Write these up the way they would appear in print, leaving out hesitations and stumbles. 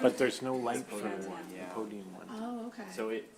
But there's no light for podium the one, yeah. podium one. Oh, okay. So it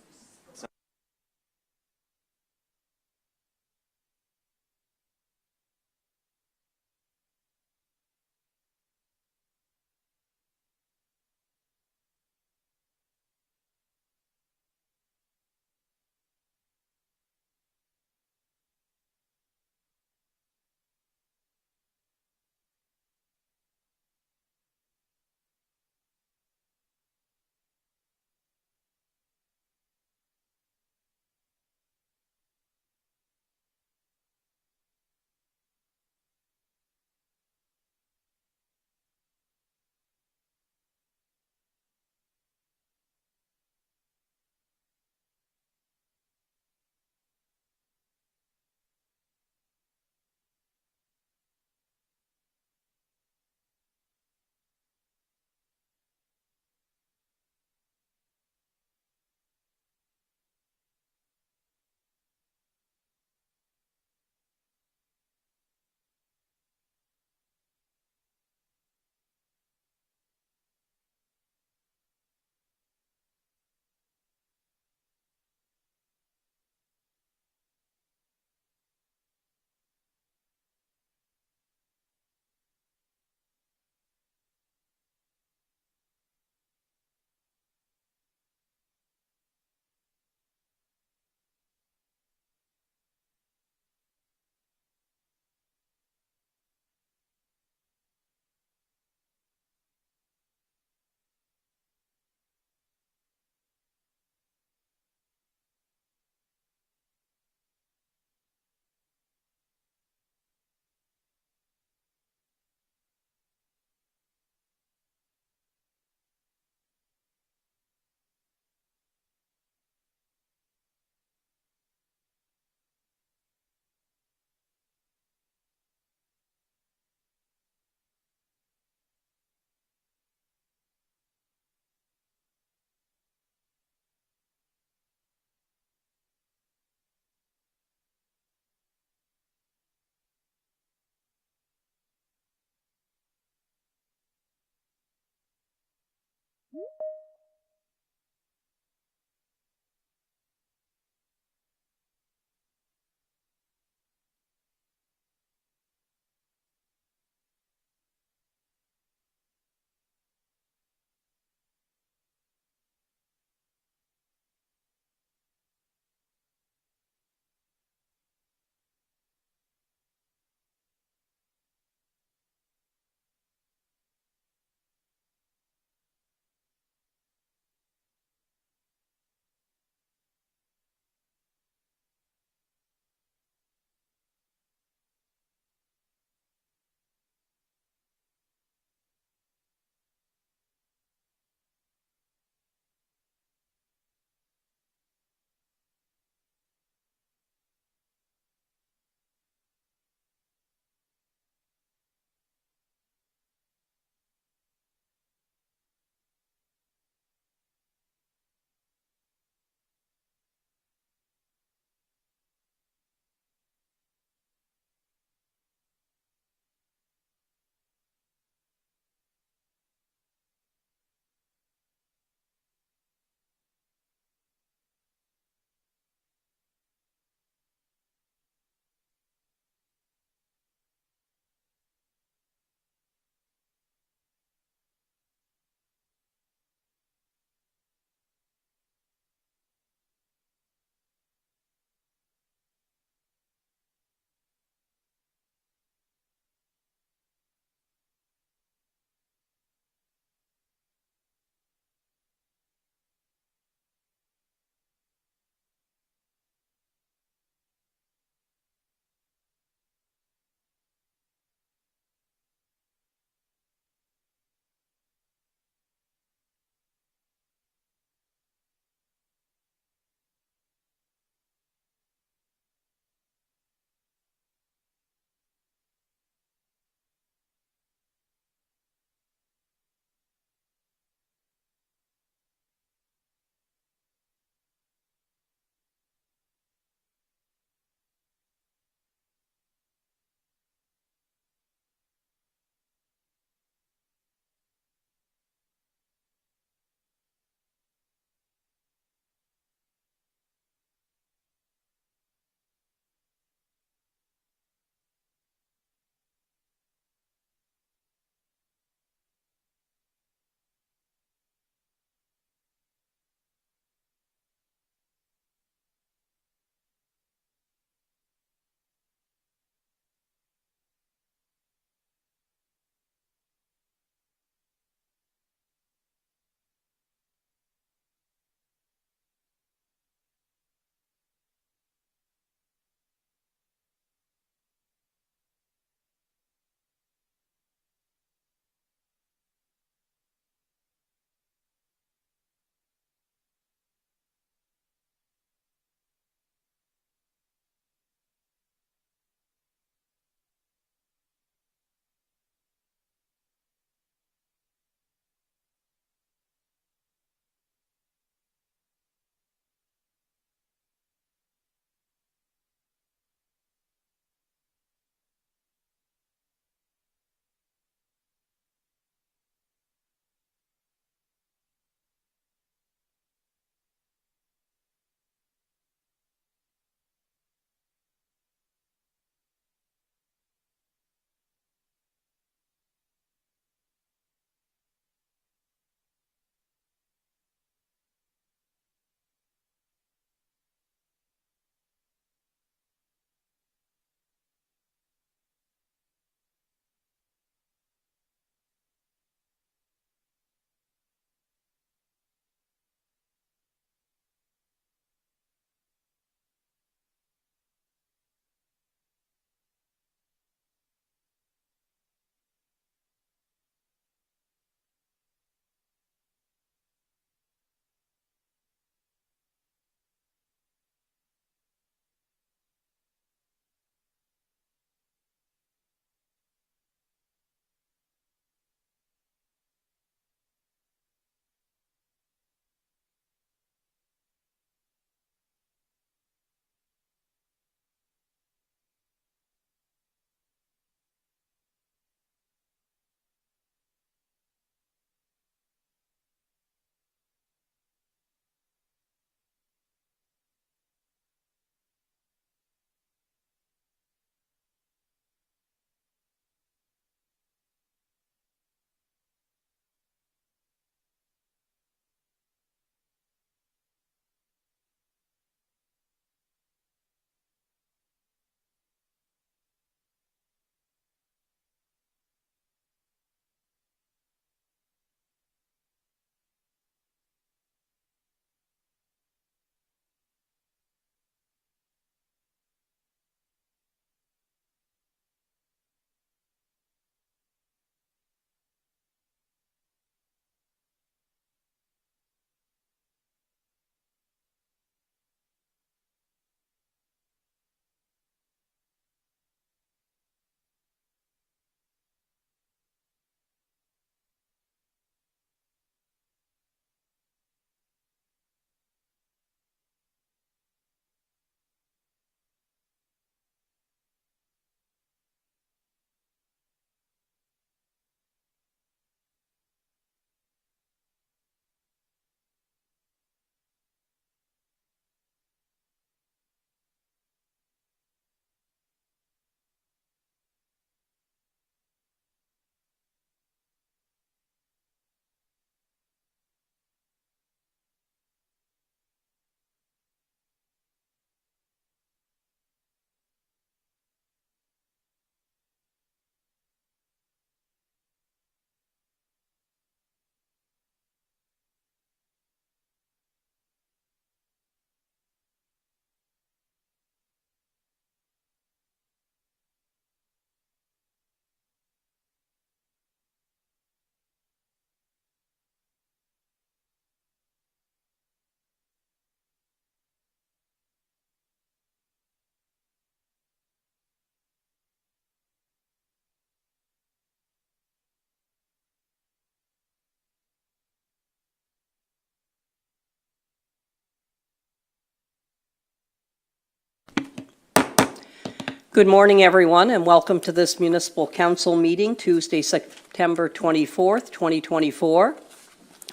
Good morning, everyone, and welcome to this Municipal Council meeting, Tuesday, September 24th, 2024.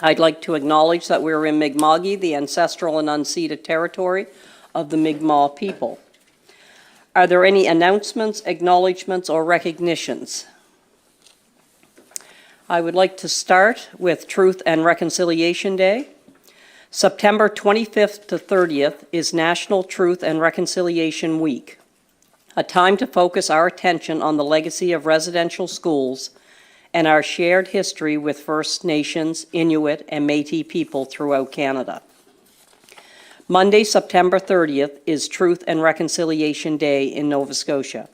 I'd like to acknowledge that we're in Mi'kma'ki, the ancestral and unceded territory of the Mi'kmaq people. Are there any announcements, acknowledgements, or recognitions? I would like to start with Truth and Reconciliation Day. September 25th to 30th is National Truth and Reconciliation Week, a time to focus our attention on the legacy of residential schools and our shared history with First Nations, Inuit, and Métis people throughout Canada. Monday, September 30th is Truth and Reconciliation Day in Nova Scotia,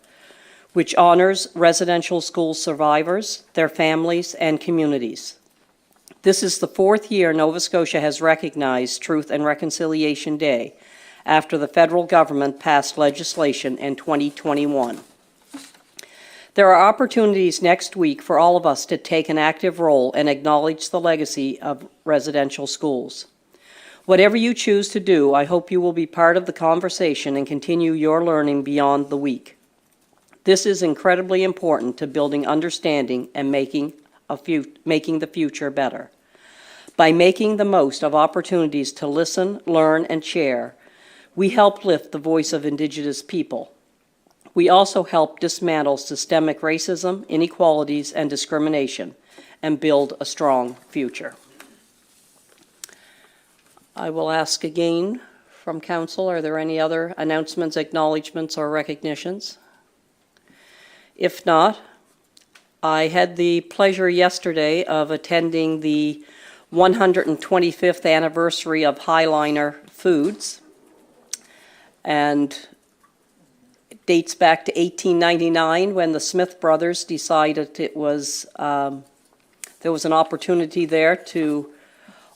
which honors residential school survivors, their families, and communities. This is the fourth year Nova Scotia has recognized Truth and Reconciliation Day after the federal government passed legislation in 2021. There are opportunities next week for all of us to take an active role and acknowledge the legacy of residential schools. Whatever you choose to do, I hope you will be part of the conversation and continue your learning beyond the week. This is incredibly important to building understanding and making the future better. By making the most of opportunities to listen, learn, and share, we help lift the voice of Indigenous people. We also help dismantle systemic racism, inequalities, and discrimination, and build a strong future. I will ask again from Council, are there any other announcements, acknowledgements, or recognitions? If not, I had the pleasure yesterday of attending the 125th anniversary of Highliner Foods, and it dates back to 1899 when the Smith brothers decided it was there was an opportunity there to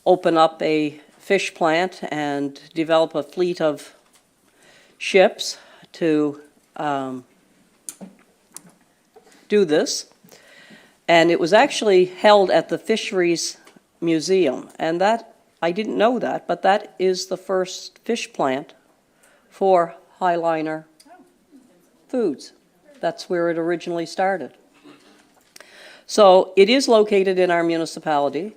open up a fish plant and develop a fleet of ships to do this. And it was actually held at the Fisheries Museum, and that, I didn't know that, but that is the first fish plant for Highliner Foods. That's where it originally started. So it is located in our municipality,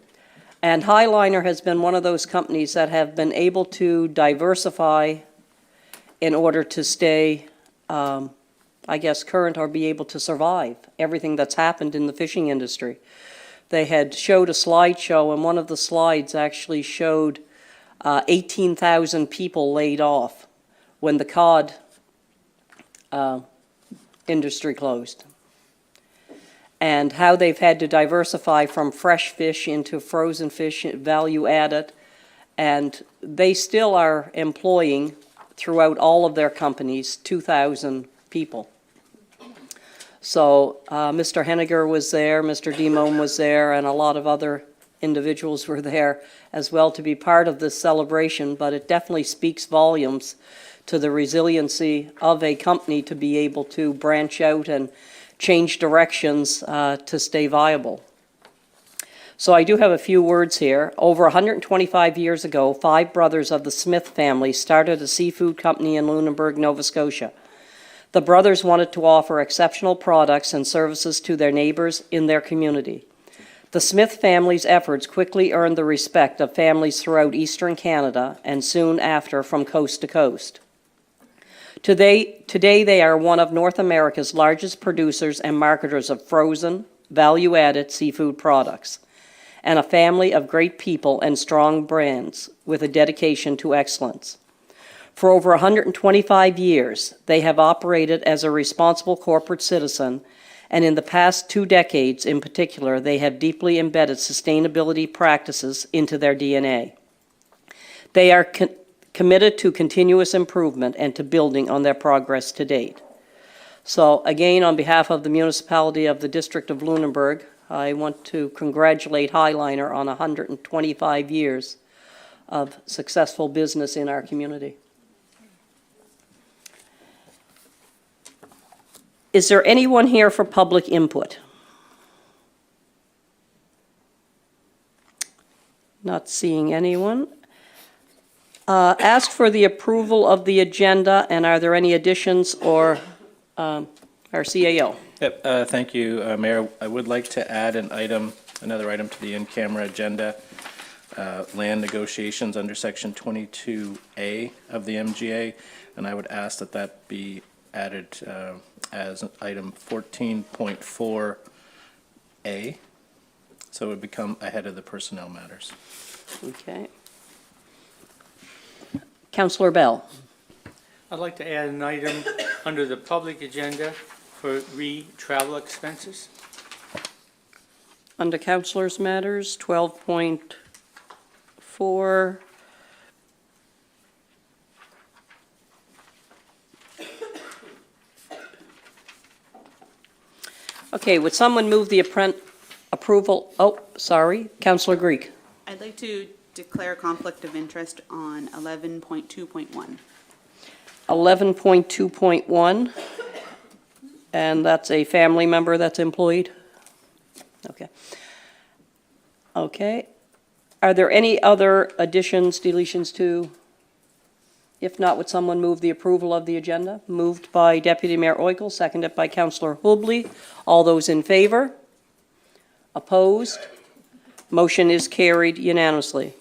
and Highliner has been one of those companies that have been able to diversify in order to stay, I guess, current or be able to survive everything that's happened in the fishing industry. They had showed a slideshow, and one of the slides actually showed 18,000 people laid off when the cod industry closed, and how they've had to diversify from fresh fish into frozen fish, value added, and they still are employing throughout all of their companies 2,000 people. So Mr. Henniger was there, Mr. Dimon was there, and a lot of other individuals were there as well to be part of this celebration, but it definitely speaks volumes to the resiliency of a company to be able to branch out and change directions to stay viable. So I do have a few words here. Over 125 years ago, 5 brothers of the Smith family started a seafood company in Lunenburg, Nova Scotia. The brothers wanted to offer exceptional products and services to their neighbors in their community. The Smith family's efforts quickly earned the respect of families throughout Eastern Canada and soon after from coast to coast. Today they are one of North America's largest producers and marketers of frozen, value-added seafood products, and a family of great people and strong brands with a dedication to excellence. For over 125 years, they have operated as a responsible corporate citizen, and in the past 2 decades in particular, they have deeply embedded sustainability practices into their DNA. They are committed to continuous improvement and to building on their progress to date. So again, on behalf of the municipality of the District of Lunenburg, I want to congratulate Highliner on 125 years of successful business in our community. Is there anyone here for public input? Not seeing anyone. Ask for the approval of the agenda, and are there any additions or our CAO. Yep, thank you, Mayor. I would like to add another item to the in-camera agenda, land negotiations under Section 22A of the MGA, and I would ask that that be added as item 14.4A, so it would become ahead of the personnel matters. Okay. Councillor Bell. I'd like to add an item under the public agenda for travel expenses. Under Councilors' Matters, 12.4. Okay, would someone move the approval? Oh, sorry, Councillor Greek. I'd like to declare conflict of interest on 11.2.1. 11.2.1, and that's a family member that's employed? Okay. Okay. Are there any other additions, deletions to? If not, would someone move the approval of the agenda? Moved by Deputy Mayor Oikel, seconded by Councillor Hubley. All those in favor? Opposed? Motion is carried unanimously.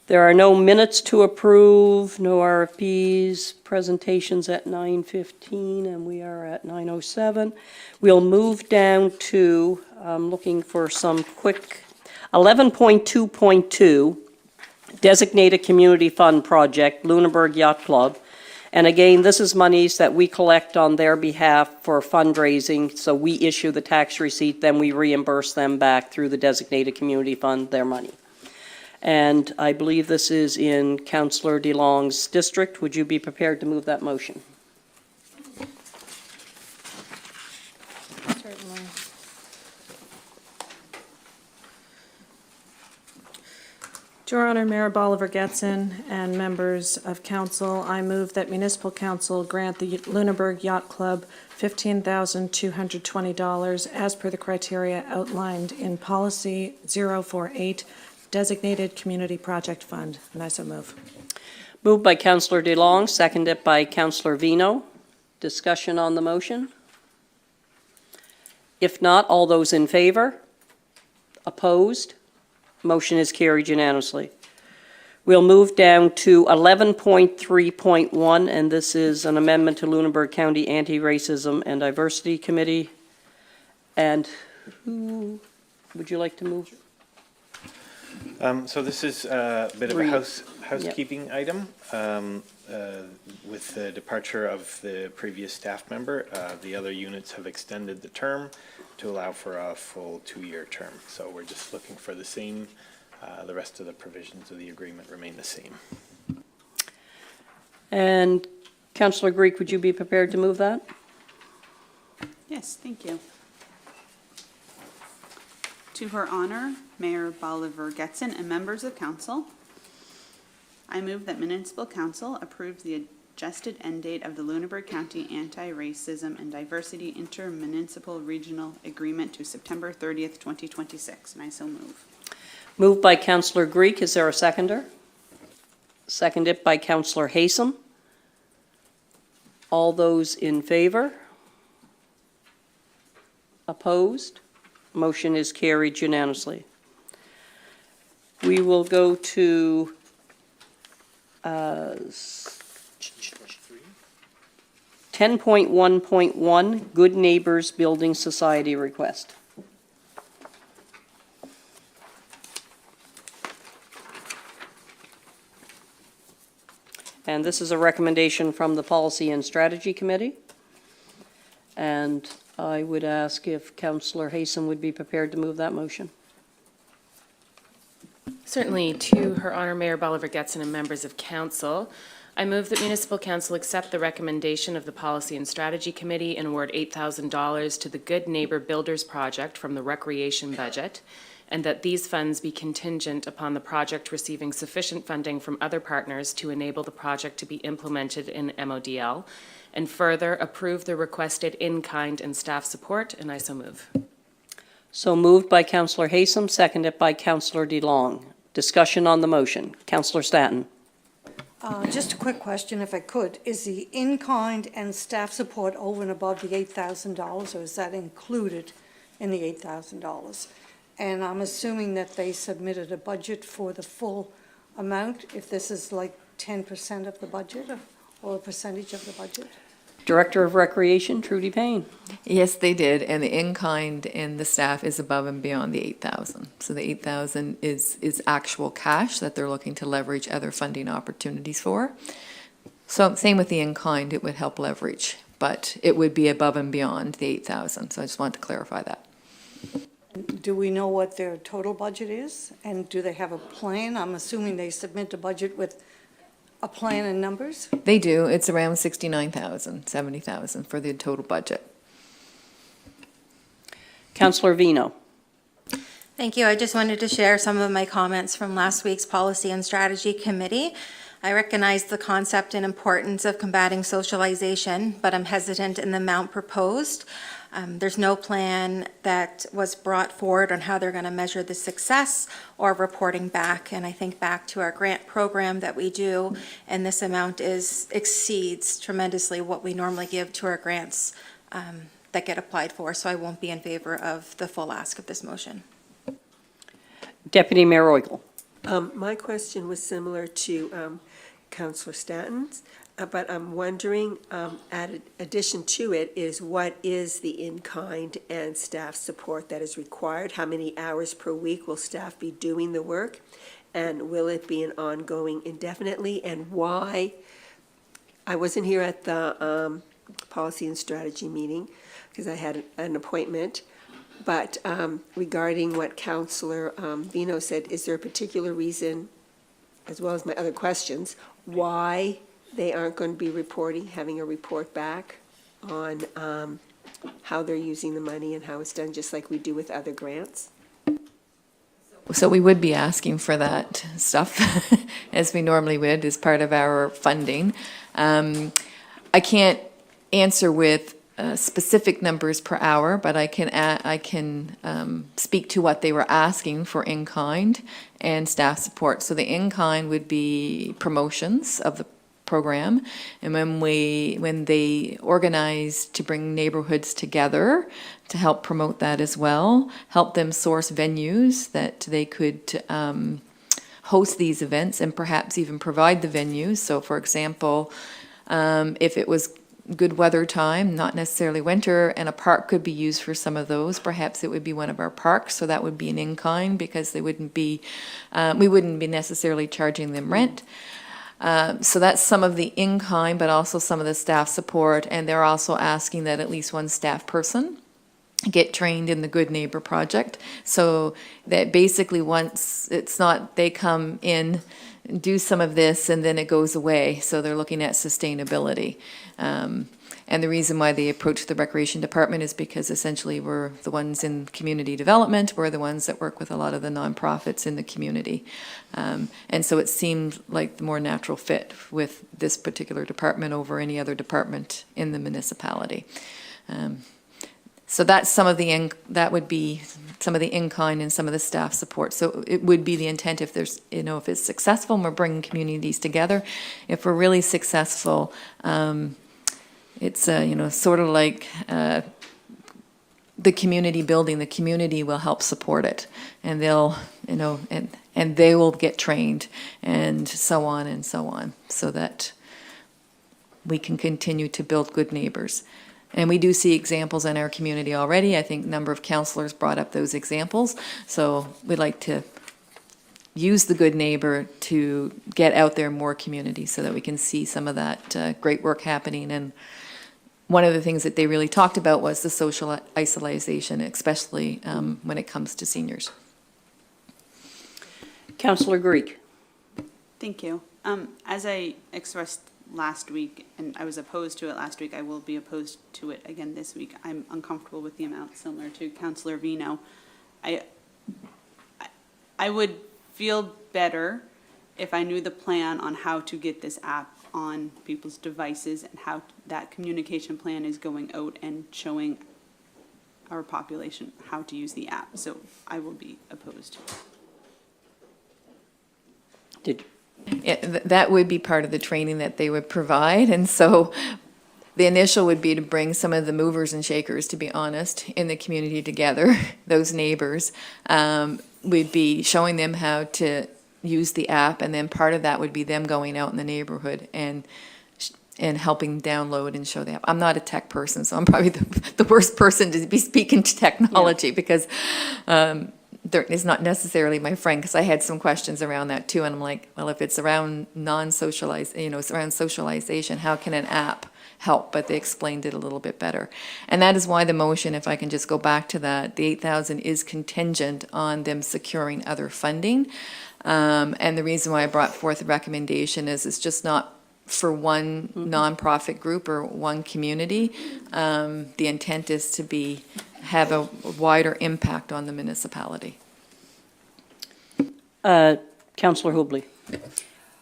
There are no minutes to approve, no RFPs, presentations at 9:15, and we are at 9:07. We'll move down to, I'm looking for some quick, 11.2.2, Designated Community Fund Project, Lunenburg Yacht Club. And again, this is monies that we collect on their behalf for fundraising, so we issue the tax receipt, then we reimburse them back through the Designated Community Fund, their money. And I believe this is in Councillor DeLong's district. Would you be prepared to move that motion? Certainly. To our Honor, Mayor Bolivar Getson and members of council, I move that municipal council grant the Lunenburg Yacht Club $15,220 as per the criteria outlined in Policy 048, Designated Community Project Fund, and I so move. Moved by Councillor DeLong, seconded by Councillor Vino. Discussion on the motion? If not, all those in favor? Opposed? Motion is carried unanimously. We'll move down to 11.3.1, and this is an amendment to Lunenburg County Anti-Racism and Diversity Committee. And who would you like to move? So this is a bit of a Read. housekeeping item. With the departure of the previous staff member, the other units have extended the term to allow for a full 2-year term. So we're just looking for the same, the rest of the provisions of the agreement remain the same. And Councillor Greek, would you be prepared to move that? Yes, thank you. To her honor, Mayor Bolivar Getson and members of council, I move that municipal council approve the adjusted end date of the Lunenburg County Anti-Racism and Diversity Intermunicipal Regional Agreement to September 30th, 2026, and I so move. Moved by Councillor Greek. Is there a seconder? Seconded by Councillor Haysom. All those in favor? Opposed? Motion is carried unanimously. We will go to 10.1.1, Good Neighbors Building Society request. And this is a recommendation from the Policy and Strategy Committee. And I would ask if Councillor Haysom would be prepared to move that motion. Certainly. To Her Honor Mayor Bolivar Getson and members of council, I move that municipal council accept the recommendation of the Policy and Strategy Committee and award $8,000 to the Good Neighbor Builders Project from the Recreation budget, and that these funds be contingent upon the project receiving sufficient funding from other partners to enable the project to be implemented in MODL, and further approve the requested in-kind and staff support, and I so move. So moved by Councillor Haysom, seconded by Councillor DeLong. Discussion on the motion. Councillor Stanton. Just a quick question, if I could. Is the in-kind and staff support over and above the $8,000, or is that included in the $8,000? And I'm assuming that they submitted a budget for the full amount, if this is like 10% of the budget, or a percentage of the budget? Director of Recreation, Trudy Payne. Yes, they did, and the in-kind and the staff is above and beyond the 8,000. So the 8,000 is actual cash that they're looking to leverage other funding opportunities for. So same with the in-kind, it would help leverage, but it would be above and beyond the 8,000. So I just wanted to clarify that. Do we know what their total budget is? And do they have a plan? I'm assuming they submit a budget with a plan and numbers? They do, it's around 69,000, 70,000 for the total budget. Councillor Vino. Thank you. I just wanted to share some of my comments from last week's Policy and Strategy Committee. I recognize the concept and importance of combating socialization, but I'm hesitant in the amount proposed. There's no plan that was brought forward on how they're going to measure the success or reporting back. And I think back to our grant program that we do, and this amount exceeds tremendously what we normally give to our grants that get applied for. So I won't be in favor of the full ask of this motion. Deputy Mayor Oigel. My question was similar to Councillor Stanton's, but I'm wondering, added addition to it, is what is the in-kind and staff support that is required? How many hours per week will staff be doing the work? And will it be an ongoing indefinitely? And why? I wasn't here at the Policy and Strategy meeting because I had an appointment. But regarding what Councillor Vino said, is there a particular reason, as well as my other questions, why they aren't going to be reporting, having a report back on how they're using the money and how it's done, just like we do with other grants? So we would be asking for that stuff, as we normally would, as part of our funding. I can't answer with specific numbers per hour, but I can speak to what they were asking for in-kind and staff support. So the in-kind would be promotions of the program, and when they organize to bring neighborhoods together to help promote that as well, help them source venues that they could host these events and perhaps even provide the venues. So for example, if it was good weather time, not necessarily winter, and a park could be used for some of those, perhaps it would be one of our parks, so that would be an in-kind because they wouldn't be, we wouldn't be necessarily charging them rent. So that's some of the in-kind, but also some of the staff support, and they're also asking that at least one staff person get trained in the Good Neighbor Project, so that basically once it's not, they come in, do some of this, and then it goes away, so they're looking at sustainability. And the reason why they approach the Recreation Department is because essentially we're the ones in community development, we're the ones that work with a lot of the nonprofits in the community. And so it seemed like the more natural fit with this particular department over any other department in the municipality. So that's some of the, that would be some of the in-kind and some of the staff support. So it would be the intent if there's, if it's successful and we're bringing communities together. If we're really successful, it's, sort of like the community building. The community will help support it, and they'll, and they will get trained, and so on, so that we can continue to build good neighbors. And we do see examples in our community already. I think a number of councillors brought up those examples. So we'd like to use the Good Neighbor to get out there in more communities so that we can see some of that great work happening. And one of the things that they really talked about was the social isolation, especially when it comes to seniors. Councillor Greek. Thank you. As I expressed last week, and I was opposed to it last week, I will be opposed to it again this week. I'm uncomfortable with the amount, similar to Councillor Vino. I would feel better if I knew the plan on how to get this app on people's devices and how that communication plan is going out and showing our population how to use the app. So I will be opposed. That would be part of the training that they would provide, and so the initial would be to bring some of the movers and shakers, to be honest, in the community together, those neighbors. We'd be showing them how to use the app, and then part of that would be them going out in the neighborhood and helping download and show the app. I'm not a tech person, so I'm probably the worst person to be speaking to technology, because there is not necessarily my friend, because I had some questions around that too, and I'm like, well, if it's around it's around socialization, how can an app help? But they explained it a little bit better. And that is why the motion, if I can just go back to that, the 8,000 is contingent on them securing other funding. And the reason why I brought forth the recommendation is it's just not for one nonprofit group or one community. The intent is to have a wider impact on the municipality. Councillor Hubley.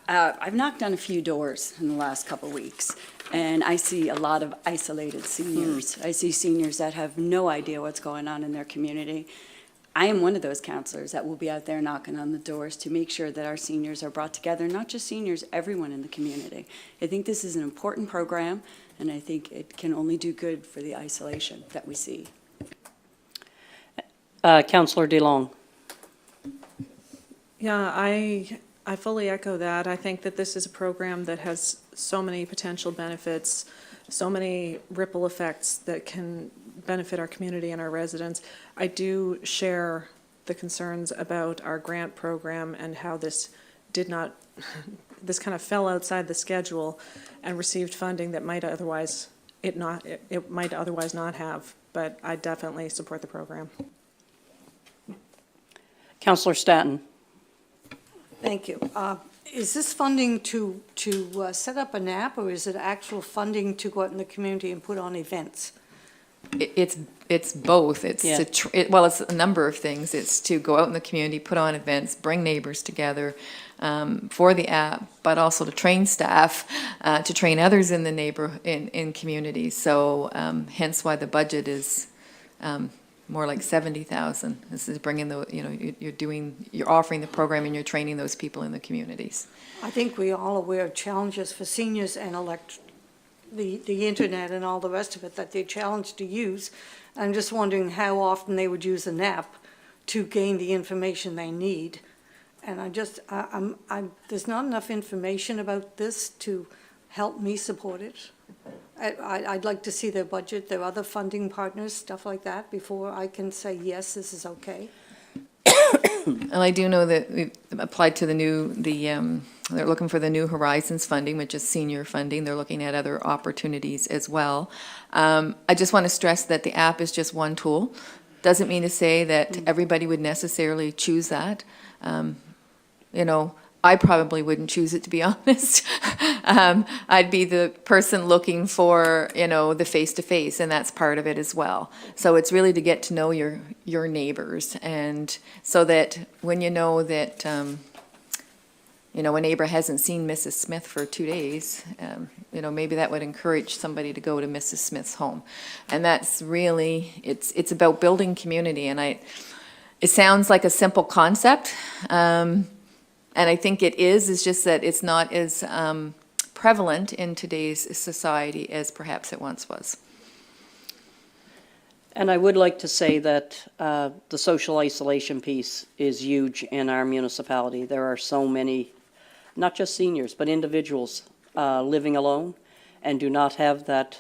I've knocked on a few doors in the last couple of weeks, and I see a lot of isolated seniors. I see seniors that have no idea what's going on in their community. I am one of those counselors that will be out there knocking on the doors to make sure that our seniors are brought together, not just seniors, everyone in the community. I think this is an important program, and I think it can only do good for the isolation that we see. Councillor DeLong. Yeah, I fully echo that. I think that this is a program that has so many potential benefits, so many ripple effects that can benefit our community and our residents. I do share the concerns about our grant program and how this kind of fell outside the schedule and received funding that might otherwise not have, but I definitely support the program. Councillor Stanton. Thank you. Is this funding to set up an app, or is it actual funding to go out in the community and put on events? It's both. It's Yeah. it's a number of things. It's to go out in the community, put on events, bring neighbors together for the app, but also to train staff, to train others in the in communities. So hence why the budget is more like 70,000. This is bringing you're offering the program and you're training those people in the communities. I think we're all aware of challenges for seniors and the internet and all the rest of it that they're challenged to use. I'm just wondering how often they would use an app to gain the information they need. And there's not enough information about this to help me support it. I'd like to see their budget, their other funding partners, stuff like that, before I can say, yes, this is okay. And I do know that we've applied to they're looking for the New Horizons funding, which is senior funding. They're looking at other opportunities as well. I just want to stress that the app is just one tool. Doesn't mean to say that everybody would necessarily choose that. I probably wouldn't choose it, to be honest. I'd be the person looking for, the face-to-face, and that's part of it as well. So it's really to get to know your neighbors, and so that when you know that, a neighbor hasn't seen Mrs. Smith for 2 days, maybe that would encourage somebody to go to Mrs. Smith's home. And that's really, it's about building community, and it sounds like a simple concept, and I think it is. It's just that it's not as prevalent in today's society as perhaps it once was. And I would like to say that the social isolation piece is huge in our municipality. There are so many, not just seniors, but individuals living alone and do not have that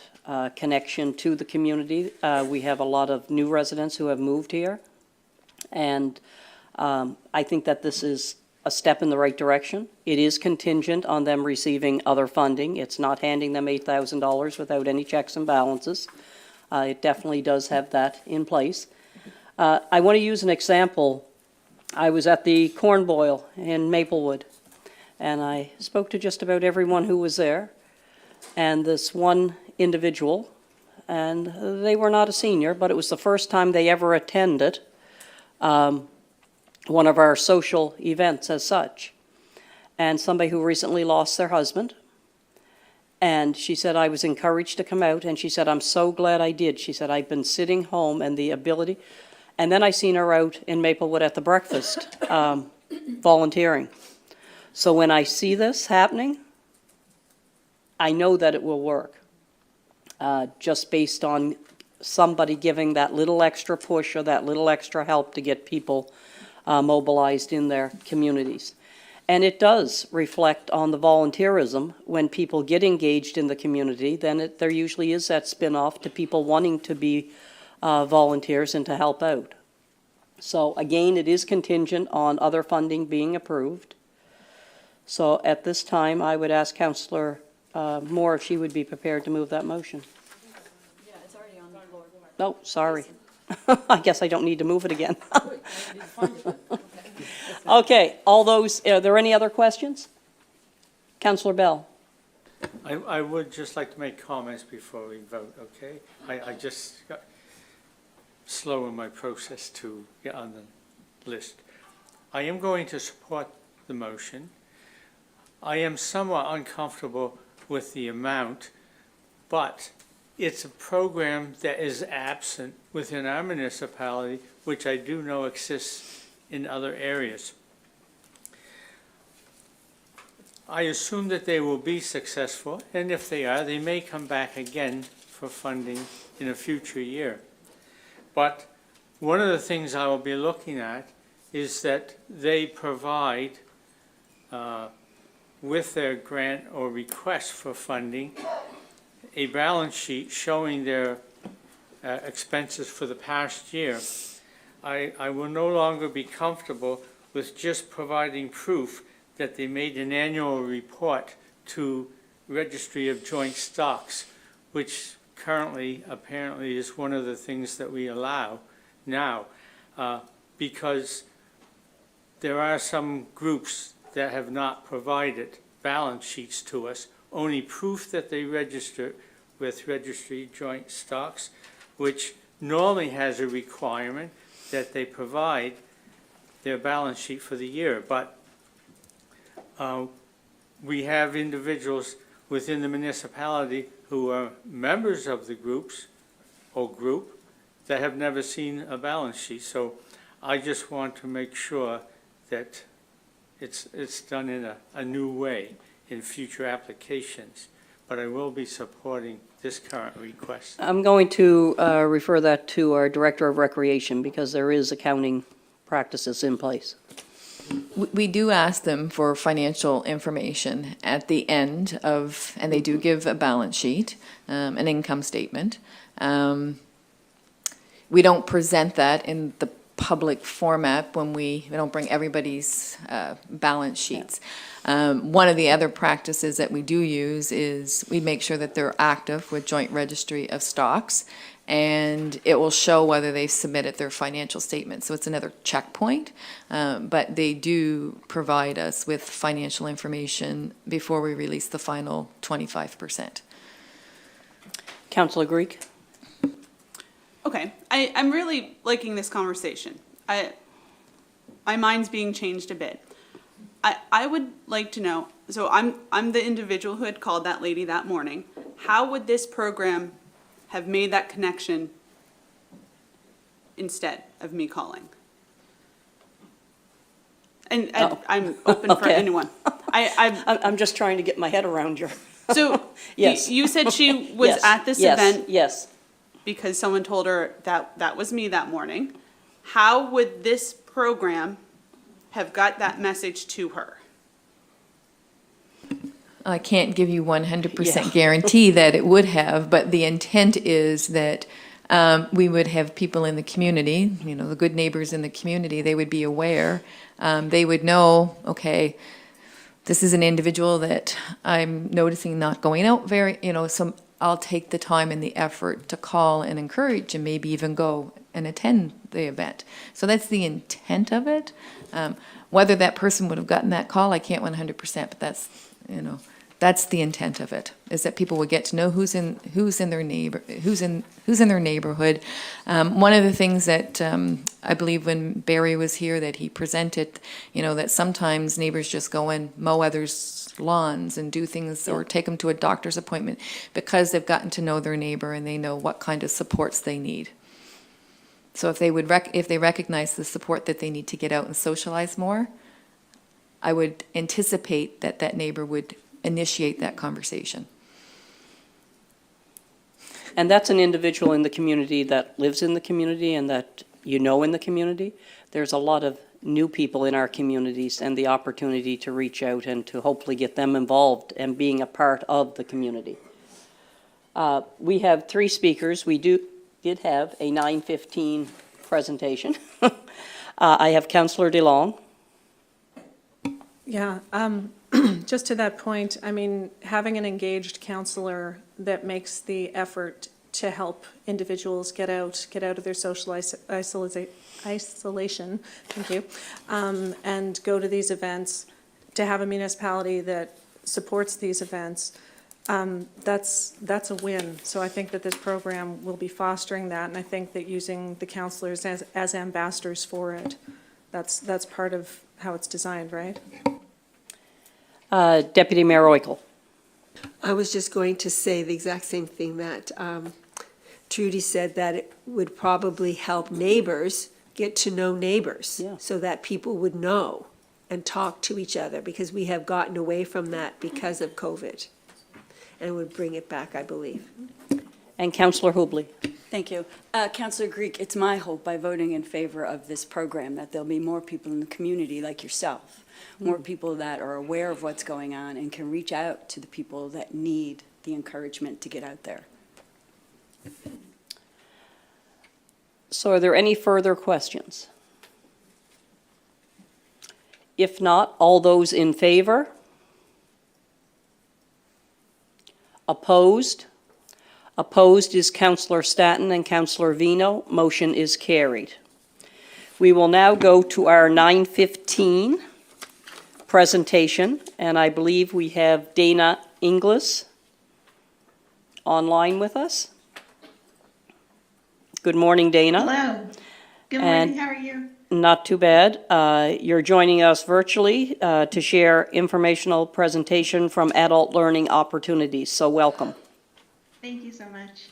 connection to the community. We have a lot of new residents who have moved here. And I think that this is a step in the right direction. It is contingent on them receiving other funding. It's not handing them $8,000 without any checks and balances. It definitely does have that in place. I want to use an example. I was at the Corn Boil in Maplewood, and I spoke to just about everyone who was there. And this one individual, and they were not a senior, but it was the first time they ever attended one of our social events as such. And somebody who recently lost their husband. And she said, I was encouraged to come out. And she said, I'm so glad I did. She said, I've been sitting home and the ability. And then I seen her out in Maplewood at the breakfast, volunteering. So when I see this happening, I know that it will work, just based on somebody giving that little extra push or that little extra help to get people mobilized in their communities. And it does reflect on the volunteerism. When people get engaged in the community, then there usually is that spin-off to people wanting to be volunteers and to help out. So again, it is contingent on other funding being approved. So at this time, I would ask Councillor Moore if she would be prepared to move that motion. Yeah, it's already on the floor. Oh, sorry. I guess I don't need to move it again. Okay, all those, are there any other questions? Councillor Bell? I would just like to make comments before we vote, okay? I just got slow in my process to get on the list. I am going to support the motion. I am somewhat uncomfortable with the amount, but it's a program that is absent within our municipality, which I do know exists in other areas. I assume that they will be successful, and if they are, they may come back again for funding in a future year. But one of the things I will be looking at is that they provide, with their grant or request for funding, a balance sheet showing their expenses for the past year. I will no longer be comfortable with just providing proof that they made an annual report to Registry of Joint Stocks, which currently apparently is one of the things that we allow now, because there are some groups that have not provided balance sheets to us, only proof that they register with Registry of Joint Stocks, which normally has a requirement that they provide their balance sheet for the year. But we have individuals within the municipality who are members of the groups or group that have never seen a balance sheet. So I just want to make sure that it's done in a new way in future applications. But I will be supporting this current request. I'm going to refer that to our Director of Recreation because there is accounting practices in place. We do ask them for financial information at the end of, and they do give a balance sheet, an income statement. We don't present that in the public format when we don't bring everybody's balance sheets. One of the other practices that we do use is we make sure that they're active with Joint Registry of Stocks, and it will show whether they've submitted their financial statement. So it's another checkpoint, but they do provide us with financial information before we release the final 25%. Councillor Greek? Okay, I'm really liking this conversation. My mind's being changed a bit. I would like to know, so I'm the individual who had called that lady that morning. How would this program have made that connection instead of me calling? And I'm open for Okay. anyone. I'm just trying to get my head around your. So Yes. you said she was Yes, at this yes, event Yes. because someone told her that was me that morning. How would this program have got that message to her? I can't give you 100% Yeah. guarantee that it would have, but the intent is that we would have people in the community, the good neighbors in the community, they would be aware. They would know, okay, this is an individual that I'm noticing not going out very, so I'll take the time and the effort to call and encourage and maybe even go and attend the event. So that's the intent of it. Whether that person would have gotten that call, I can't 100%, but that's, that's the intent of it, is that people would get to know who's in their neighborhood. One of the things that I believe when Barry was here that he presented, that sometimes neighbors just go and mow others' lawns and do things or take them to a doctor's appointment because they've gotten to know their neighbor and they know what kind of supports they need. So if they recognize the support that they need to get out and socialize more, I would anticipate that that neighbor would initiate that conversation. And that's an individual in the community that lives in the community and that you know in the community. There's a lot of new people in our communities, and the opportunity to reach out and to hopefully get them involved and being a part of the community. We have 3 speakers. We did have a 9:15 presentation. I have Councillor DeLong. Yeah, just to that point, I mean, having an engaged counselor that makes the effort to help individuals get out of their social isolation, thank you, and go to these events, to have a municipality that supports these events, that's a win. So I think that this program will be fostering that, and I think that using the counselors as ambassadors for it, that's part of how it's designed, right? Deputy Mayor Oikel. I was just going to say the exact same thing that Trudy said, that it would probably help neighbors get to know neighbors. Yeah. So that people would know and talk to each other, because we have gotten away from that because of COVID. And it would bring it back, I believe. And Councillor Hubley. Thank you. Councillor Greek, it's my hope by voting in favor of this program that there'll be more people in the community like yourself, more people that are aware of what's going on and can reach out to the people that need the encouragement to get out there. So are there any further questions? If not, all those in favor? Opposed? Opposed is Councillor Staton and Councillor Vino. Motion is carried. We will now go to our 9:15 presentation, and I believe we have Dana Inglis online with us. Good morning, Dana. Hello. Good And- morning. How are you? Not too bad. You're joining us virtually to share informational presentation from Adult Learning Opportunities, so welcome. Thank you so much.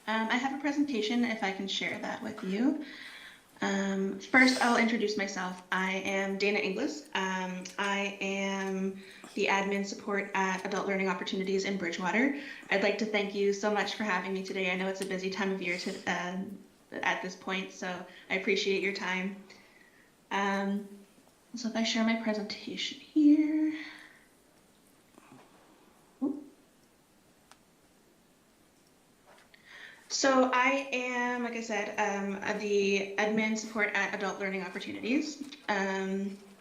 I have a presentation, if I can share that with you. First, I'll introduce myself. I am Dana Inglis. I am the admin support at Adult Learning Opportunities in Bridgewater. I'd like to thank you so much for having me today. I know it's a busy time of year at this point, so I appreciate your time. So if I share my presentation here. So I am, like I said, the admin support at Adult Learning Opportunities.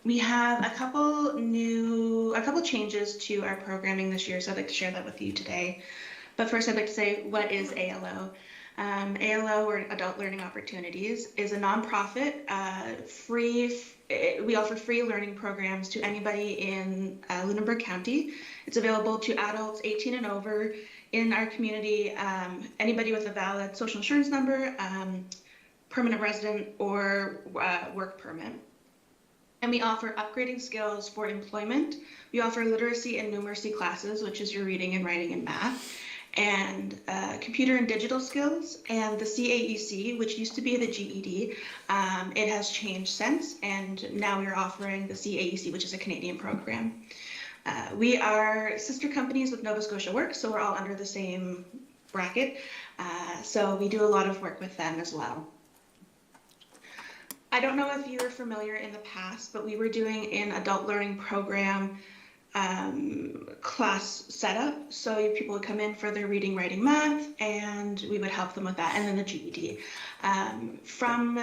We have a couple changes to our programming this year, so I'd like to share that with you today. But first, I'd like to say, what is ALO? ALO, or Adult Learning Opportunities, is a nonprofit, we offer free learning programs to anybody in Lunenburg County. It's available to adults 18 and over in our community, anybody with a valid social insurance number, permanent resident, or work permit. And we offer upgrading skills for employment. We offer literacy and numeracy classes, which is your reading and writing and math, and computer and digital skills, and the CAEC, which used to be the GED. It has changed since, and now we're offering the CAEC, which is a Canadian program. We are sister companies with Nova Scotia Works, so we're all under the same bracket. So we do a lot of work with them as well. I don't know if you were familiar in the past, but we were doing an adult learning program class setup. So people would come in for their reading, writing, math, and we would help them with that, and then the GED. From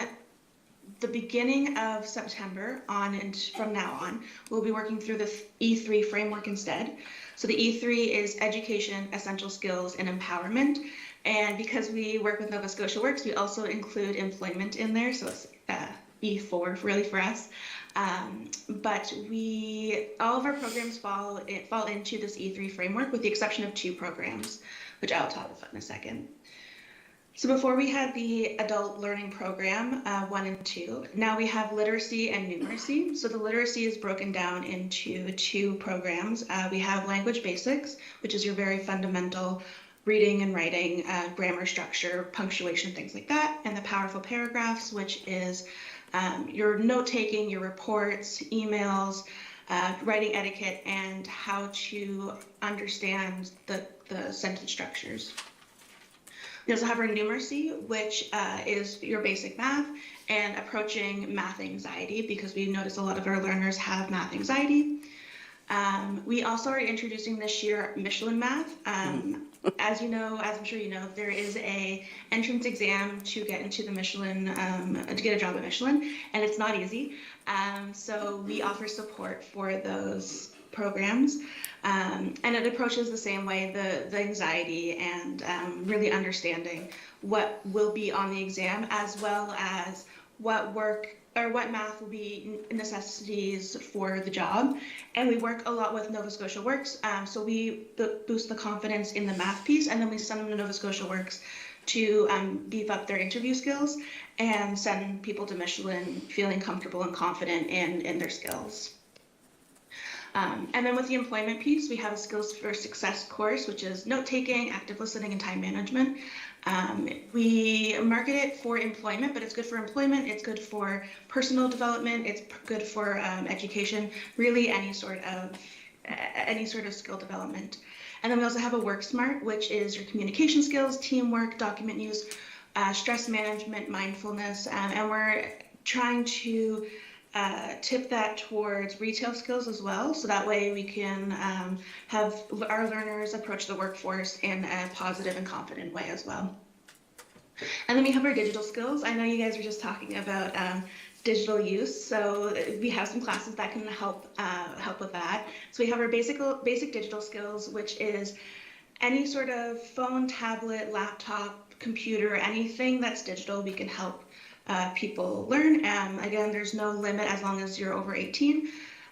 the beginning of September on, and from now on, we'll be working through the E3 framework instead. So the E3 is education, essential skills, and empowerment. And because we work with Nova Scotia Works, we also include employment in there. So it's E4 really for us. But all of our programs fall into this E3 framework, with the exception of 2 programs, which I'll talk about in a second. So before we had the adult learning program, 1 and 2, now we have literacy and numeracy. So the literacy is broken down into 2 programs. We have language basics, which is your very fundamental reading and writing, grammar structure, punctuation, things like that. And the powerful paragraphs, which is your note-taking, your reports, emails, writing etiquette, and how to understand the sentence structures. We also have our numeracy, which is your basic math and approaching math anxiety, because we notice a lot of our learners have math anxiety. We also are introducing this year Michelin Math. As you know, as I'm sure you know, there is a entrance exam to get into the Michelin, to get a job at Michelin, and it's not easy. So we offer support for those programs, and it approaches the same way, the anxiety and really understanding what will be on the exam, as well as what math will be necessities for the job. And we work a lot with Nova Scotia Works, so we boost the confidence in the math piece, and then we send them to Nova Scotia Works to beef up their interview skills and send people to Michelin feeling comfortable and confident in their skills. And then with the employment piece, we have a Skills for Success course, which is note-taking, active listening, and time management. We market it for employment, but it's good for employment, it's good for personal development, it's good for education, really any sort of skill development. And then we also have a Work Smart, which is your communication skills, teamwork, document use, stress management, mindfulness, and we're trying to tip that towards retail skills as well, so that way we can have our learners approach the workforce in a positive and confident way as well. And then we have our digital skills. I know you guys were just talking about digital use, so we have some classes that can help with that. So we have our basic digital skills, which is any sort of phone, tablet, laptop, computer, anything that's digital, we can help people learn. Again, there's no limit as long as you're over 18.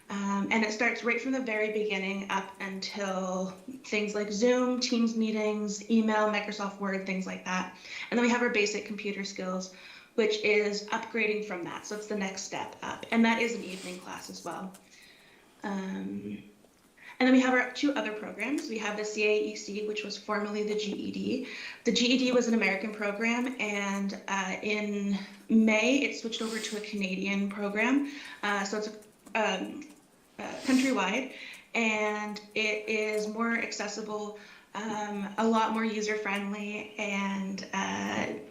And it starts right from the very beginning up until things like Zoom, Teams meetings, email, Microsoft Word, things like that. And then we have our basic computer skills, which is upgrading from that. So it's the next step up. And that is an evening class as well. And then we have our two other programs. We have the CAEC, which was formerly the GED. The GED was an American program, and in May, it switched over to a Canadian program. So it's countrywide, and it is more accessible, a lot more user-friendly, and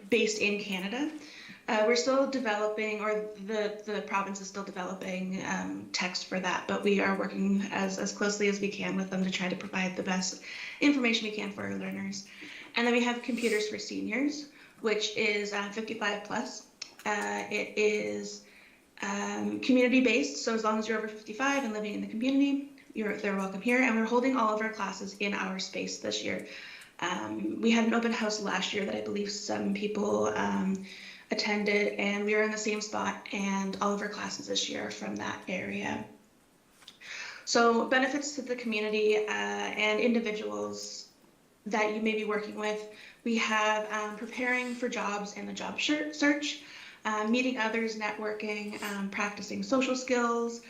based in Canada. We're still developing, or the province is still developing text for that, but we are working as closely as we can with them to try to provide the best information we can for our learners. And then we have Computers for Seniors, which is 55 plus. It is community-based, so as long as you're over 55 and living in the community, they're welcome here. And we're holding all of our classes in our space this year. We had an open house last year that I believe some people attended, and we were in the same spot, and all of our classes this year are from that area. So benefits to the community and individuals that you may be working with. We have preparing for jobs in the job search, meeting others, networking, practicing social skills.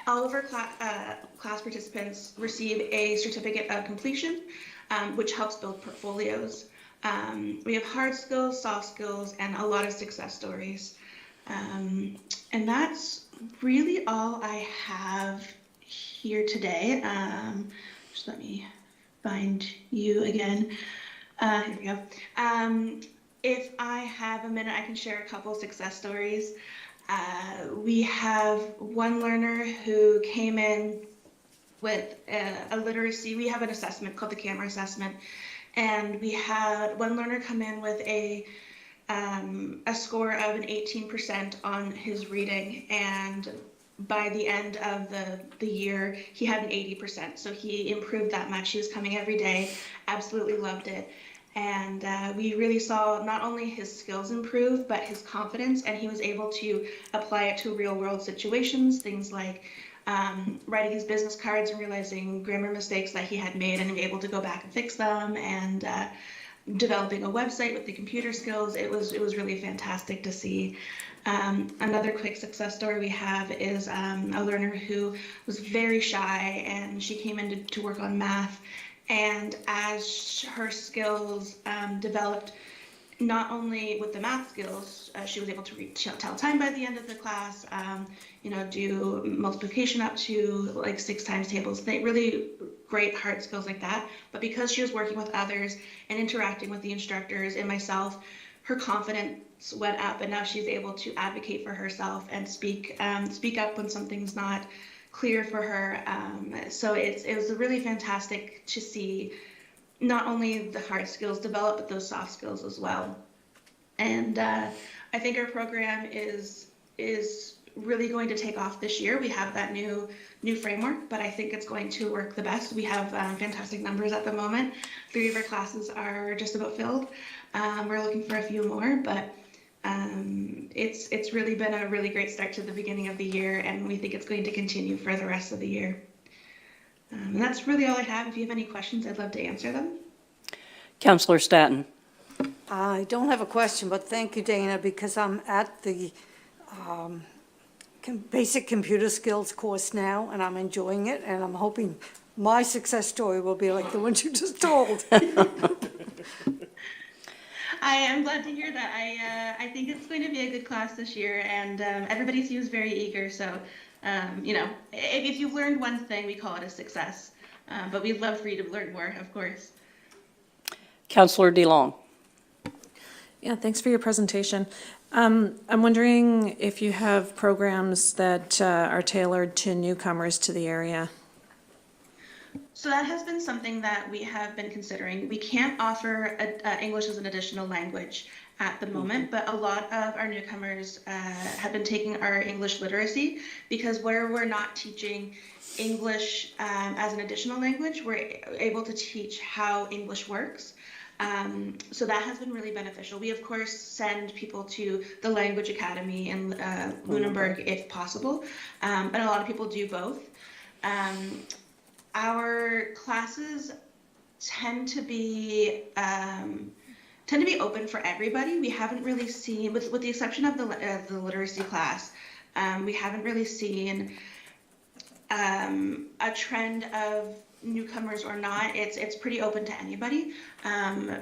All of our class participants receive a certificate of completion, which helps build portfolios. We have hard skills, soft skills, and a lot of success stories. And that's really all I have here today. Just let me find you again. Here we go. If I have a minute, I can share a couple success stories. We have one learner who came in with a literacy. We have an assessment called the camera assessment. And we had one learner come in with a score of an 18% on his reading, and by the end of the year, he had an 80%. So he improved that much. He was coming every day, absolutely loved it. And we really saw not only his skills improve, but his confidence, and he was able to apply it to real world situations, things like writing his business cards and realizing grammar mistakes that he had made and able to go back and fix them, and developing a website with the computer skills. It was really fantastic to see. Another quick success story we have is a learner who was very shy, and she came in to work on math, and as her skills developed, not only with the math skills, she was able to tell time by the end of the class, do multiplication up to like 6 times tables, really great hard skills like that. But because she was working with others and interacting with the instructors and myself, her confidence went up, and now she's able to advocate for herself and speak up when something's not clear for her. So it was really fantastic to see not only the hard skills develop, but those soft skills as well. And I think our program is really going to take off this year. We have that new framework, but I think it's going to work the best. We have fantastic numbers at the moment. 3 of our classes are just about filled. We're looking for a few more, but it's really been a really great start to the beginning of the year, and we think it's going to continue for the rest of the year. And that's really all I have. If you have any questions, I'd love to answer them. Councillor Staton. I don't have a question, but thank you, Dana, because I'm at the basic computer skills course now, and I'm enjoying it, and I'm hoping my success story will be like the one you just told. I am glad to hear that. I think it's going to be a good class this year, and everybody seems very eager. So, if you've learned one thing, we call it a success. But we'd love for you to learn more, of course. Councillor DeLong. Yeah, thanks for your presentation. I'm wondering if you have programs that are tailored to newcomers to the area. So that has been something that we have been considering. We can't offer English as an additional language at the moment, but a lot of our newcomers have been taking our English literacy, because where we're not teaching English as an additional language, we're able to teach how English works. So that has been really beneficial. We, of course, send people to the Language Academy in Lunenburg if possible, and a lot of people do both. Our classes tend to be open for everybody. We haven't really seen, with the exception of the literacy class, we haven't really seen a trend of newcomers or not. It's pretty open to anybody.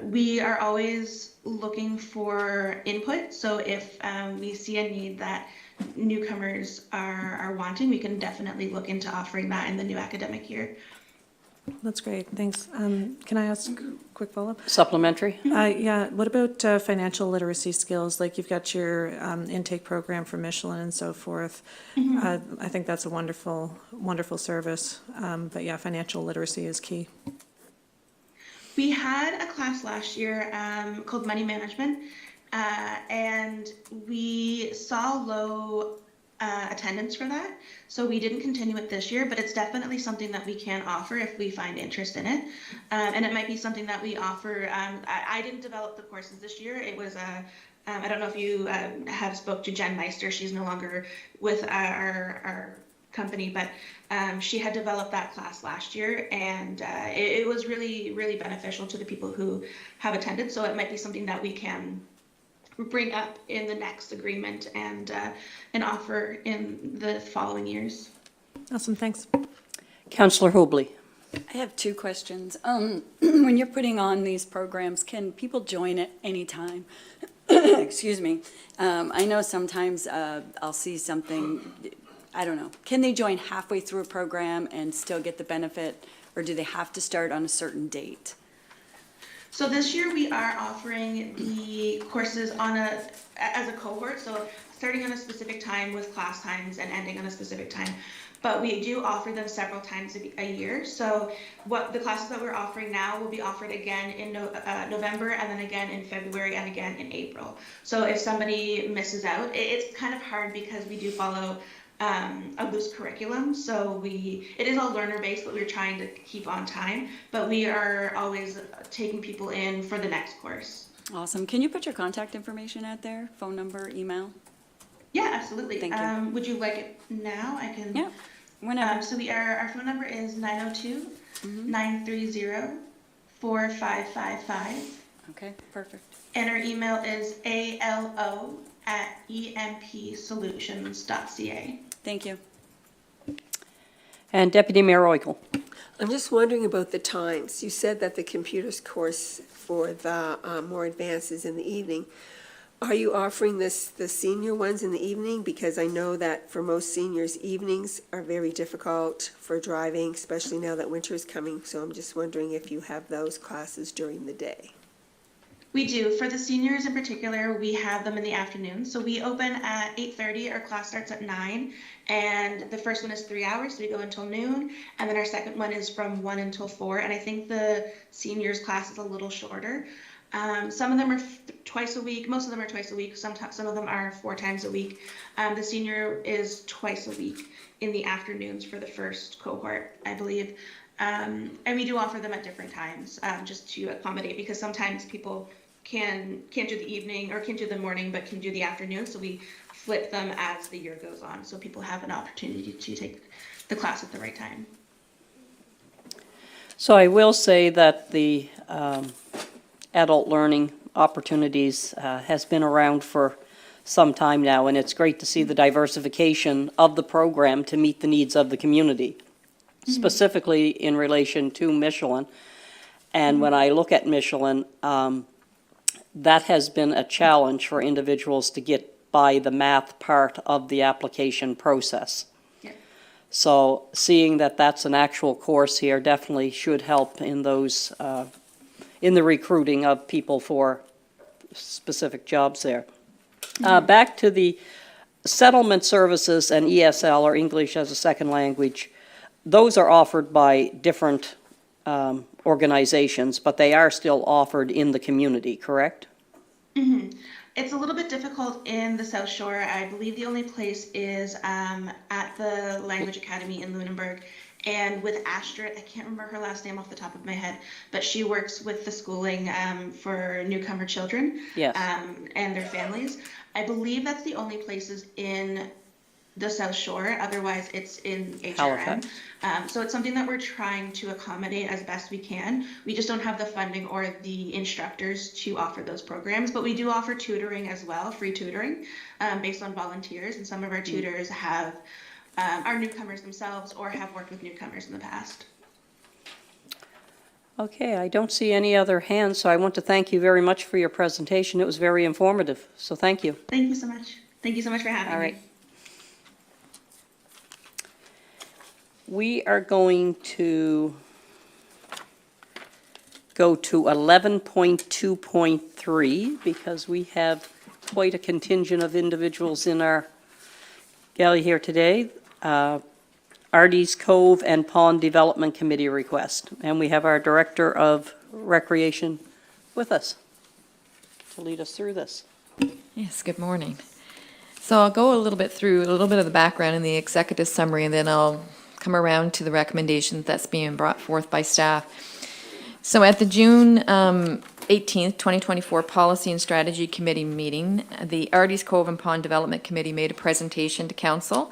We are always looking for input. So if we see a need that newcomers are wanting, we can definitely look into offering that in the new academic year. That's great, thanks. Can I ask a quick follow-up? Supplementary? Yeah, what about financial literacy skills? Like you've got your intake program for Michelin and so forth. I think that's a wonderful, wonderful service. But yeah, financial literacy is key. We had a class last year called Money Management, and we saw low attendance for that, so we didn't continue it this year, but it's definitely something that we can offer if we find interest in it. And it might be something that we offer. I didn't develop the courses this year. It was I don't know if you have spoke to Jen Meister. She's no longer with our company, but she had developed that class last year, and it was really, really beneficial to the people who have attended. So it might be something that we can bring up in the next agreement and offer in the following years. Awesome, thanks. Councillor Hobley. I have 2 questions. When you're putting on these programs, can people join at any time? Excuse me. I know sometimes I'll see something, I don't know. Can they join halfway through a program and still get the benefit, or do they have to start on a certain date? So this year we are offering the courses as a cohort, so starting on a specific time with class times and ending on a specific time. But we do offer them several times a year. So what the classes that we're offering now will be offered again in November, and then again in February, and again in April. So if somebody misses out, it's kind of hard because we do follow a loose curriculum. So it is all learner based, but we're trying to keep on time, but we are always taking people in for the next course. Awesome. Can you put your contact information out there? Phone number, email? Yeah, absolutely. Thank you. Would you like it now? I can. Yeah, whenever. So our phone number is 902-930-4555. Okay, perfect. And our email is alo@empsolutions.ca. Thank you. And Deputy Mayor Oikel. I'm just wondering about the times. You said that the computers course for the more advanced is in the evening. Are you offering the senior ones in the evening? Because I know that for most seniors, evenings are very difficult for driving, especially now that winter is coming. So I'm just wondering if you have those classes during the day. We do. For the seniors in particular, we have them in the afternoon. So we open at 8:30. Our class starts at 9. And the first one is 3 hours, so we go until noon. And then our second one is from 1 until 4. And I think the seniors class is a little shorter. Some of them are twice a week. Most of them are twice a week. Sometimes some of them are 4 times a week. The senior is twice a week in the afternoons for the first cohort, I believe. And we do offer them at different times, just to accommodate, because sometimes people can't do the evening or can't do the morning, but can do the afternoon. So we flip them as the year goes on, so people have an opportunity to take the class at the right time. So I will say that the adult learning opportunities has been around for some time now, and it's great to see the diversification of the program to meet the needs of the community, specifically in relation to Michelin. And when I look at Michelin, that has been a challenge for individuals to get by the math part of the application process. Yeah. So seeing that that's an actual course here definitely should help in those, in the recruiting of people for specific jobs there. Back to the settlement services and ESL, or English as a Second Language, those are offered by different organizations, but they are still offered in the community, correct? It's a little bit difficult in the South Shore. I believe the only place is at the Language Academy in Lunenburg. And with Astrid, I can't remember her last name off the top of my head, but she works with the schooling for newcomer children. Yes. And their families. I believe that's the only places in the South Shore. Otherwise, it's in HRM. Halifax. So it's something that we're trying to accommodate as best we can. We just don't have the funding or the instructors to offer those programs, but we do offer tutoring as well, free tutoring, based on volunteers. And some of our tutors have are newcomers themselves or have worked with newcomers in the past. Okay, I don't see any other hands, so I want to thank you very much for your presentation. It was very informative, so thank you. Thank you so much. Thank you so much for having All me. right. We are going to go to 11.2.3 because we have quite a contingent of individuals in our galley here today. Artie's Cove and Pond Development Committee request. And we have our Director of Recreation with us to lead us through this. Yes, good morning. So I'll go a little bit through a little bit of the background in the executive summary, and then I'll come around to the recommendation that's being brought forth by staff. So at the June 18th, 2024 Policy and Strategy Committee meeting, the Artie's Cove and Pond Development Committee made a presentation to Council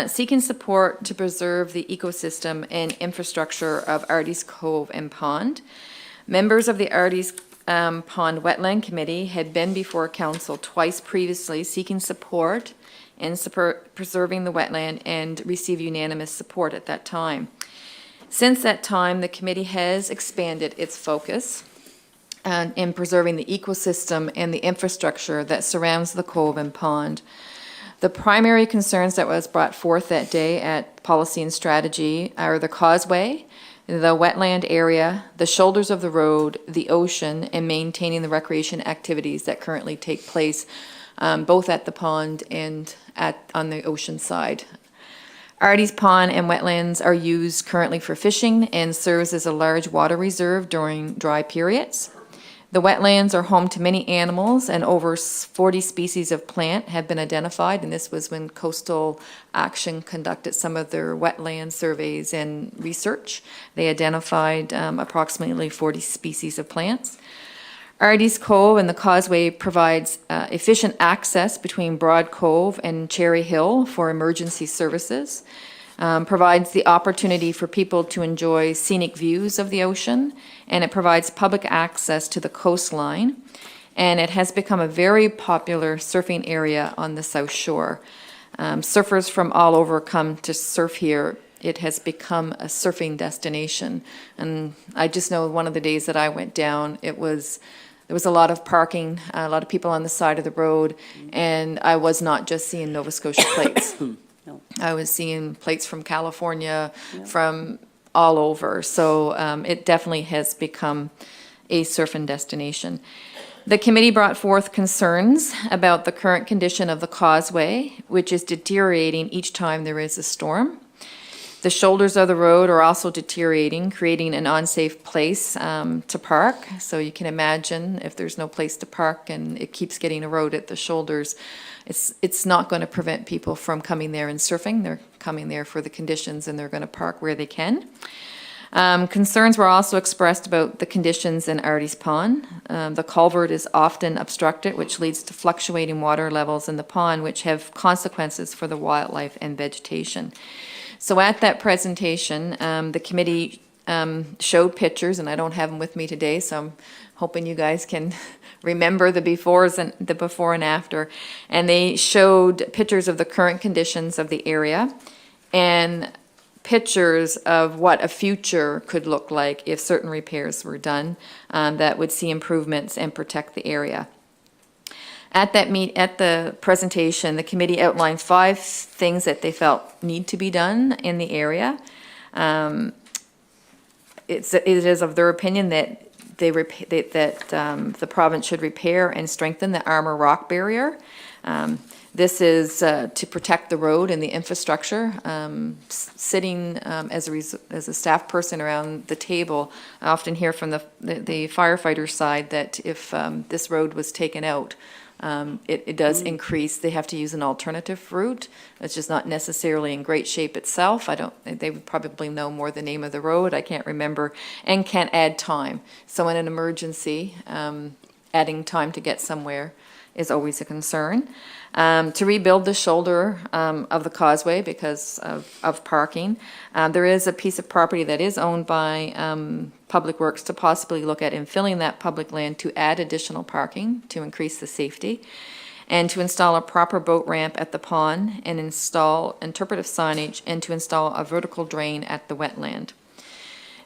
seeking support to preserve the ecosystem and infrastructure of Artie's Cove and Pond. Members of the Artie's Pond Wetland Committee had been before Council twice previously seeking support in preserving the wetland and received unanimous support at that time. Since that time, the committee has expanded its focus in preserving the ecosystem and the infrastructure that surrounds the cove and pond. The primary concerns that was brought forth that day at Policy and Strategy are the causeway, the wetland area, the shoulders of the road, the ocean, and maintaining the recreation activities that currently take place both at the pond and on the ocean side. Artie's Pond and wetlands are used currently for fishing and serves as a large water reserve during dry periods. The wetlands are home to many animals, and over 40 species of plant have been identified, and this was when Coastal Action conducted some of their wetland surveys and research. They identified approximately 40 species of plants. Artie's Cove and the causeway provides efficient access between Broad Cove and Cherry Hill for emergency services, provides the opportunity for people to enjoy scenic views of the ocean, and it provides public access to the coastline, and it has become a very popular surfing area on the South Shore. Surfers from all over come to surf here it has become a surfing destination. And I just know one of the days that I went down, there was a lot of parking, a lot of people on the side of the road, and I was not just seeing Nova Scotia plates. No. I was seeing plates from California, from all over. So it definitely has become a surfing destination. The committee brought forth concerns about the current condition of the causeway, which is deteriorating each time there is a storm. The shoulders of the road are also deteriorating, creating an unsafe place to park. So you can imagine if there's no place to park and it keeps getting eroded, the shoulders, it's not going to prevent people from coming there and surfing. They're coming there for the conditions and they're going to park where they can. Concerns were also expressed about the conditions in Artie's Pond. The culvert is often obstructed, which leads to fluctuating water levels in the pond, which have consequences for the wildlife and vegetation. So at that presentation, the committee showed pictures, and I don't have them with me today, so I'm hoping you guys can remember the before and after. And they showed pictures of the current conditions of the area and pictures of what a future could look like if certain repairs were done that would see improvements and protect the area. At the presentation, the committee outlined 5 things that they felt need to be done in the area. It is of their opinion that the province should repair and strengthen the Armour Rock barrier. This is to protect the road and the infrastructure. Sitting as a staff person around the table, I often hear from the firefighter side that if this road was taken out, it does increase. They have to use an alternative route. It's just not necessarily in great shape itself. They would probably know more the name of the road. I can't remember, and can add time. So in an emergency, adding time to get somewhere is always a concern. To rebuild the shoulder of the causeway because of parking. There is a piece of property that is owned by Public Works to possibly look at infilling that public land to add additional parking to increase the safety, and to install a proper boat ramp at the pond and install interpretive signage and to install a vertical drain at the wetland.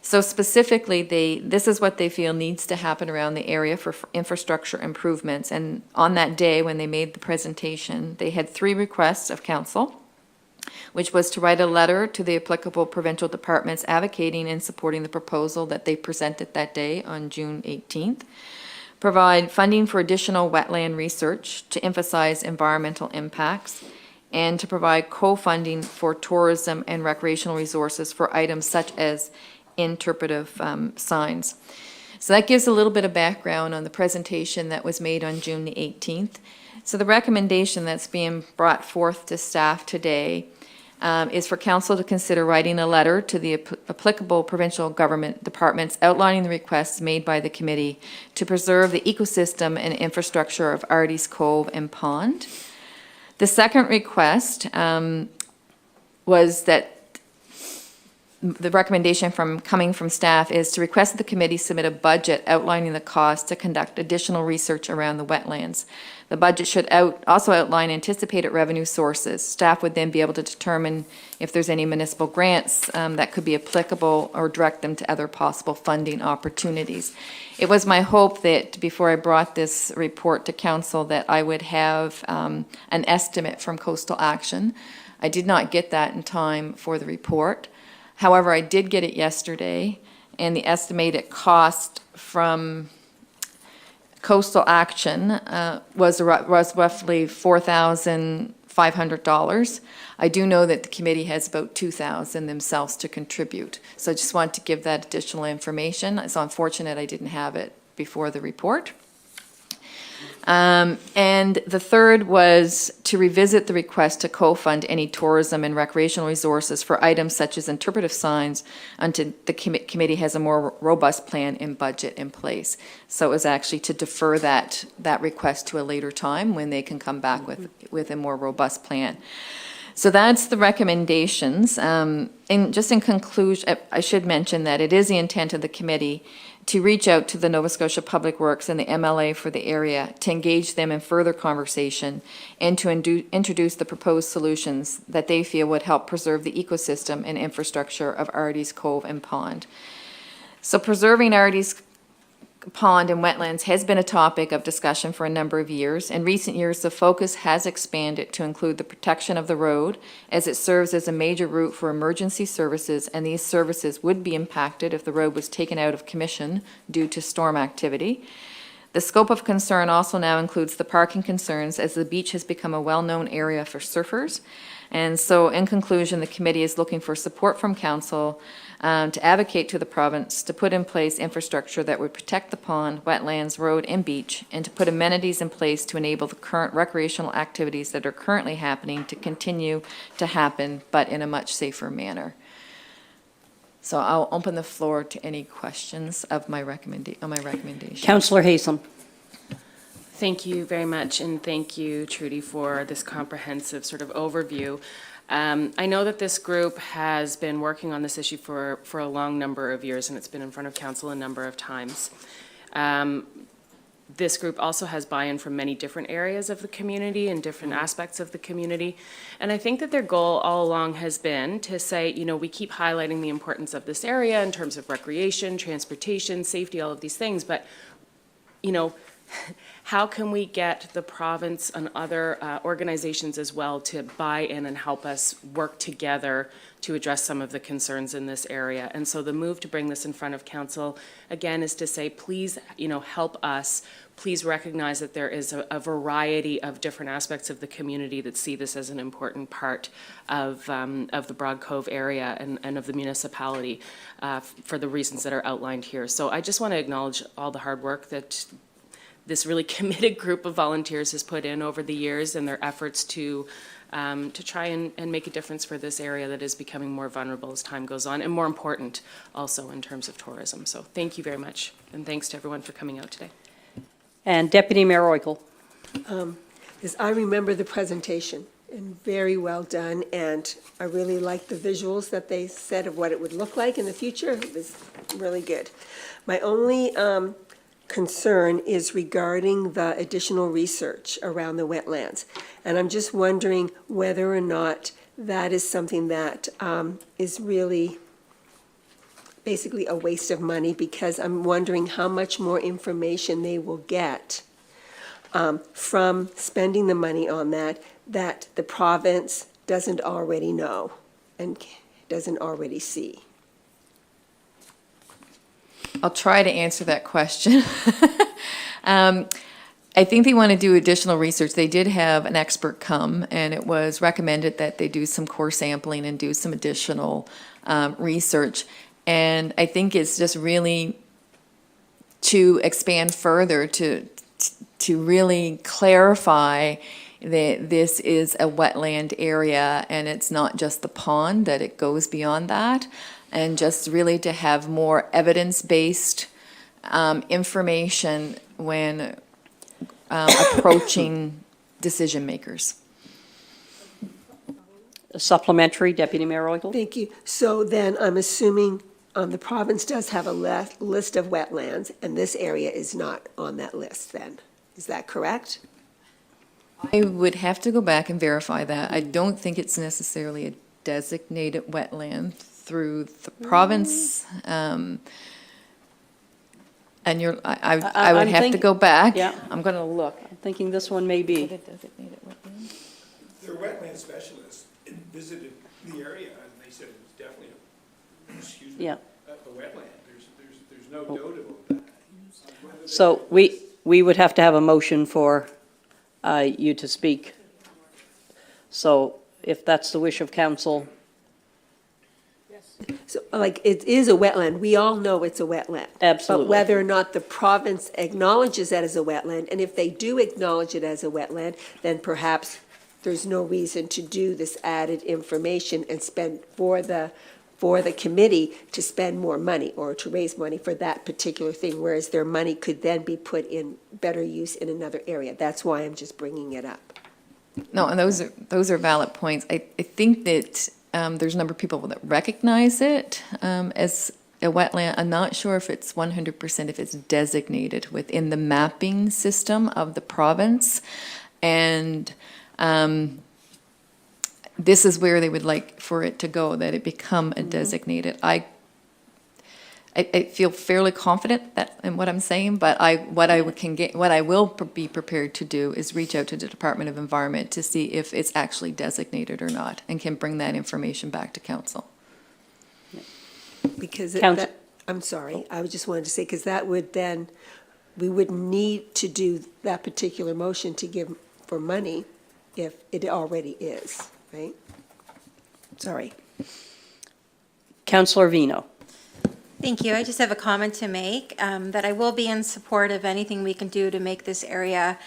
So specifically, this is what they feel needs to happen around the area for infrastructure improvements. And on that day, when they made the presentation, they had 3 requests of council, which was to write a letter to the applicable provincial departments advocating and supporting the proposal that they presented that day on June 18th, provide funding for additional wetland research to emphasize environmental impacts, and to provide co-funding for tourism and recreational resources for items such as interpretive signs. So that gives a little bit of background on the presentation that was made on June the 18th. So the recommendation that's being brought forth to staff today is for council to consider writing a letter to the applicable provincial government departments outlining the requests made by the committee to preserve the ecosystem and infrastructure of Artie's Cove and Pond. The second request was that the recommendation coming from staff is to request that the committee submit a budget outlining the cost to conduct additional research around the wetlands. The budget should also outline anticipated revenue sources. Staff would then be able to determine if there's any municipal grants that could be applicable or direct them to other possible funding opportunities. It was my hope that before I brought this report to council that I would have an estimate from Coastal Action. I did not get that in time for the report. However, I did get it yesterday, and the estimated cost from Coastal Action was roughly $4,500. I do know that the committee has about $2,000 themselves to contribute. So I just wanted to give that additional information. It's unfortunate I didn't have it before the report. And the third was to revisit the request to co-fund any tourism and recreational resources for items such as interpretive signs until the committee has a more robust plan and budget in place. So it was actually to defer that request to a later time when they can come back with a more robust plan. So that's the recommendations. And just in conclusion, I should mention that it is the intent of the committee to reach out to the Nova Scotia Public Works and the MLA for the area, to engage them in further conversation, and to introduce the proposed solutions that they feel would help preserve the ecosystem and infrastructure of Artie's Cove and Pond. So preserving Artie's Pond and wetlands has been a topic of discussion for a number of years. In recent years, the focus has expanded to include the protection of the road, as it serves as a major route for emergency services, and these services would be impacted if the road was taken out of commission due to storm activity. The scope of concern also now includes the parking concerns, as the beach has become a well-known area for surfers. And so, in conclusion, the committee is looking for support from council to advocate to the province to put in place infrastructure that would protect the pond, wetlands, road, and beach, and to put amenities in place to enable the current recreational activities that are currently happening to continue to happen, but in a much safer manner. So I'll open the floor to any questions of my recommendation. Councillor Haysom. Thank you very much, and thank you, Trudy, for this comprehensive sort of overview. I know that this group has been working on this issue for a long number of years, and it's been in front of council a number of times. This group also has buy-in from many different areas of the community and different aspects of the community. And I think that their goal all along has been to say, you know, we keep highlighting the importance of this area in terms of recreation, transportation, safety, all of these things, but, you know, how can we get the province and other organizations as well to buy in and help us work together to address some of the concerns in this area? And so the move to bring this in front of council, again, is to say, please, you know, help us. Please recognize that there is a variety of different aspects of the community that see this as an important part of the Broad Cove area and of the municipality for the reasons that are outlined here. So I just want to acknowledge all the hard work that this really committed group of volunteers has put in over the years and their efforts to try and make a difference for this area that is becoming more vulnerable as time goes on, and more important also in terms of tourism. So thank you very much, and thanks to everyone for coming out today. And Deputy Mayor Oikel. Yes, I remember the presentation, and very well done, and I really liked the visuals that they said of what it would look like in the future. It was really good. My only concern is regarding the additional research around the wetlands. And I'm just wondering whether or not that is something that is really basically a waste of money, because I'm wondering how much more information they will get from spending the money on that the province doesn't already know and doesn't already see. I'll try to answer that question. I think they want to do additional research. They did have an expert come, and it was recommended that they do some core sampling and do some additional research. And I think it's just really to expand further, to really clarify that this is a wetland area and it's not just the pond, that it goes beyond that. And just really to have more evidence-based information when approaching decision makers. Supplementary, Deputy Mayor Oikel. Thank you. So then I'm assuming the province does have a list of wetlands, and this area is not on that list then. Is that correct? I would have to go back and verify that. I don't think it's necessarily a designated wetland through the province. And I would have to go back. Yeah. I'm going to look. I'm thinking this one may be. Their wetland specialists visited the area, and they said it was definitely Yeah. a wetland. There's no doubt about that. So we would have to have a motion for you to speak. So if that's the wish of council. So, like, it is a wetland. We all know it's a wetland. Absolutely. But whether or not the province acknowledges that as a wetland, and if they do acknowledge it as a wetland, then perhaps there's no reason to do this added information and spend for the committee to spend more money or to raise money for that particular thing, whereas their money could then be put in better use in another area. That's why I'm just bringing it up. No, and those are valid points. I think that there's a number of people that recognize it as a wetland. I'm not sure if it's 100% if it's designated within the mapping system of the province. And this is where they would like for it to go, that it become a designated. I feel fairly confident that in what I'm saying, but what I will be prepared to do is reach out to the Department of Environment to see if it's actually designated or not, and can bring that information back to council. Because Counsel- I'm sorry, I just wanted to say, because that would then, we wouldn't need to do that particular motion to give for money if it already is, right? Sorry. Councillor Vino. Thank you. I just have a comment to make, that I will be in support of anything we can do to make this area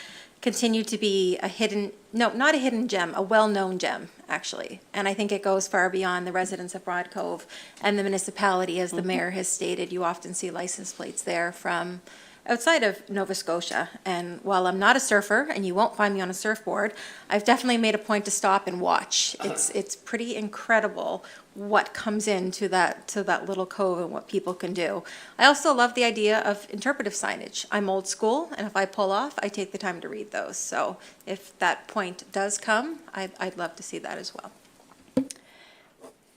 continue to be a hidden, no, not a hidden gem, a well-known gem, actually. And I think it goes far beyond the residents of Broad Cove and the municipality. As the mayor has stated, you often see license plates there from outside of Nova Scotia. And while I'm not a surfer, and you won't find me on a surfboard, I've definitely made a point to stop and watch. It's pretty incredible what comes into that little cove and what people can do. I also love the idea of interpretive signage. I'm old school, and if I pull off, I take the time to read those. So if that point does come, I'd love to see that as well.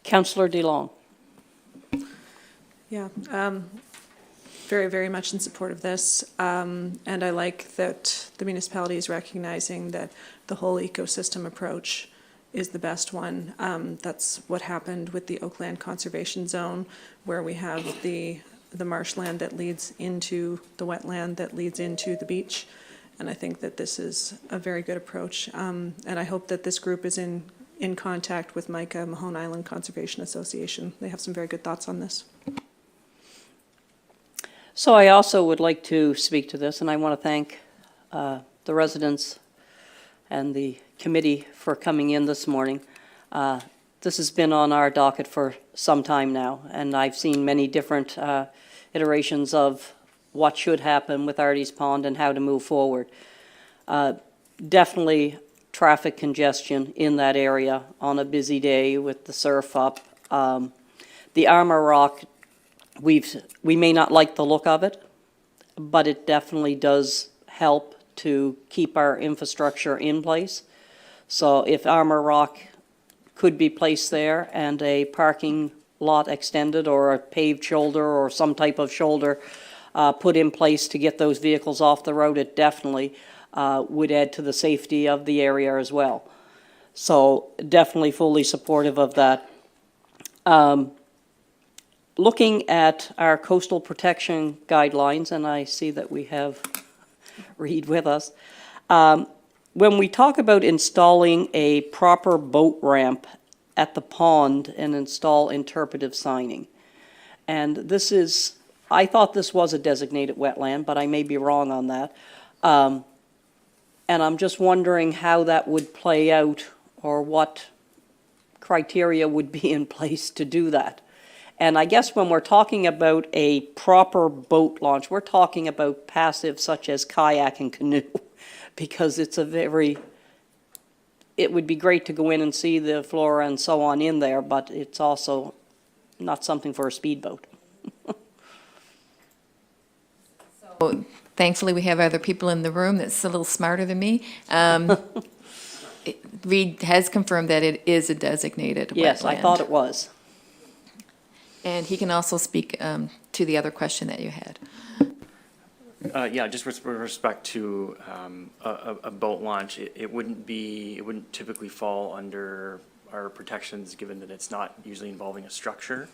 Councillor DeLong. Yeah, very, very much in support of this. And I like that the municipality is recognizing that the whole ecosystem approach is the best one. That's what happened with the Oakland Conservation Zone, where we have the marshland that leads into the wetland that leads into the beach. And I think that this is a very good approach. And I hope that this group is in contact with MICA, Mahone Island Conservation Association. They have some very good thoughts on this. So I also would like to speak to this, and I want to thank the residents and the committee for coming in this morning. This has been on our docket for some time now, and I've seen many different iterations of what should happen with Artie's Pond and how to move forward. Definitely traffic congestion in that area on a busy day with the surf up. The Armor Rock, we may not like the look of it, but it definitely does help to keep our infrastructure in place. So if Armor Rock could be placed there and a parking lot extended or a paved shoulder or some type of shoulder put in place to get those vehicles off the road, it definitely would add to the safety of the area as well. So definitely fully supportive of that. Looking at our coastal protection guidelines, and I see that we have Reed with us, when we talk about installing a proper boat ramp at the pond and install interpretive signing, and this is, I thought this was a designated wetland, but I may be wrong on that. And I'm just wondering how that would play out, or what criteria would be in place to do that. And I guess when we're talking about a proper boat launch, we're talking about passive such as kayak and canoe, because it's a very, it would be great to go in and see the flora and so on in there, but it's also not something for a speedboat. So thankfully, we have other people in the room that's a little smarter than me. Reed has confirmed that it is a designated wetland. Yes, I thought it was. And he can also speak to the other question that you had. Yeah, just with respect to a boat launch, it wouldn't typically fall under our protections, given that it's not usually involving a structure.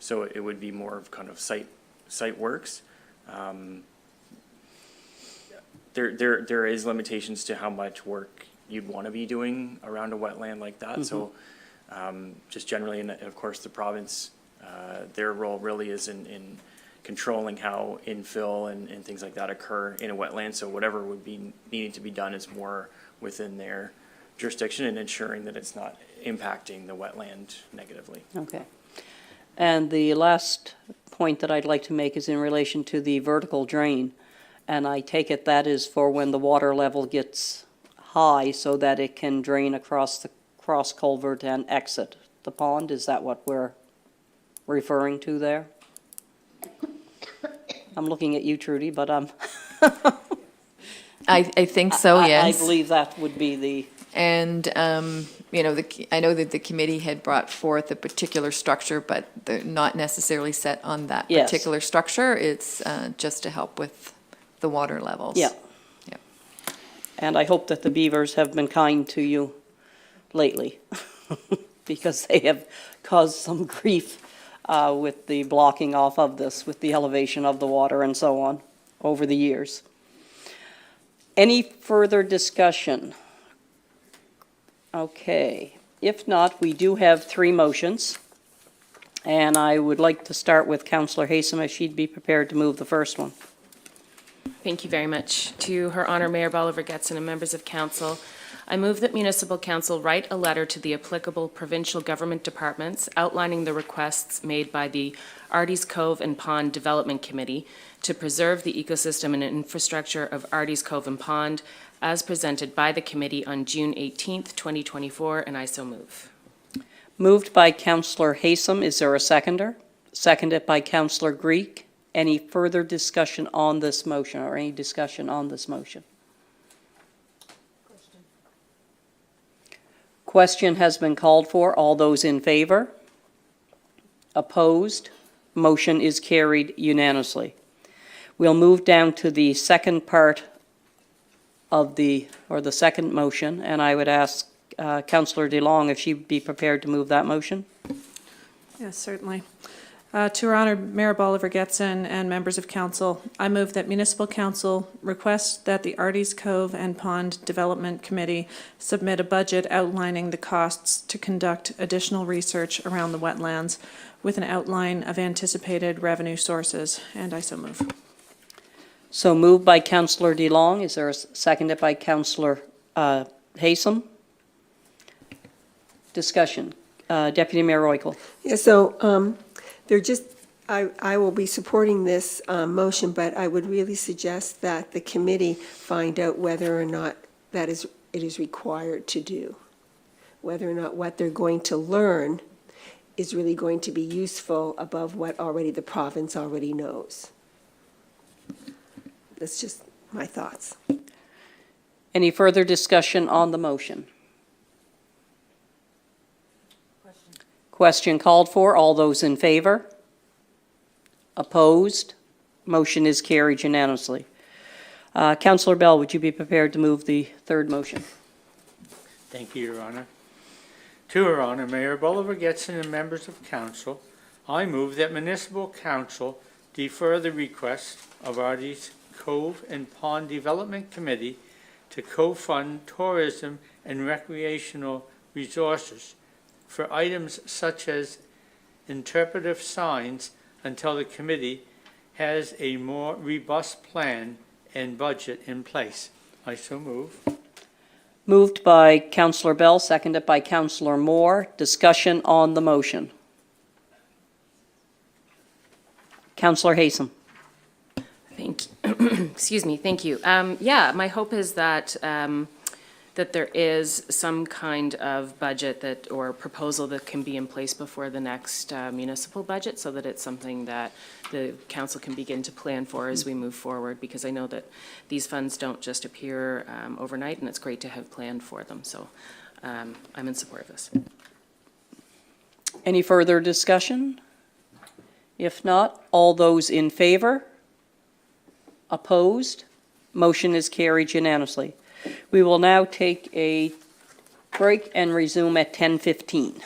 So it would be more of kind of site works. There is limitations to how much work you'd want to be doing around a wetland like that. So just generally, and of course, the province, their role really is in controlling how infill and things like that occur in a wetland. So whatever would be needing to be done is more within their jurisdiction and ensuring that it's not impacting the wetland negatively. Okay. And the last point that I'd like to make is in relation to the vertical drain. And I take it that is for when the water level gets high so that it can drain across the cross culvert and exit the pond. Is that what we're referring to there? I'm looking at you, Trudy, but I think so, yes. I believe that would be the, And, you know, I know that the committee had brought forth a particular structure, but they're not necessarily set on that Yes. particular structure. It's just to help with the water levels. yeah. Yeah. And I hope that the beavers have been kind to you lately, because they have caused some grief with the blocking off of this, with the elevation of the water and so on over the years. Any further discussion? Okay, if not, we do have three motions, and I would like to start with Councillor Haysom, if she'd be prepared to move the first one. Thank you very much. To Her Honor Mayor Bolivar Getson and members of council, I move that municipal council write a letter to the applicable provincial government departments outlining the requests made by the Arties Cove and Pond Development Committee to preserve the ecosystem and infrastructure of Arties Cove and Pond as presented by the committee on June 18th, 2024, and I so move. Moved by Councillor Haysom. Is there a seconder? Seconded by Councillor Greek. Any further discussion on this motion, or any discussion on this motion? Question has been called for. All those in favor? Opposed? Motion is carried unanimously. We'll move down to the second part of the second motion, and I would ask Councillor DeLong if she'd be prepared to move that motion. Yes, certainly. To Her Honor Mayor Bolivar Getson and members of council, I move that municipal council request that the Arties Cove and Pond Development Committee submit a budget outlining the costs to conduct additional research around the wetlands with an outline of anticipated revenue sources, and I so move. So moved by Councillor DeLong. Is there a seconded by Councillor Haysom? Discussion. Deputy Mayor Royko. Yeah, so they're just, I will be supporting this motion, but I would really suggest that the committee find out whether or not it is required to do, whether or not what they're going to learn is really going to be useful above what already the province already knows. That's just my thoughts. Any further discussion on the motion? Question called for. All those in favor? Opposed? Motion is carried unanimously. Councillor Bell, would you be prepared to move the third motion? Thank you, Your Honor. To Her Honor Mayor Bolivar Getson and members of council, I move that municipal council defer the request of Arties Cove and Pond Development Committee to co-fund tourism and recreational resources for items such as interpretive signs until the committee has a more robust plan and budget in place. I so move. Moved by Councillor Bell, seconded by Councillor Moore. Discussion on the motion. Councillor Haysom. Thank you. Excuse me. Thank you. Yeah, my hope is that that there is some kind of budget that or proposal that can be in place before the next municipal budget, so that it's something that the council can begin to plan for as we move forward. Because I know that these funds don't just appear overnight, and it's great to have planned for them. So I'm in support of this. Any further discussion? If not, all those in favor? Opposed? Motion is carried unanimously. We will now take a break and resume at 10:15.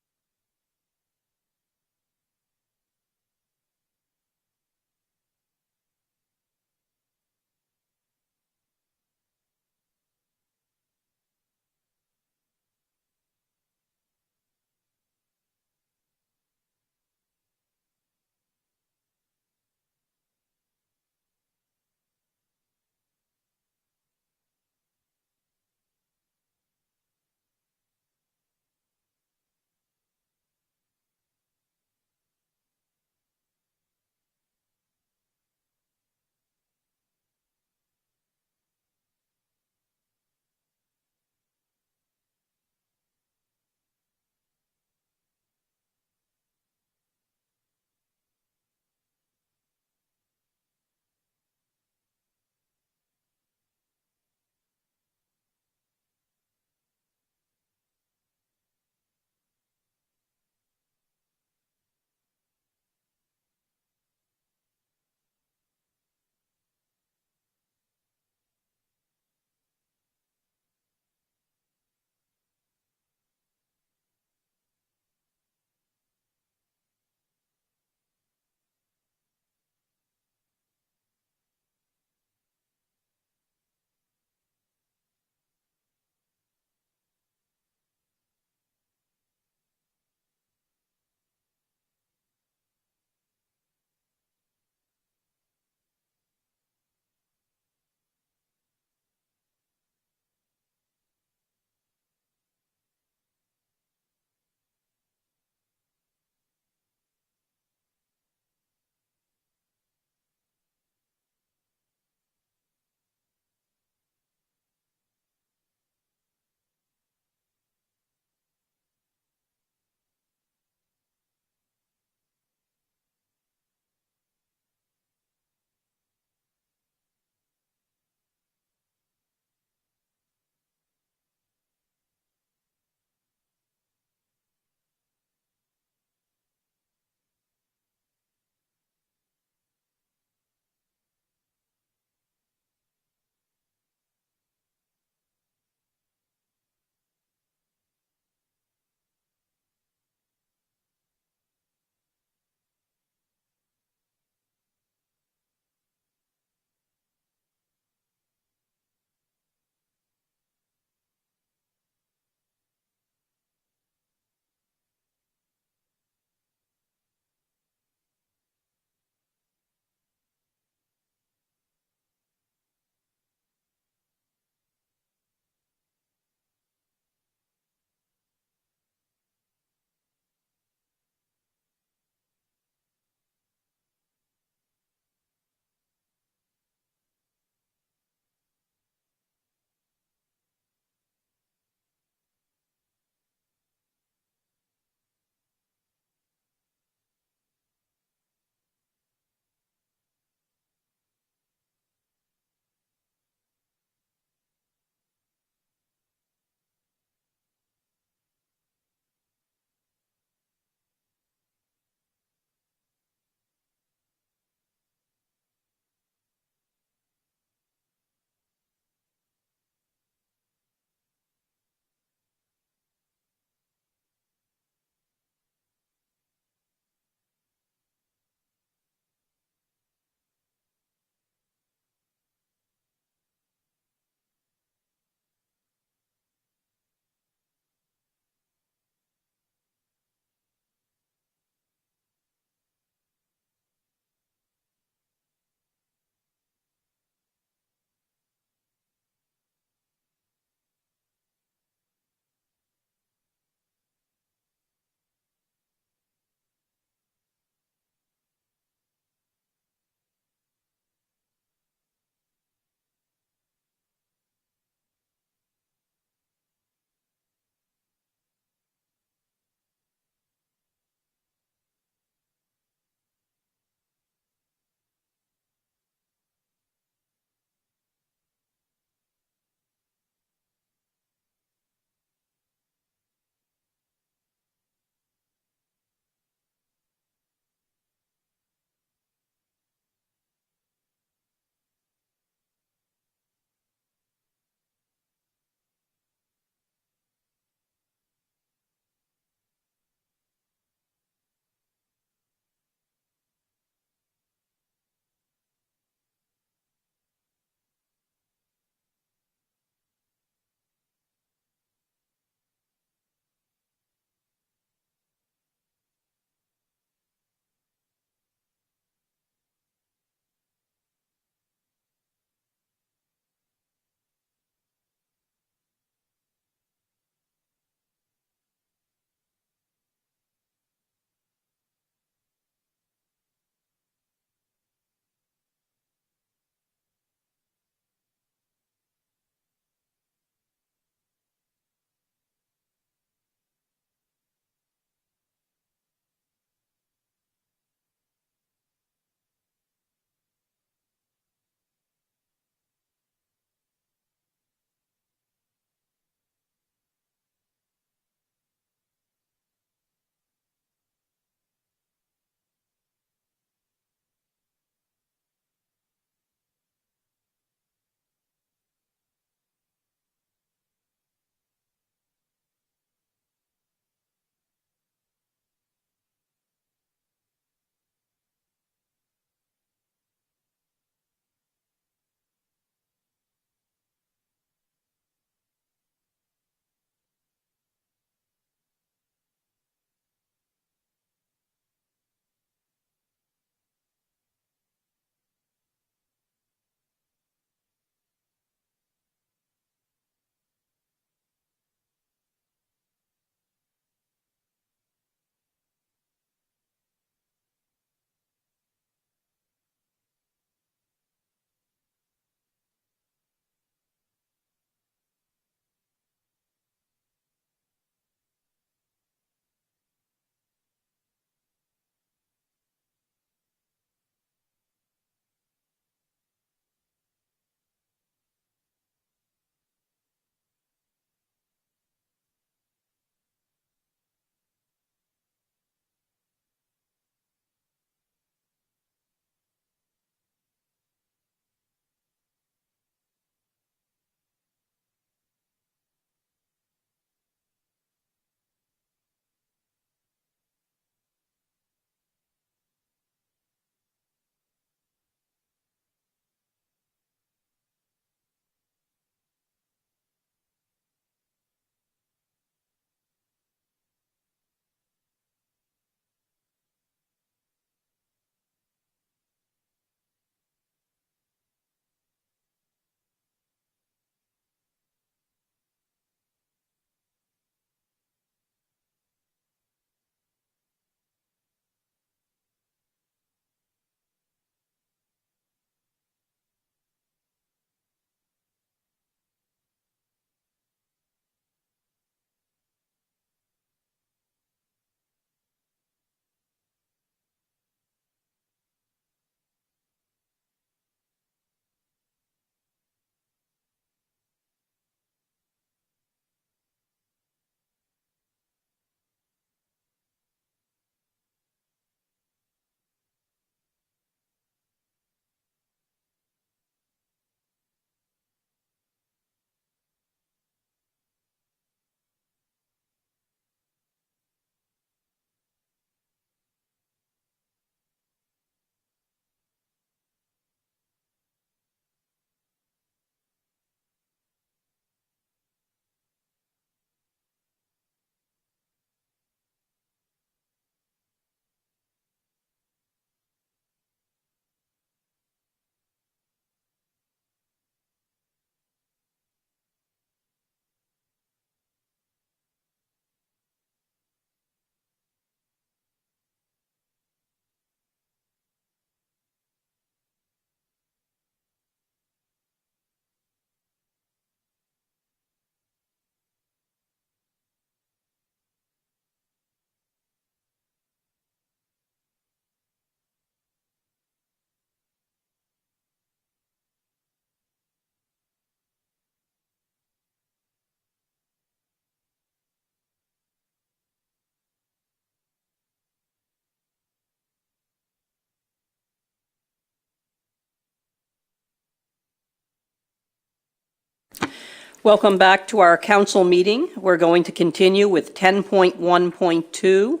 Welcome back to our council meeting. We're going to continue with 10.1.2,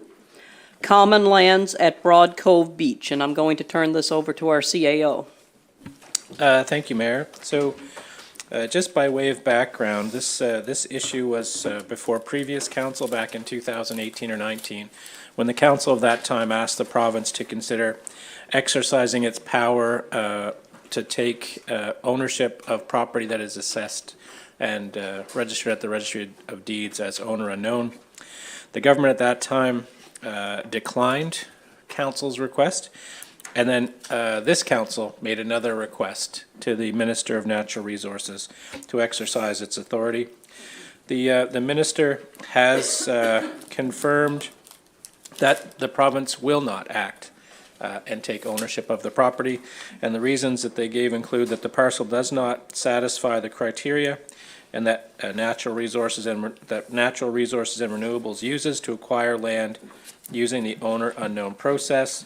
Common Lands at Broad Cove Beach, and I'm going to turn this over to our CAO. Thank you, Mayor. So, just by way of background, this issue was before previous council back in 2018 or 19, when the council of that time asked the province to consider exercising its power to take ownership of property that is assessed and registered at the Registry of Deeds as owner unknown. The government at that time declined council's request, and then this council made another request to the Minister of Natural Resources to exercise its authority. The minister has confirmed that the province will not act and take ownership of the property, and the reasons that they gave include that the parcel does not satisfy the criteria, and that natural resources and renewables uses to acquire land using the owner unknown process.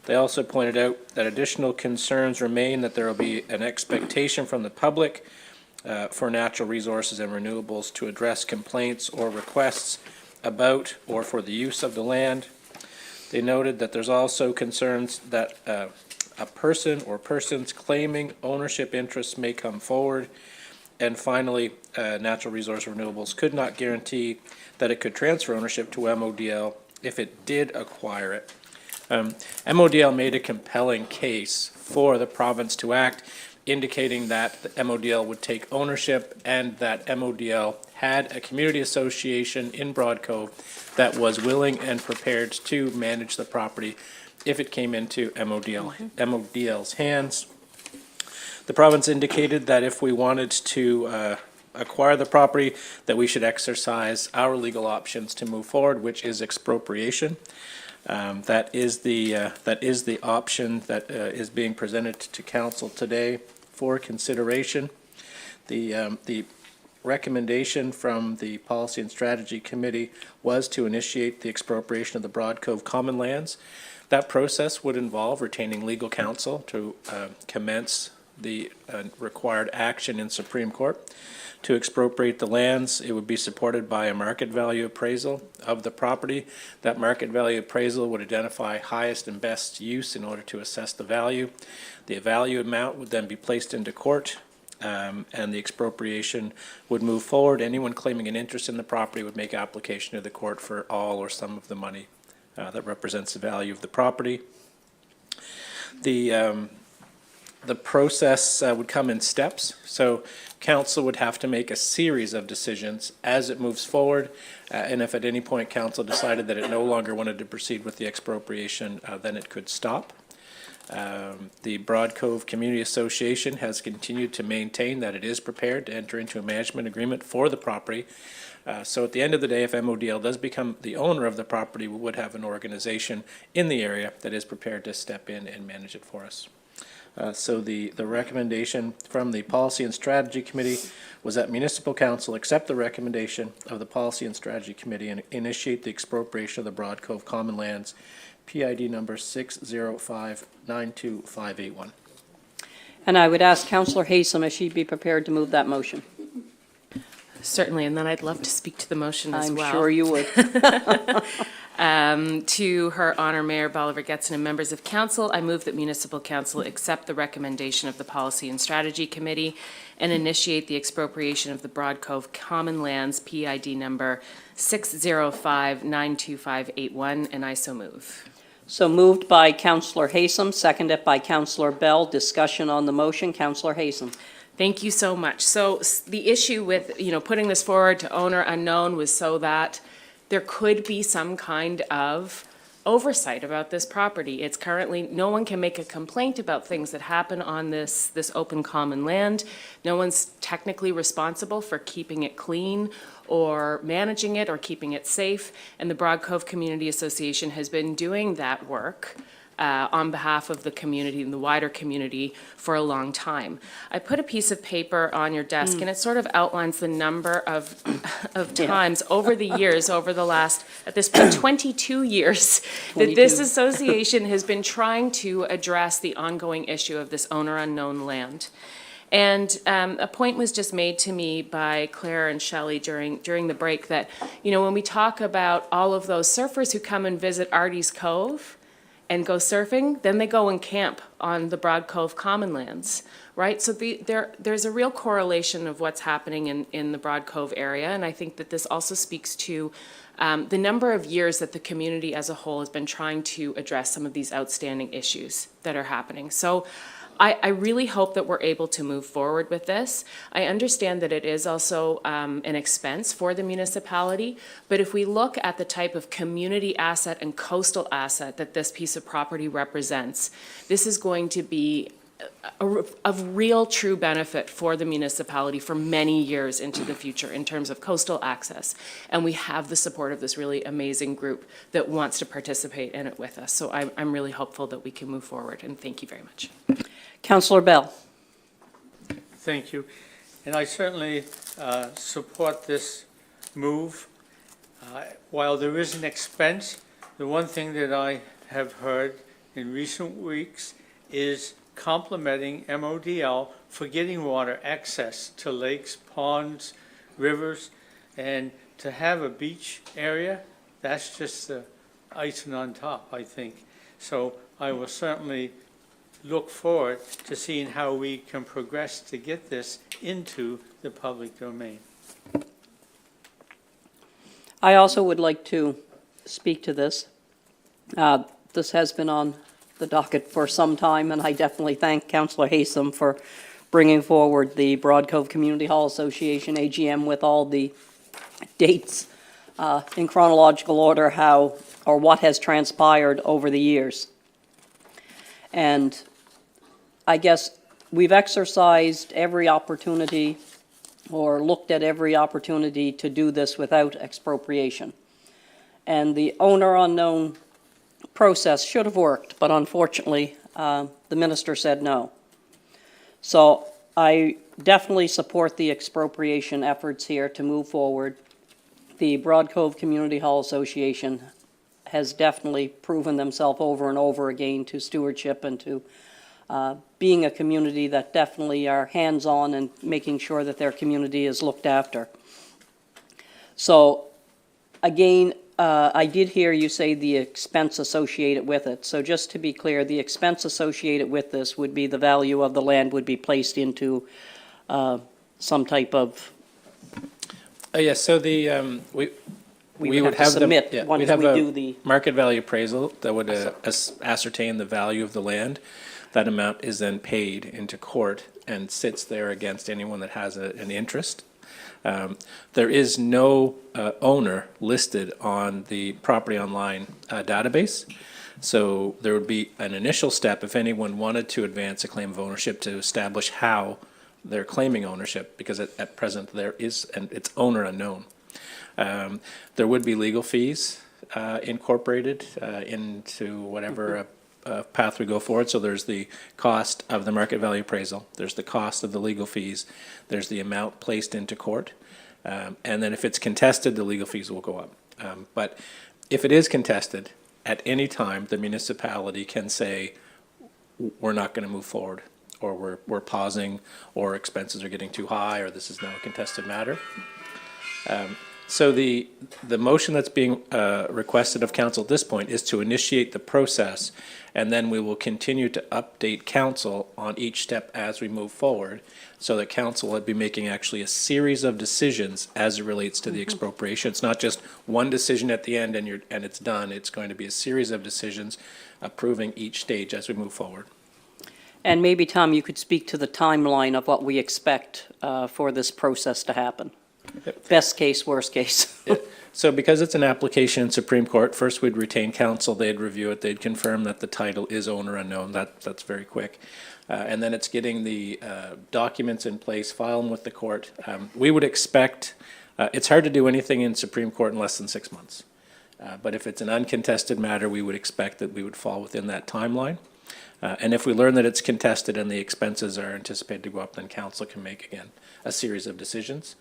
They also pointed out that additional concerns remain that there will be an expectation from the public for natural resources and renewables to address complaints or requests about or for the use of the land. They noted that there's also concerns that a person or persons claiming ownership interests may come forward. And finally, Natural Resource Renewables could not guarantee that it could transfer ownership to MODL if it did acquire it. MODL made a compelling case for the province to act, indicating that the MODL would take ownership and that MODL had a community association in Broad Cove that was willing and prepared to manage the property if it came into MODL's hands. The province indicated that if we wanted to acquire the property, that we should exercise our legal options to move forward, which is expropriation. That is the option that is being presented to council today for consideration. The recommendation from the Policy and Strategy Committee was to initiate the expropriation of the Broad Cove Common Lands. That process would involve retaining legal counsel to commence the required action in Supreme Court. To expropriate the lands, it would be supported by a market value appraisal of the property. That market value appraisal would identify highest and best use in order to assess the value. The value amount would then be placed into court, and the expropriation would move forward. Anyone claiming an interest in the property would make application to the court for all or some of the money that represents the value of the property. The process would come in steps, so council would have to make a series of decisions as it moves forward, and if at any point council decided that it no longer wanted to proceed with the expropriation, then it could stop. The Broad Cove Community Association has continued to maintain that it is prepared to enter into a management agreement for the property. So at the end of the day, if MODL does become the owner of the property, we would have an organization in the area that is prepared to step in and manage it for us. So the recommendation from the Policy and Strategy Committee was that Municipal Council accept the recommendation of the Policy and Strategy Committee and initiate the expropriation of the Broad Cove Common Lands, PID number 605-92581. And I would ask Councillor Haysom if she'd be prepared to move that motion. Certainly, and then I'd love to speak to the motion as well. I'm sure you would. To Her Honor Mayor Bolivar Getson and members of council, I move that Municipal Council accept the recommendation of the Policy and Strategy Committee and initiate the expropriation of the Broad Cove Common Lands, PID number 605-92581, and I so move. So moved by Councillor Haysom, seconded by Councillor Bell. Discussion on the motion. Councillor Haysom. Thank you so much. So the issue with, putting this forward to owner unknown was so that there could be some kind of oversight about this property. It's currently, no one can make a complaint about things that happen on this open common land. No one's technically responsible for keeping it clean or managing it or keeping it safe. And the Broad Cove Community Association has been doing that work on behalf of the community and the wider community for a long time. I put a piece of paper on your desk and it sort of outlines the number of times over the years, over the last, at this point, 22 years, that this association has been trying to address the ongoing issue of this owner unknown land. And a point was just made to me by Claire and Shelley during the break that, when we talk about all of those surfers who come and visit Artie's Cove and go surfing, then they go and camp on the Broad Cove Commonlands, right? So there's a real correlation of what's happening in the Broad Cove area, and I think that this also speaks to the number of years that the community as a whole has been trying to address some of these outstanding issues that are happening. So I really hope that we're able to move forward with this. I understand that it is also an expense for the municipality, but if we look at the type of community asset and coastal asset that this piece of property represents, this is going to be of real true benefit for the municipality for many years into the future in terms of coastal access. And we have the support of this really amazing group that wants to participate in it with us. So I'm really hopeful that we can move forward, and thank you very much. Councillor Bell. Thank you. And I certainly support this move. While there is an expense, the one thing that I have heard in recent weeks is complimenting MODL for getting water access to lakes, ponds, rivers, and to have a beach area, that's just the icing on top, I think. So I will certainly look forward to seeing how we can progress to get this into the public domain. I also would like to speak to this. This has been on the docket for some time, and I definitely thank Councillor Haysom for bringing forward the Broad Cove Community Hall Association AGM with all the dates in chronological order, how or what has transpired over the years. And I guess we've exercised every opportunity or looked at every opportunity to do this without expropriation. And the owner unknown process should have worked, but unfortunately, the minister said no. So I definitely support the expropriation efforts here to move forward. The Broad Cove Community Hall Association has definitely proven themselves over and over again to stewardship and to being a community that definitely are hands-on and making sure that their community is looked after. So again, I did hear you say the expense associated with it. So just to be clear, the expense associated with this would be the value of the land would be placed into some type of... Yes, so the, we would have submit once we'd have we a do the... market value appraisal that would ascertain the value of the land. That amount is then paid into court and sits there against anyone that has an interest. There is no owner listed on the Property Online database. So there would be an initial step if anyone wanted to advance a claim of ownership to establish how they're claiming ownership, because at present there is, and it's owner unknown. There would be legal fees incorporated into whatever path we go forward. So there's the cost of the market value appraisal, there's the cost of the legal fees, there's the amount placed into court, and then if it's contested, the legal fees will go up. But if it is contested, at any time, the municipality can say, we're not going to move forward, or we're pausing, or expenses are getting too high, or this is now a contested matter. So the motion that's being requested of council at this point is to initiate the process, and then we will continue to update council on each step as we move forward, so that council will be making actually a series of decisions as it relates to the expropriation. It's not just one decision at the end and it's done. It's going to be a series of decisions approving each stage as we move forward. And maybe, Tom, you could speak to the timeline of what we expect for this process to happen. Best case, worst case. So because it's an application in Supreme Court, first we'd retain counsel, they'd review it, they'd confirm that the title is owner unknown, that's very quick. And then it's getting the documents in place, file them with the court. We would expect, it's hard to do anything in Supreme Court in less than 6 months. But if it's an uncontested matter, we would expect that we would fall within that timeline. And if we learn that it's contested and the expenses are anticipated to go up, then council can make, again, a series of decisions.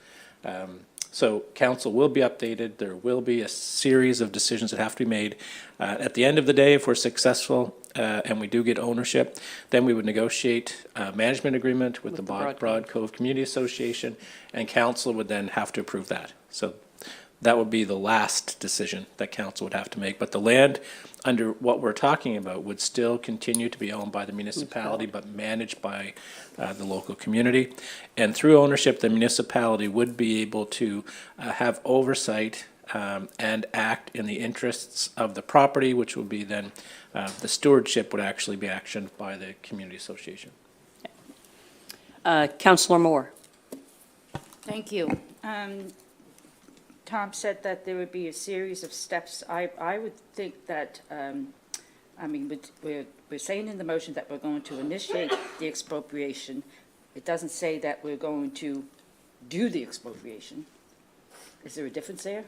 So council will be updated. There will be a series of decisions that have to be made. At the end of the day, if we're successful and we do get ownership, then we would negotiate a management agreement with the Broad Cove Community Association, and council would then have to approve that. So that would be the last decision that council would have to make. But the land, under what we're talking about, would still continue to be owned by the municipality, but managed by the local community. And through ownership, the municipality would be able to have oversight and act in the interests of the property, which would be then, the stewardship would actually be actioned by the community association. Councillor Moore. Thank you. Tom said that there would be a series of steps. I would think that, I mean, we're saying in the motion that we're going to initiate the expropriation. It doesn't say that we're going to do the expropriation. Is there a difference there?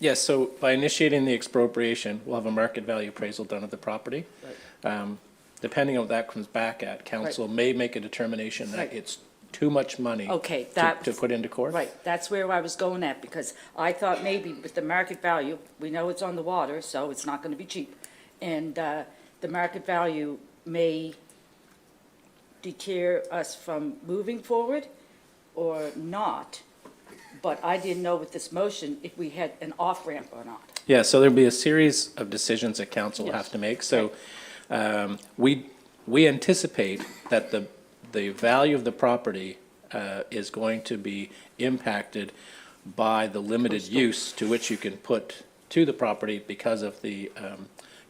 Yes, so by initiating the expropriation, we'll have a market value appraisal done of the property. Depending on what that comes back at, council may make a determination that it's too much money Okay, to put into court. Right, that's where I was going at, because I thought maybe with the market value, we know it's on the water, so it's not gonna be cheap. And the market value may deter us from moving forward or not. But I didn't know with this motion if we had an off-ramp or not. Yeah, so there'll be a series of decisions that council will Yes. have to make. So we anticipate that the value of the property is going to be impacted by the limited use to which you can put to the property because of the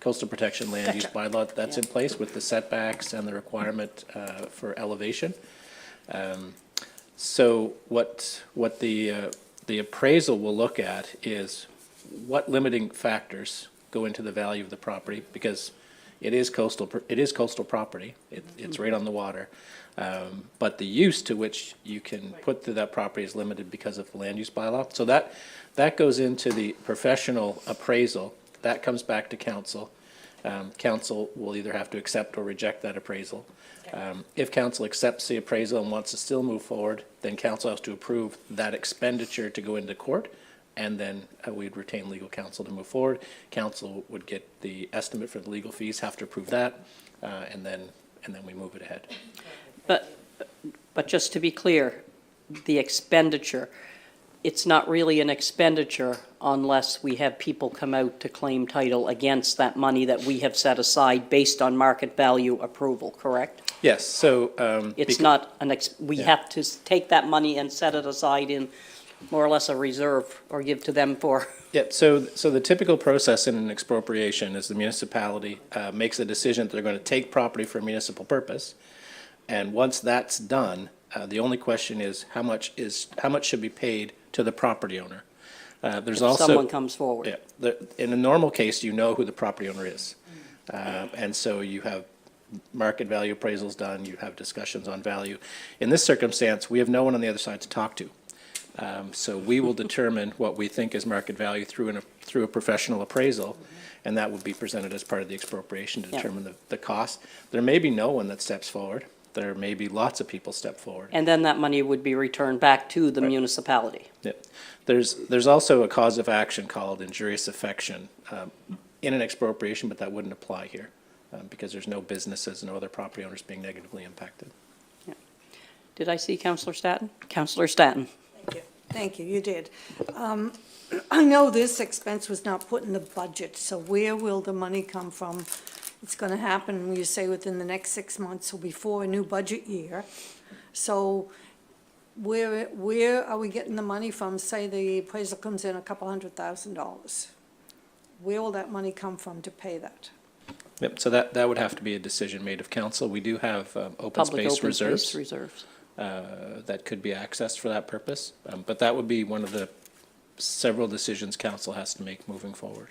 coastal protection land use bylaw that's in place with the setbacks and the requirement for elevation. So what the appraisal will look at is what limiting factors go into the value of the property, because it is coastal property. It's right on the water. But the use to which you can put to that property is limited because of the land use bylaw. So that goes into the professional appraisal. That comes back to council. Council will either have to accept or reject that appraisal. If council accepts the appraisal and wants to still move forward, then council has to approve that expenditure to go into court, and then we'd retain legal counsel to move forward. Council would get the estimate for the legal fees, have to approve that, and then we move it ahead. But just to be clear, the expenditure, it's not really an expenditure unless we have people come out to claim title against that money that we have set aside based on market value approval, correct? Yes, so. It's not we have to take that money and set it aside in more or less a reserve or give to them for. Yeah, so the typical process in an expropriation is the municipality makes a decision that they're going to take property for a municipal purpose. And once that's done, the only question is how much should be paid to the property owner. There's also someone comes forward. Yeah, in a normal case, you know who the property owner is, and so you have market value appraisals done. You have discussions on value. In this circumstance, we have no one on the other side to talk to, so we will determine what we think is market value through a professional appraisal, and that will be presented as part of the expropriation to determine the cost. There may be no one that steps forward. There may be lots of people step forward. And then that money would be returned back to the municipality. Yeah. There's also a cause of action called injurious affection in an expropriation, but that wouldn't apply here because there's no businesses, no other property owners being negatively impacted. Yeah. Did I see Councillor Staton? Councillor Staton. Thank you, you did. I know this expense was not put in the budget, so where will the money come from? It's going to happen, you say, within the next 6 months or before a new budget year. So where are we getting the money from? Say the appraisal comes in $200,000. Where will that money come from to pay that? Yep, so that would have to be a decision made of council. We do have open space reserves that could be accessed for that purpose, but that would be one of the several decisions council has to make moving forward.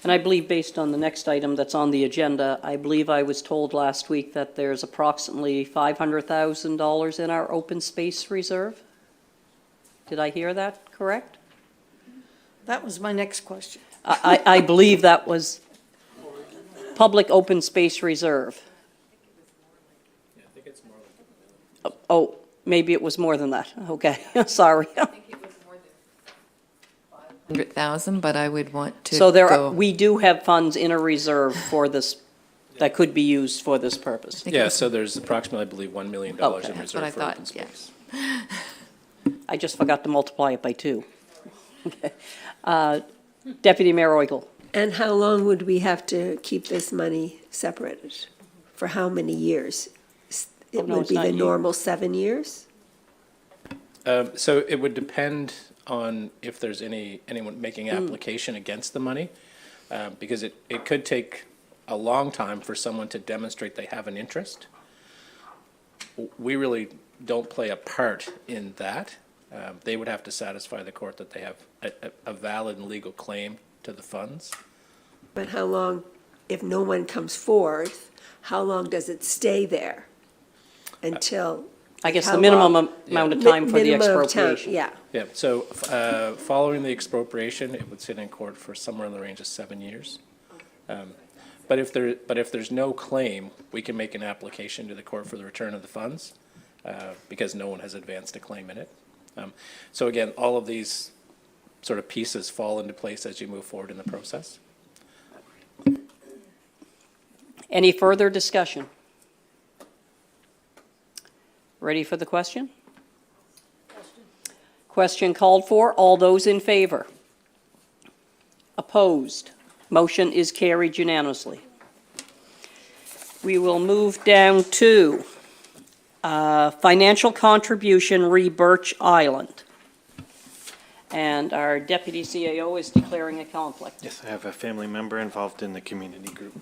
And I believe based on the next item that's on the agenda, I believe I was told last week that there's approximately $500,000 in our open space reserve. Did I hear that correct? That was my next question. I believe that was public open space reserve. Yeah, I think it's more like Oh, maybe it was more than that. Okay, sorry. I think it was more than 100,000, but I would want to So go. we do have funds in a reserve for this, that could be used for this purpose. Yeah, so there's approximately, I believe, $1 million Okay. in That's what I reserve for thought, open yeah. space. I just forgot to multiply it by 2. Okay. Deputy Mayor Oigel. And how long would we have to keep this money separated? For how many years? It no, would it's be not the you. normal 7 years? So it would depend on if there's anyone making application against the money, because it could take a long time for someone to demonstrate they have an interest. We really don't play a part in that. They would have to satisfy the court that they have a valid and legal claim to the funds. But how long, if no one comes forth, how long does it stay there? Until? I guess how the minimum long? amount of time for the Minimum of time, expropriation. yeah. Yeah, so following the expropriation, it would sit in court for somewhere in the range of 7 years. But if there's no claim, we can make an application to the court for the return of the funds, because no one has advanced a claim in it. So again, all of these sort of pieces fall into place as you move forward in the process. Any further discussion? Ready for the question? Question called for. All those in favor? Opposed? Motion is carried unanimously. We will move down to financial contribution re Birch Island. And our deputy CAO is declaring a conflict. Yes, I have a family member involved in the community group.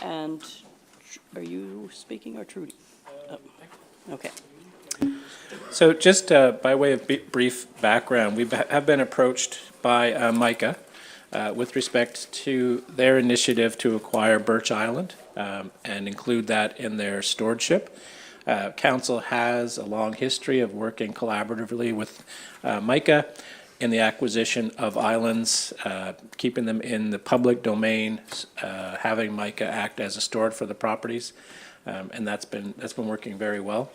And are you speaking or Trudy? Oh, okay. So just by way of brief background, we have been approached by Micah with respect to their initiative to acquire Birch Island and include that in their stewardship. Council has a long history of working collaboratively with Micah in the acquisition of islands, keeping them in the public domain, having Micah act as a steward for the properties. And that's been working very well.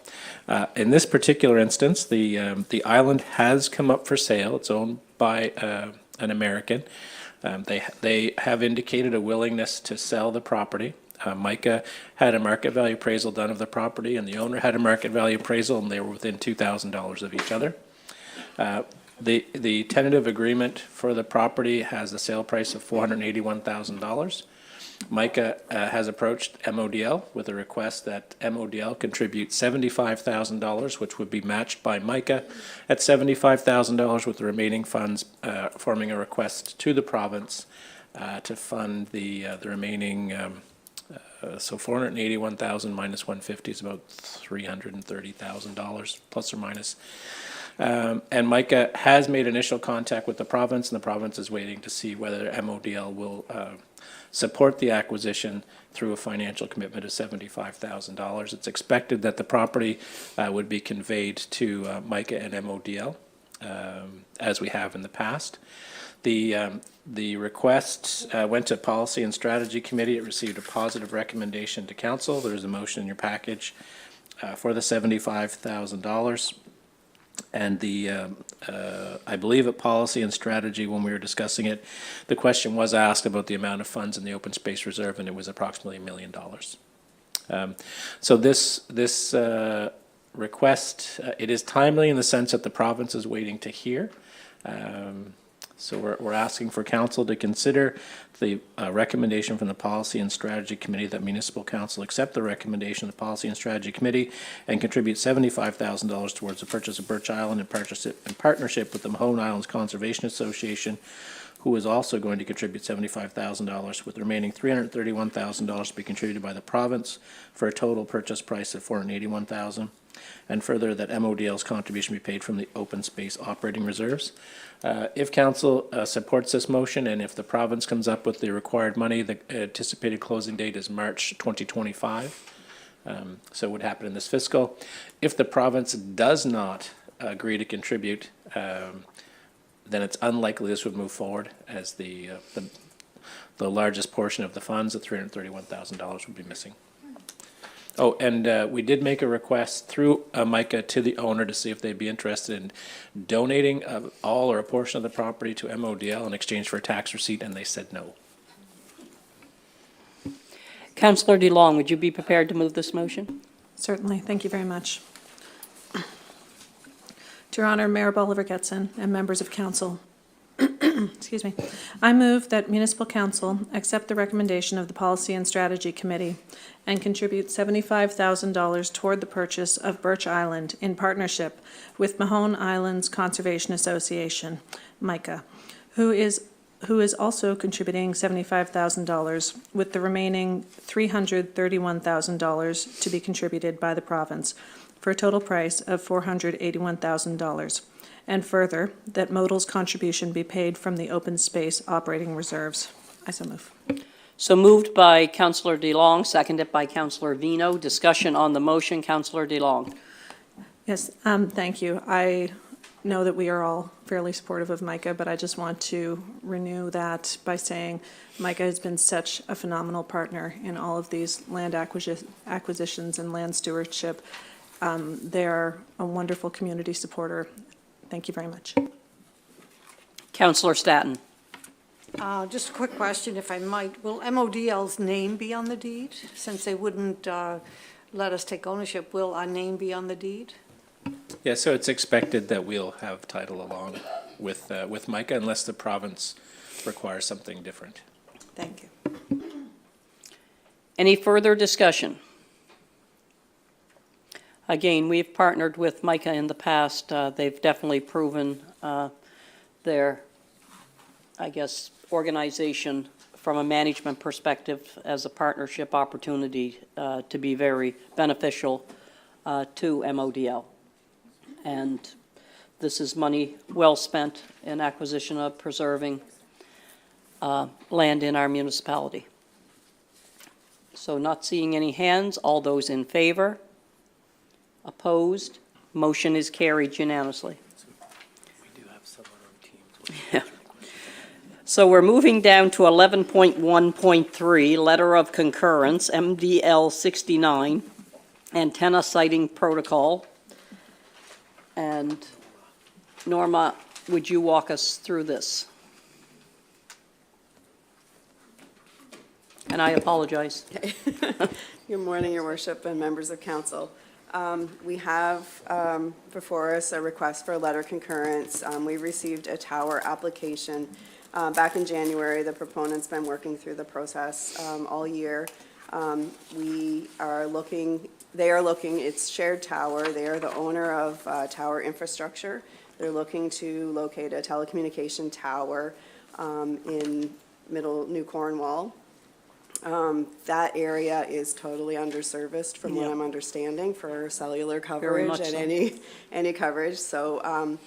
In this particular instance, the island has come up for sale. It's owned by an American. They have indicated a willingness to sell the property. Micah had a market value appraisal done of the property, and the owner had a market value appraisal, and they were within $2,000 of each other. The tentative agreement for the property has a sale price of $481,000. Micah has approached MODL with a request that MODL contribute $75,000, which would be matched by Micah at $75,000, with the remaining funds forming a request to the province to fund the remaining. So $481,000 minus $150 is about $330,000 plus or minus. And Micah has made initial contact with the province, and the province is waiting to see whether MODL will support the acquisition through a financial commitment of $75,000. It's expected that the property would be conveyed to Micah and MODL, as we have in the past. The request went to Policy and Strategy Committee. It received a positive recommendation to Council. There's a motion in your package for the $75,000. And I believe at Policy and Strategy, when we were discussing it, the question was asked about the amount of funds in the Open Space Reserve, and it was approximately $1 million. So this request, it is timely in the sense that the province is waiting to hear. So we're asking for council to consider the recommendation from the Policy and Strategy Committee that Municipal Council accept the recommendation of the Policy and Strategy Committee and contribute $75,000 towards the purchase of Birch Island in partnership with the Mahone Islands Conservation Association, who is also going to contribute $75,000, with the remaining $331,000 to be contributed by the province for a total purchase price of $481,000. And further, that MODL's contribution be paid from the open space operating reserves. If council supports this motion, and if the province comes up with the required money, the anticipated closing date is March 2025. So it would happen in this fiscal. If the province does not agree to contribute, then it's unlikely this would move forward, as the largest portion of the funds, the $331,000, would be missing. Oh, and we did make a request through Micah to the owner to see if they'd be interested in donating all or a portion of the property to MODL in exchange for a tax receipt, and they said no. Councillor DeLong, would you be prepared to move this motion? Certainly, thank you very much. To Your Honor, Mayor Bolivar Getson and members of council, excuse me, I move that municipal council accept the recommendation of the Policy and Strategy Committee and contribute $75,000 toward the purchase of Birch Island in partnership with Mahone Islands Conservation Association, MICA, who is also contributing $75,000, with the remaining $331,000 to be contributed by the province, for a total price of $481,000. And further, that Modal's contribution be paid from the open space operating reserves. I so move. So moved by Councillor DeLong, seconded by Councillor Vino. Discussion on the motion, Councillor DeLong. Yes, thank you. I know that we are all fairly supportive of Micah, but I just want to renew that by saying Micah has been such a phenomenal partner in all of these land acquisitions and land stewardship. They are a wonderful community supporter. Thank you very much. Councillor Staton. Just a quick question, if I might. Will MODL's name be on the deed? Since they wouldn't let us take ownership, will our name be on the deed? Yeah, so it's expected that we'll have title along with Micah unless the province requires something different. Thank you. Any further discussion? Again, we've partnered with Micah in the past. They've definitely proven their, I guess, organization from a management perspective as a partnership opportunity to be very beneficial to MODL. And this is money well spent in acquisition of preserving land in our municipality. So not seeing any hands, all those in favor? Opposed? Motion is carried unanimously. We do have someone on Teams. Yeah. So we're moving down to 11.1.3, Letter of Concurrence, MDL 69, Antenna Siting Protocol. And Norma, would you walk us through this? And I apologize. Good morning, Your Worship and members of council. We have before us a request for a letter of concurrence. We received a tower application back in January. The proponent's been working through the process all year. They are looking, it's shared tower. They are the owner of tower infrastructure. They're looking to locate a telecommunication tower in Middle New Cornwall. That area is totally underserviced from what I'm understanding for cellular coverage and any coverage. So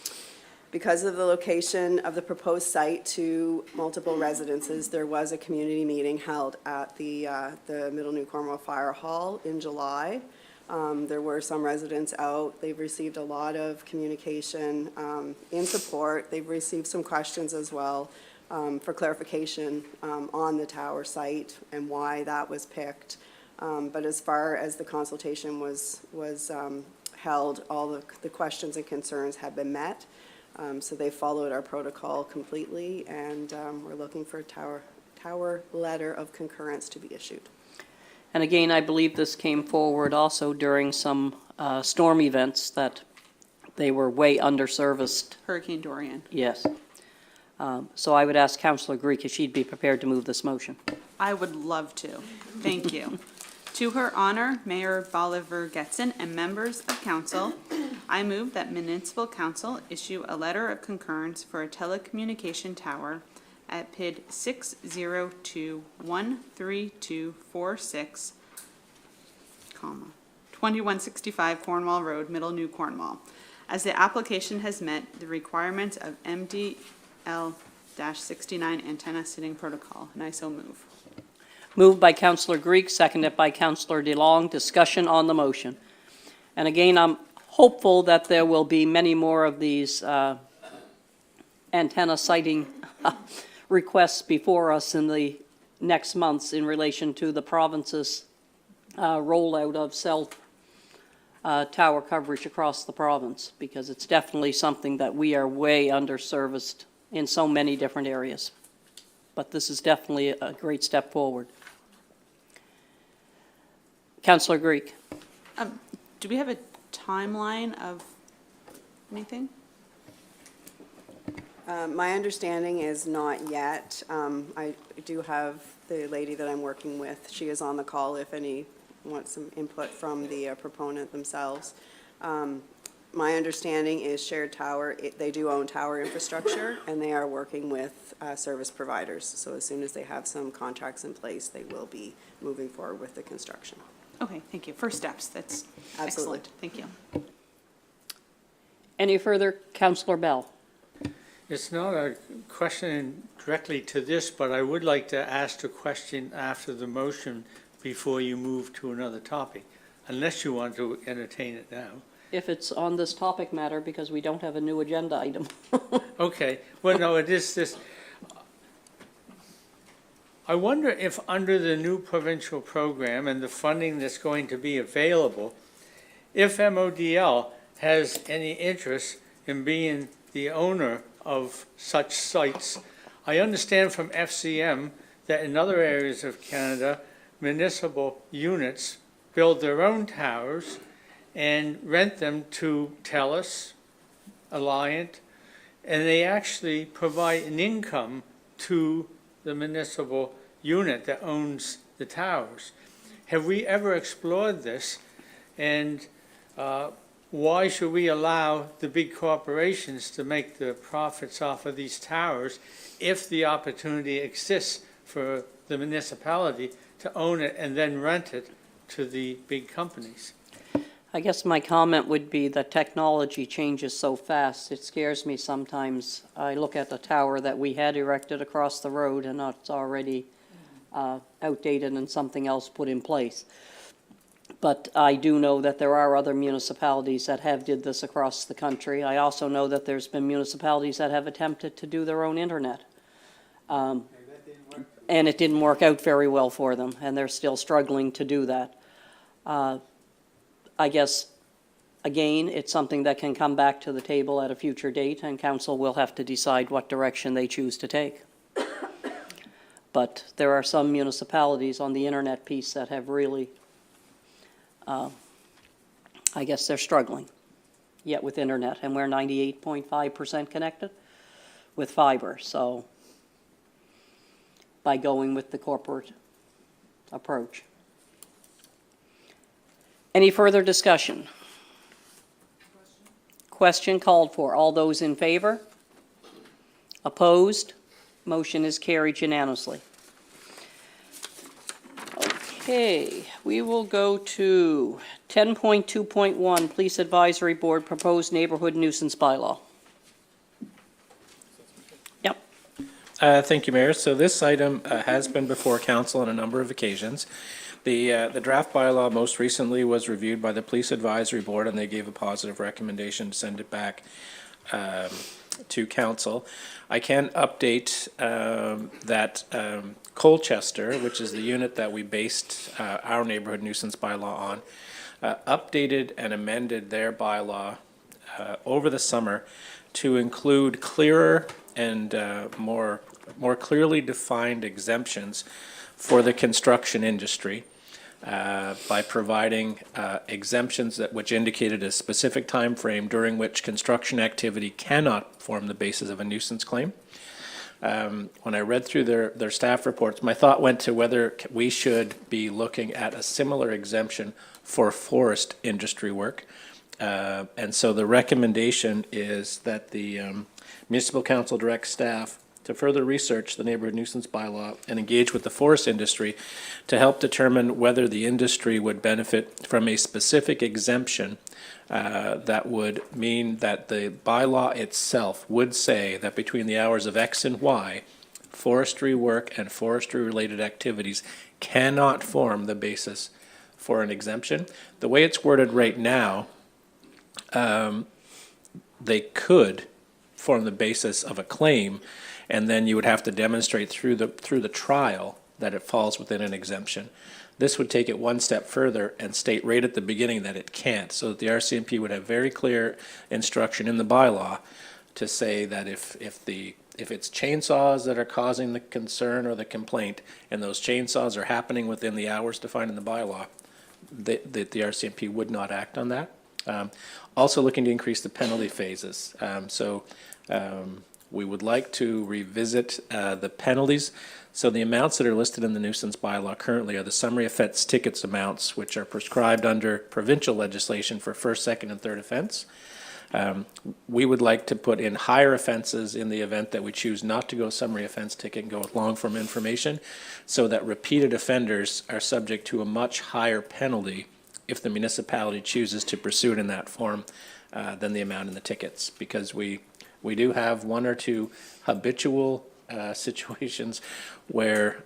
because of the location of the proposed site to multiple residences, there was a community meeting held at the Middle New Cornwall Fire Hall in July. There were some residents out. They've received a lot of communication in support. They've received some questions as well. For clarification on the tower site and why that was picked. But as far as the consultation was held, all the questions and concerns have been met. So they followed our protocol completely, and we're looking for a tower letter of concurrence to be issued. And again, I believe this came forward also during some storm events that they were way underserviced. Hurricane Dorian. Yes. So I would ask Councillor Greek if she'd be prepared to move this motion. I would love to. Thank you. To Her Honor, Mayor Bolivar Getson and members of council, I move that municipal council issue a letter of concurrence for a telecommunication tower at PID 602-13246, 2165 Cornwall Road, Middle New Cornwall, as the application has met the requirements of MDL-69 Antenna Siting Protocol, and I so move. Moved by Councillor Greek, seconded by Councillor DeLong. Discussion on the motion. And again, I'm hopeful that there will be many more of these antenna siting requests before us in the next months in relation to the province's rollout of cell tower coverage across the province, because it's definitely something that we are way underserviced in so many different areas. But this is definitely a great step forward. Councillor Greek. Do we have a timeline of anything? My understanding is not yet. I do have the lady that I'm working with. She is on the call if any wants some input from the proponent themselves. My understanding is shared tower, they do own tower infrastructure, and they are working with service providers. So as soon as they have some contracts in place, they will be moving forward with the construction. Okay, thank you. First steps, that's Absolutely. excellent. Thank you. Any further? Councillor Bell. It's not a question directly to this, but I would like to ask a question after the motion before you move to another topic, unless you want to entertain it now. If it's on this topic matter, because we don't have a new agenda item. Okay, well, no, it is this. I wonder if under the new provincial program and the funding that's going to be available, if MODL has any interest in being the owner of such sites. I understand from FCM that in other areas of Canada, municipal units build their own towers and rent them to TELUS, Alliant, and they actually provide an income to the municipal unit that owns the towers. Have we ever explored this? And why should we allow the big corporations to make the profits off of these towers if the opportunity exists for the municipality to own it and then rent it to the big companies? I guess my comment would be that technology changes so fast, it scares me sometimes. I look at the tower that we had erected across the road and it's already outdated and something else put in place. But I do know that there are other municipalities that have did this across the country. I also know that there's been municipalities that have attempted to do their own internet. And it didn't work out very well for them, and they're still struggling to do that. I guess, again, it's something that can come back to the table at a future date, and council will have to decide what direction they choose to take. But there are some municipalities on the internet piece that have really, I guess they're struggling yet with internet, and we're 98.5% connected with fiber, so by going with the corporate approach. Any further discussion? Question called for. All those in favor? Opposed? Motion is carried unanimously. Okay, we will go to 10.2.1, Police Advisory Board, Proposed Neighborhood Nuisance Bylaw. Yep. Thank you, Mayor. So this item has been before council on a number of occasions. The draft bylaw most recently was reviewed by the Police Advisory Board, and they gave a positive recommendation to send it back to council. I can update that Colchester, which is the unit that we based our neighborhood nuisance bylaw on, updated and amended their bylaw over the summer to include clearer and more clearly defined exemptions for the construction industry by providing exemptions which indicated a specific time frame during which construction activity cannot form the basis of a nuisance claim. When I read through their staff reports, my thought went to whether we should be looking at a similar exemption for forest industry work. And so the recommendation is that the municipal council directs staff to further research the neighborhood nuisance bylaw and engage with the forest industry to help determine whether the industry would benefit from a specific exemption that would mean that the bylaw itself would say that between the hours of X and Y, forestry work and forestry-related activities cannot form the basis for an exemption. The way it's worded right now, they could form the basis of a claim, and then you would have to demonstrate through the trial that it falls within an exemption. This would take it one step further and state right at the beginning that it can't, so that the RCMP would have very clear instruction in the bylaw to say that if it's chainsaws that are causing the concern or the complaint, and those chainsaws are happening within the hours defined in the bylaw, that the RCMP would not act on that. Also looking to increase the penalty phases. We would like to revisit the penalties. So the amounts that are listed in the nuisance bylaw currently are the summary offense tickets amounts, which are prescribed under provincial legislation for first, second, and third offense. We would like to put in higher offenses in the event that we choose not to go summary offense ticket and go with long form information, so that repeated offenders are subject to a much higher penalty if the municipality chooses to pursue it in that form than the amount in the tickets. Because we do have one or two habitual situations where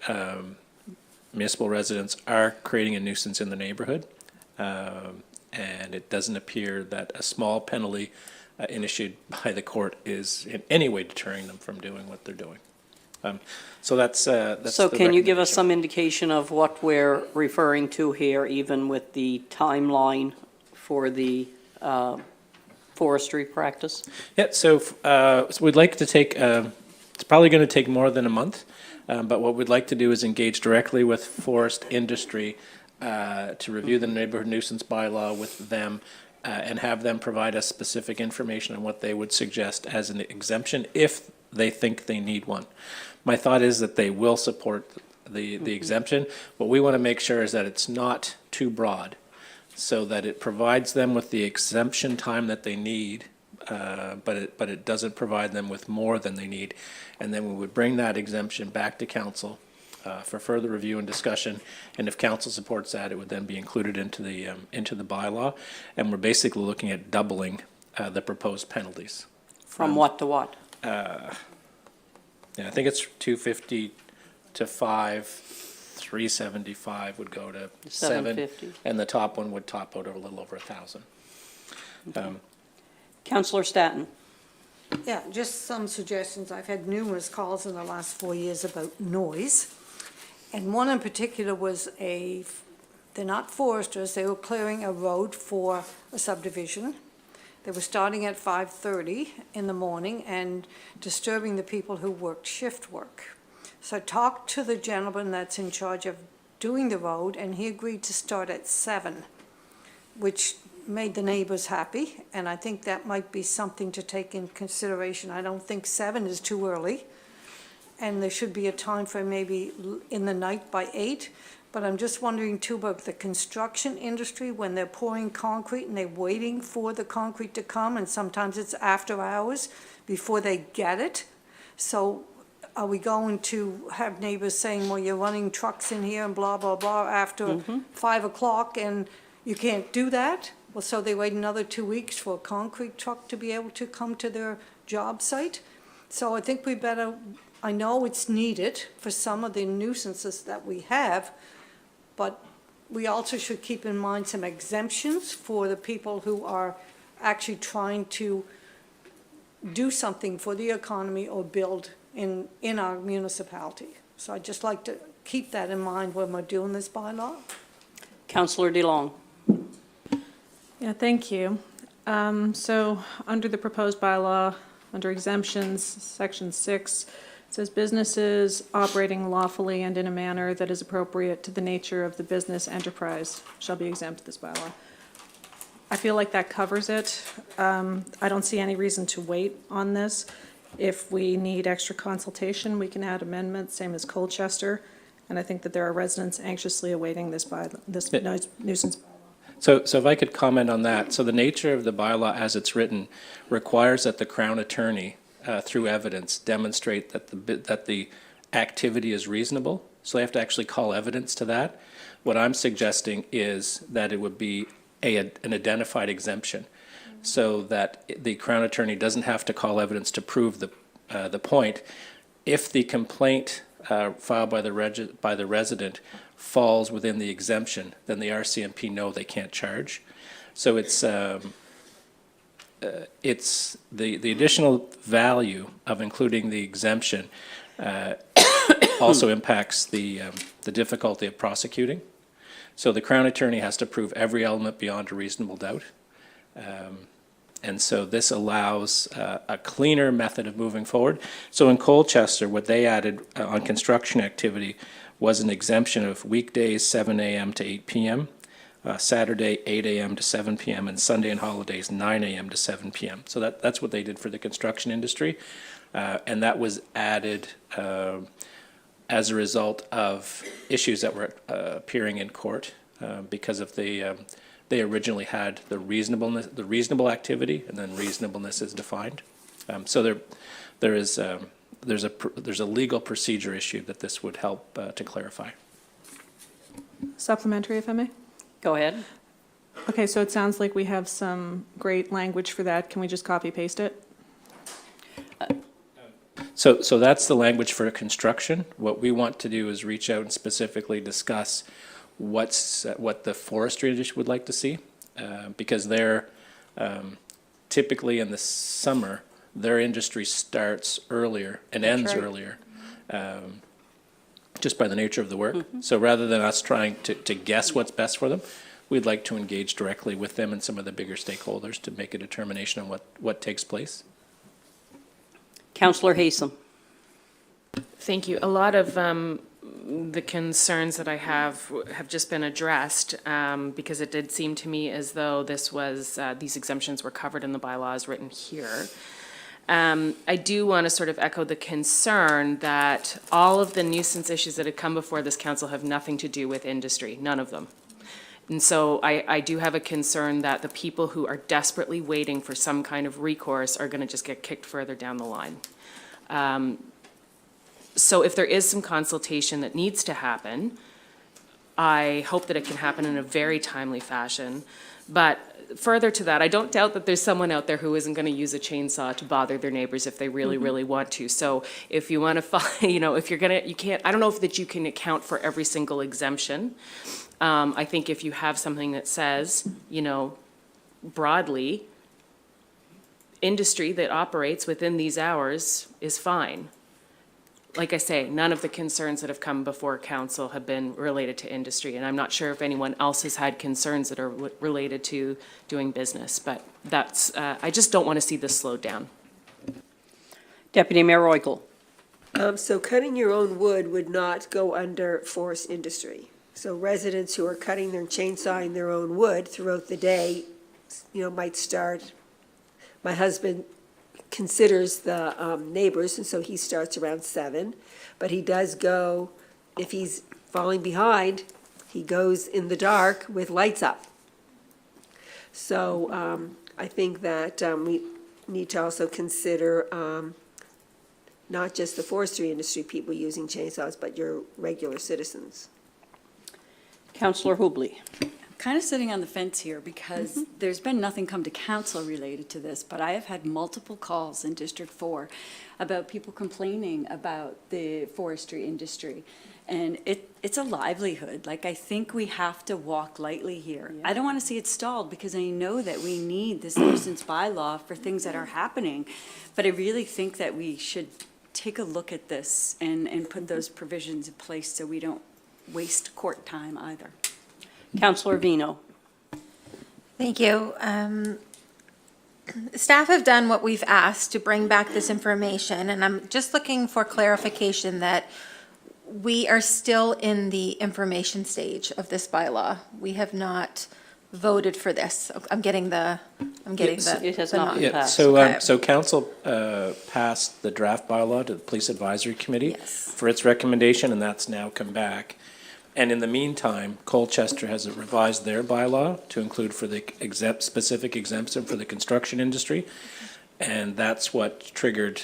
municipal residents are creating a nuisance in the neighborhood. And it doesn't appear that a small penalty initiated by the court is in any way deterring them from doing what they're doing. So that's So the can you give us recommendation. some indication of what we're referring to here, even with the timeline for the forestry practice? Yeah, so we'd like to take, it's probably going to take more than a month, but what we'd like to do is engage directly with forest industry to review the neighborhood nuisance bylaw with them and have them provide us specific information on what they would suggest as an exemption if they think they need one. My thought is that they will support the exemption. What we want to make sure is that it's not too broad, so that it provides them with the exemption time that they need, but it doesn't provide them with more than they need. And then we would bring that exemption back to council for further review and discussion, and if council supports that, it would then be included into the bylaw, and we're basically looking at doubling the proposed penalties. From what to what? Yeah, I think it's 250 to 5, 375 would go to 7, 750. and the top one would top out a little over 1,000. Councillor Staton? Yeah, just some suggestions. I've had numerous calls in the last 4 years about noise. And one in particular was they're not foresters, they were clearing a road for a subdivision. They were starting at 5:30 in the morning and disturbing the people who worked shift work. So I talked to the gentleman that's in charge of doing the road, and he agreed to start at 7, which made the neighbors happy, and I think that might be something to take in consideration. I don't think 7 is too early, and there should be a time frame maybe in the night by 8. But I'm just wondering too about the construction industry, when they're pouring concrete and they're waiting for the concrete to come, and sometimes it's after hours before they get it. So are we going to have neighbors saying, well, you're running trucks in here and blah, blah, blah after 5 o'clock and you can't do that? Well, so they wait another 2 weeks for a concrete truck to be able to come to their job site? So I think we better, I know it's needed for some of the nuisances that we have, but we also should keep in mind some exemptions for the people who are actually trying to do something for the economy or build in our municipality. So I'd just like to keep that in mind when we're doing this bylaw. Councillor DeLong? Yeah, thank you. So under the proposed bylaw, under exemptions, section 6, it says businesses operating lawfully and in a manner that is appropriate to the nature of the business enterprise shall be exempt of this bylaw. I feel like that covers it. I don't see any reason to wait on this. If we need extra consultation, we can add amendments, same as Colchester. And I think that there are residents anxiously awaiting this nuisance bylaw. So if I could comment on that. So the nature of the bylaw as it's written requires that the Crown Attorney, through evidence, demonstrate that the activity is reasonable. So they have to actually call evidence to that. What I'm suggesting is that it would be an identified exemption, so that the Crown Attorney doesn't have to call evidence to prove the point. If the complaint filed by the resident falls within the exemption, then the RCMP know they can't charge. So it's the additional value of including the exemption also impacts the difficulty of prosecuting. So the Crown Attorney has to prove every element beyond a reasonable doubt. And so this allows a cleaner method of moving forward. So in Colchester, what they added on construction activity was an exemption of weekdays 7 a.m. to 8 p.m., Saturday 8 a.m. to 7 p.m., and Sunday and holidays 9 a.m. to 7 p.m. So that's what they did for the construction industry. And that was added as a result of issues that were appearing in court because of they originally had the reasonable activity, and then reasonableness is defined. So there's a legal procedure issue that this would help to clarify. Supplementary, if I may? Go ahead. Okay, so it sounds like we have some great language for that. Can we just copy paste it? So that's the language for construction. What we want to do is reach out and specifically discuss what the forestry industry would like to see, because they're typically in the summer, their industry starts earlier and ends earlier, just by the nature of the work. So rather than us trying to guess what's best for them, we'd like to engage directly with them and some of the bigger stakeholders to make a determination on what takes place. Councillor Haysom. Thank you. A lot of the concerns that I have just been addressed, because it did seem to me as though this was, these exemptions were covered in the bylaws written here. I do want to sort of echo the concern that all of the nuisance issues that have come before this council have nothing to do with industry, none of them. And so I do have a concern that the people who are desperately waiting for some kind of recourse are going to just get kicked further down the line. So if there is some consultation that needs to happen, I hope that it can happen in a very timely fashion. But further to that, I don't doubt that there's someone out there who isn't going to use a chainsaw to bother their neighbors if they really, really want to. So if you want to, if you're going to, you can't, I don't know if that you can account for every single exemption. I think if you have something that says, broadly, industry that operates within these hours is fine. Like I say, none of the concerns that have come before council have been related to industry, and I'm not sure if anyone else has had concerns that are related to doing business, but that's, I just don't want to see this slowed down. Deputy Mayor Royko. So cutting your own wood would not go under forest industry. So residents who are cutting their chainsawing their own wood throughout the day, might start. My husband considers the neighbors, and so he starts around 7. But he does go, if he's falling behind, he goes in the dark with lights up. So I think that we need to also consider not just the forestry industry people using chainsaws, but your regular citizens. Councillor Hubley. Kind of sitting on the fence here because there's been nothing come to council related to this, but I have had multiple calls in District 4 about people complaining about the forestry industry. And it's a livelihood. Like, I think we have to walk lightly here. I don't want to see it stalled because I know that we need this nuisance bylaw for things that are happening. But I really think that we should take a look at this and put those provisions in place so we don't waste court time either. Councillor Vino. Thank you. Staff have done what we've asked to bring back this information, and I'm just looking for clarification that we are still in the information stage of this bylaw. We have not voted for this. I'm getting the. It has not been passed. So council passed the draft bylaw to the Police Advisory Committee for its recommendation, and that's now come back. And in the meantime, Colchester has revised their bylaw to include for the specific exemption for the construction industry. And that's what triggered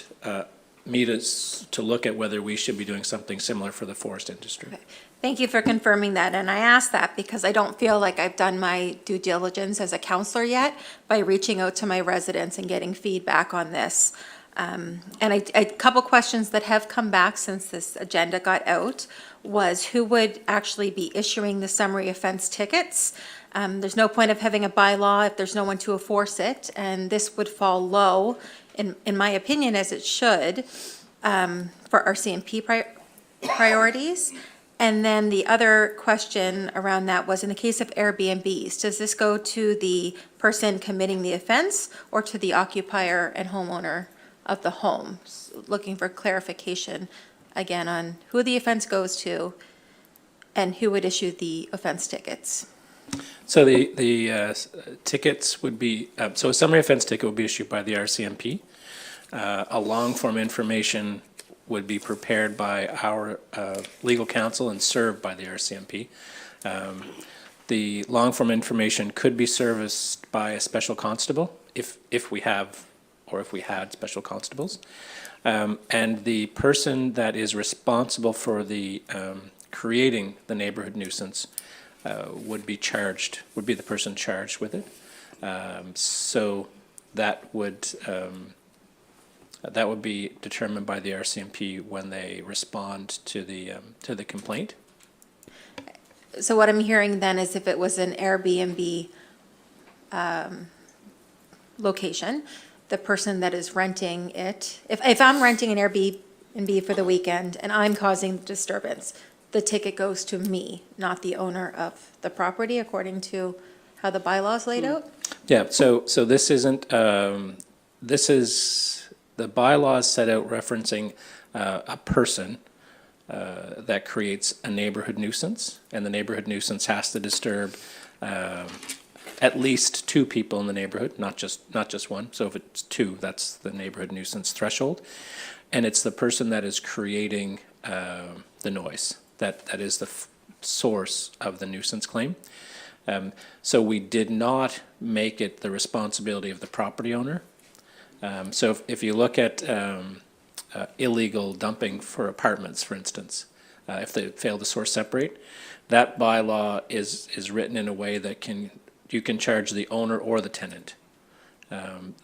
me to look at whether we should be doing something similar for the forest industry. Okay. Thank you for confirming that. And I ask that because I don't feel like I've done my due diligence as a counselor yet by reaching out to my residents and getting feedback on this. And a couple questions that have come back since this agenda got out was who would actually be issuing the summary offense tickets. There's no point of having a bylaw if there's no one to enforce it, and this would fall low, in my opinion, as it should, for our CMP priorities. And then the other question around that was, in the case of Airbnbs, does this go to the person committing the offense or to the occupier and homeowner of the home? Looking for clarification, again, on who the offense goes to and who would issue the offense tickets. So the tickets would be, so a summary offense ticket would be issued by the RCMP. A long form information would be prepared by our legal counsel and served by the RCMP. The long form information could be serviced by a special constable if we have, or if we had special constables. And the person that is responsible for the creating the neighborhood nuisance would be the person charged with it. So that would be determined by the RCMP when they respond to the complaint. So what I'm hearing then is if it was an Airbnb location, the person that is renting it, if I'm renting an Airbnb for the weekend and I'm causing disturbance, the ticket goes to me, not the owner of the property, according to how the bylaws laid out? Yeah, so this isn't, this is, the bylaws set out referencing a person that creates a neighborhood nuisance, and the neighborhood nuisance has to disturb at least two people in the neighborhood, not just one. So if it's two, that's the neighborhood nuisance threshold. And it's the person that is creating the noise. That is the source of the nuisance claim. So we did not make it the responsibility of the property owner. So if you look at illegal dumping for apartments, for instance, if they fail to source separate, that bylaw is written in a way that you can charge the owner or the tenant.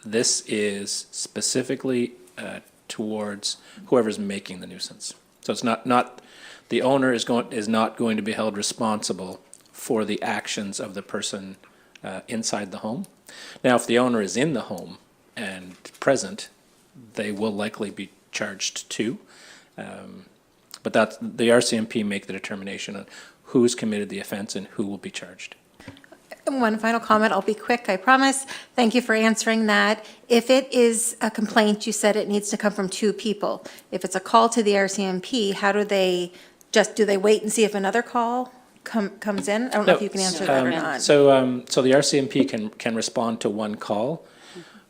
This is specifically towards whoever's making the nuisance. So it's not the owner is not going to be held responsible for the actions of the person inside the home. Now, if the owner is in the home and present, they will likely be charged too. But the RCMP make the determination on who's committed the offense and who will be charged. One final comment, I'll be quick, I promise. Thank you for answering that. If it is a complaint, you said it needs to come from two people. If it's a call to the RCMP, how do they wait and see if another call comes in? I don't know if you can answer that or not. So the RCMP can respond to one call,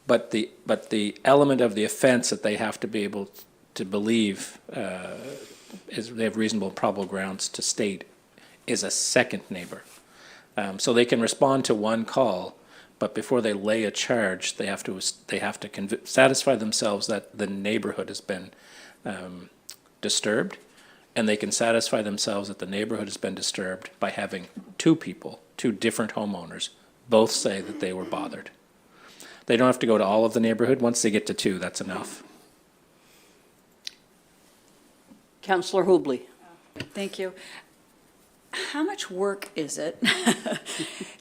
but the element of the offense that they have to be able to believe is they have reasonable probable grounds to state is a second neighbor. So they can respond to one call, but before they lay a charge, they have to satisfy themselves that the neighborhood has been disturbed, and they can satisfy themselves that the neighborhood has been disturbed by having two people, two different homeowners, both say that they were bothered. They don't have to go to all of the neighborhood. Once they get to two, that's enough. Councillor Hubley. Thank you. How much work is it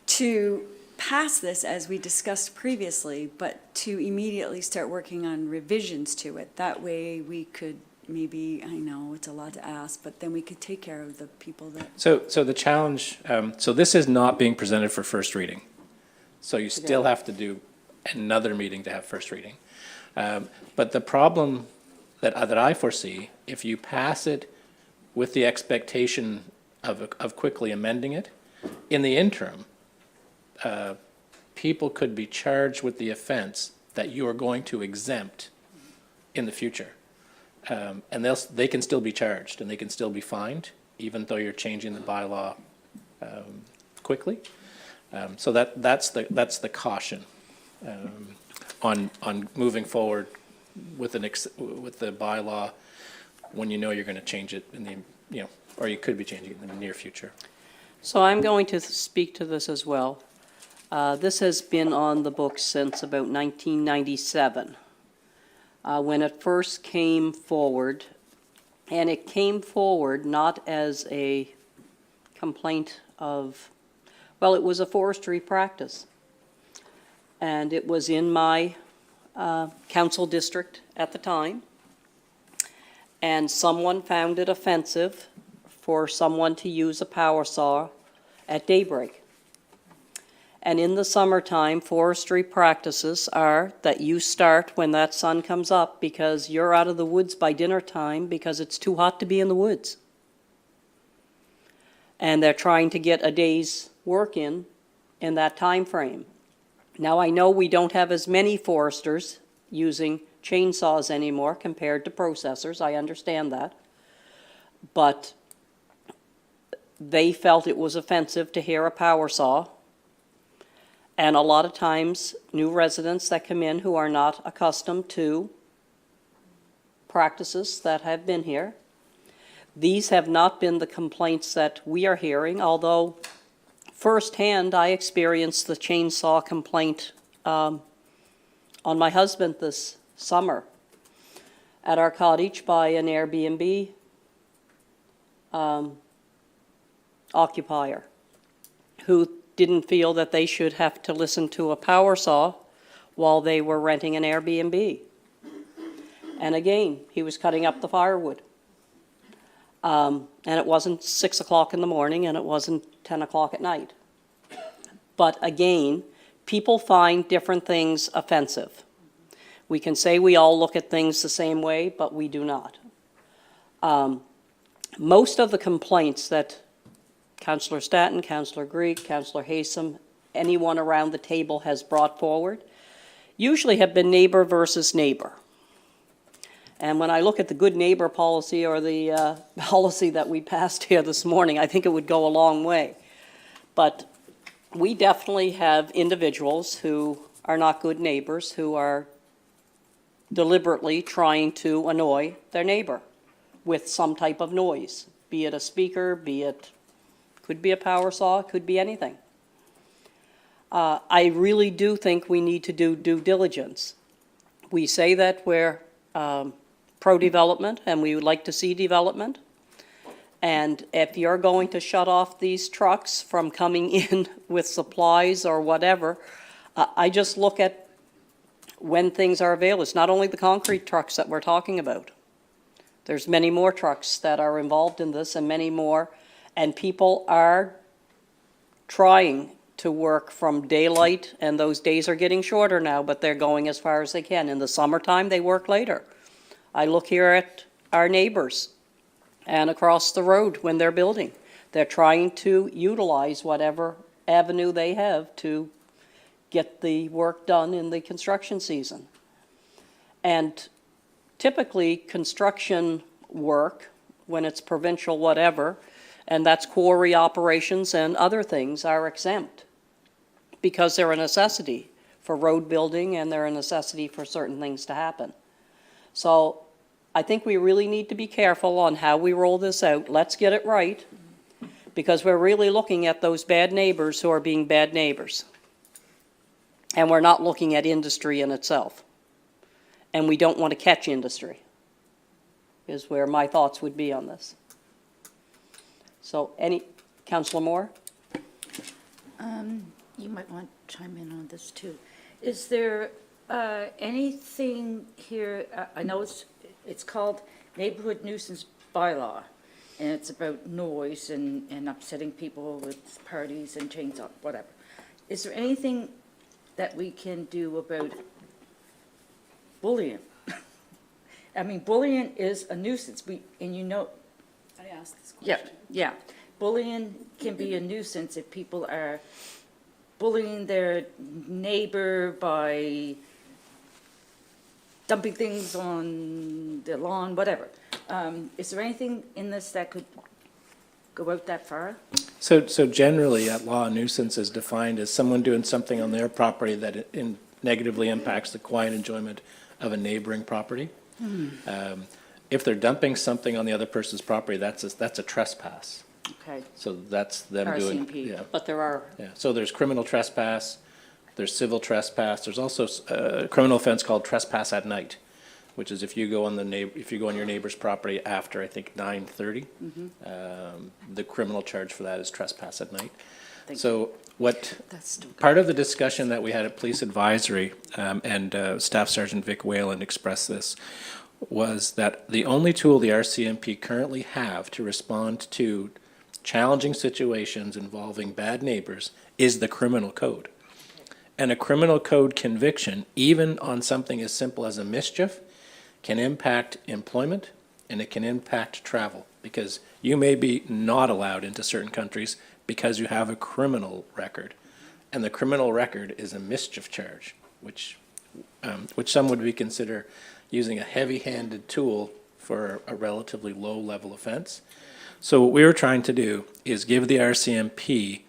to pass this, as we discussed previously, but to immediately start working on revisions to it? That way we could maybe, I know it's a lot to ask, but then we could take care of the people that... So the challenge, so this is not being presented for first reading. So you still have to do another meeting to have first reading. But the problem that I foresee, if you pass it with the expectation of quickly amending it, in the interim, people could be charged with the offense that you are going to exempt in the future. And they can still be charged and they can still be fined, even though you're changing the bylaw quickly. So that's the caution on moving forward with the bylaw when you know you're going to change it in the or you could be changing it in the near future. So I'm going to speak to this as well. This has been on the books since about 1997, when it first came forward, and it came forward not as a complaint of, well, it was a forestry practice, and it was in my council district at the time, and someone found it offensive for someone to use a power saw at daybreak. And in the summertime, forestry practices are that you start when that sun comes up because you're out of the woods by dinner time because it's too hot to be in the woods. And they're trying to get a day's work in that time frame. Now, I know we don't have as many foresters using chainsaws anymore compared to processors. I understand that. But they felt it was offensive to hear a power saw. And a lot of times, new residents that come in who are not accustomed to practices that have been here, these have not been the complaints that we are hearing, although firsthand I experienced the chainsaw complaint on my husband this summer at our cottage by an Airbnb occupier who didn't feel that they should have to listen to a power saw while they were renting an Airbnb. And again, he was cutting up the firewood. And it wasn't 6 o'clock in the morning and it wasn't 10 o'clock at night. But again, people find different things offensive. We can say we all look at things the same way, but we do not. Most of the complaints that Councillor Stanton, Councillor Greek, Councillor Haysom, anyone around the table has brought forward, usually have been neighbor versus neighbor. And when I look at the good neighbor policy or the policy that we passed here this morning, I think it would go a long way. But we definitely have individuals who are not good neighbors, who are deliberately trying to annoy their neighbor with some type of noise, be it a speaker, could be a power saw, could be anything. I really do think we need to do due diligence. We say that we're pro-development and we would like to see development. And if you're going to shut off these trucks from coming in with supplies or whatever, I just look at when things are available. It's not only the concrete trucks that we're talking about. There's many more trucks that are involved in this and many more. And people are trying to work from daylight, and those days are getting shorter now, but they're going as far as they can. In the summertime, they work later. I look here at our neighbors and across the road when they're building. They're trying to utilize whatever avenue they have to get the work done in the construction season. And typically, construction work, when it's provincial whatever, and that's quarry operations and other things, are exempt because they're a necessity for road building and they're a necessity for certain things to happen. So I think we really need to be careful on how we roll this out. Let's get it right, because we're really looking at those bad neighbors who are being bad neighbors. And we're not looking at industry in itself. And we don't want to catch industry, is where my thoughts would be on this. So Councillor Moore? You might want to chime in on this too. Is there anything here, I know it's called Neighborhood Nuisance Bylaw, and it's about noise and upsetting people with parties and chainsaw, whatever. Is there anything that we can do about bullying? I mean, bullying is a nuisance, and you know. I asked this question. Yeah. Bullying can be a nuisance if people are bullying their neighbor by dumping things on the lawn, whatever. Is there anything in this that could go out that far? So generally, at law, a nuisance is defined as someone doing something on their property that negatively impacts the quiet enjoyment of a neighboring property. If they're dumping something on the other person's property, that's a trespass. Okay. So that's them doing. RCMP. Yeah. But there are. Yeah. So there's criminal trespass, there's civil trespass. There's also a criminal offense called trespass at night, which is if you go on your neighbor's property after, I think, 9:30. The criminal charge for that is trespass at night. So part of the discussion that we had at Police Advisory, and Staff Sergeant Vic Whalen expressed this, was that the only tool the RCMP currently have to respond to challenging situations involving bad neighbors is the criminal code. And a criminal code conviction, even on something as simple as a mischief, can impact employment and it can impact travel, because you may be not allowed into certain countries because you have a criminal record. And the criminal record is a mischief charge, which some would consider using a heavy-handed tool for a relatively low-level offense. So what we were trying to do is give the RCMP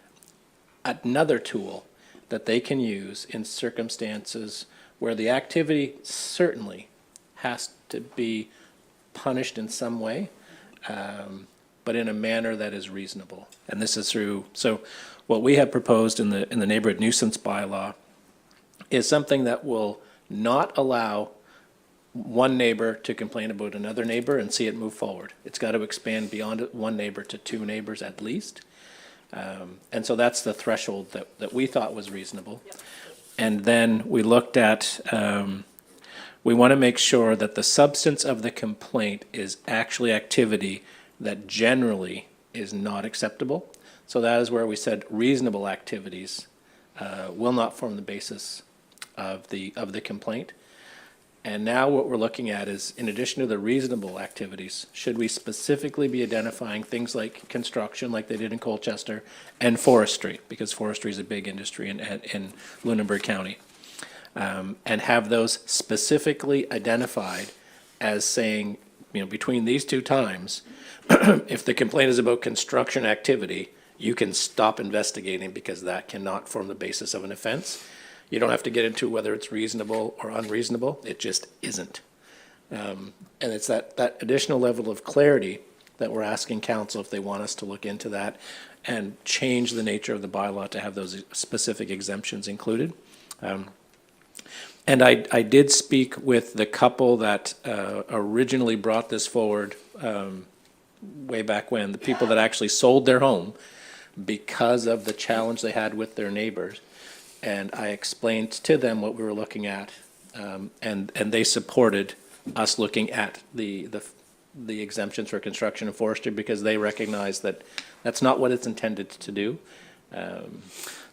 another tool that they can use in circumstances where the activity certainly has to be punished in some way, but in a manner that is reasonable. And this is through, so what we have proposed in the neighborhood nuisance bylaw is something that will not allow one neighbor to complain about another neighbor and see it move forward. It's got to expand beyond one neighbor to two neighbors at least. And so that's the threshold that we thought was reasonable. And then we looked at, we want to make sure that the substance of the complaint is actually activity that generally is not acceptable. So that is where we said reasonable activities will not form the basis of the complaint. And now what we're looking at is, in addition to the reasonable activities, should we specifically be identifying things like construction, like they did in Colchester, and forestry, because forestry is a big industry in Lunenburg County, and have those specifically identified as saying, you know, between these two times, if the complaint is about construction activity, you can stop investigating because that cannot form the basis of an offense. You don't have to get into whether it's reasonable or unreasonable. It just isn't. And it's that additional level of clarity that we're asking council if they want us to look into that and change the nature of the bylaw to have those specific exemptions included. And I did speak with the couple that originally brought this forward way back when, the people that actually sold their home because of the challenge they had with their neighbors. And I explained to them what we were looking at, and they supported us looking at the exemptions for construction and forestry because they recognize that that's not what it's intended to do.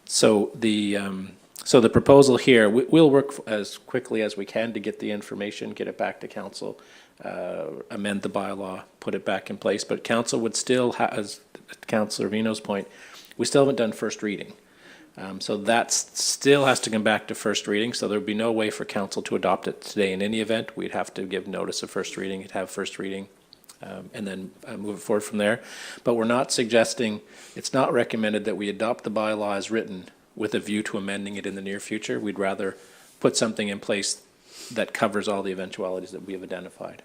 So the proposal here, we'll work as quickly as we can to get the information, get it back to council, amend the bylaw, put it back in place. But council would still, as Councillor Vino's point, we still haven't done first reading. So that still has to come back to first reading, so there would be no way for council to adopt it today in any event. We'd have to give notice of first reading, it'd have first reading, and then move it forward from there. But we're not suggesting, it's not recommended that we adopt the bylaw as written with a view to amending it in the near future. We'd rather put something in place that covers all the eventualities that we have identified.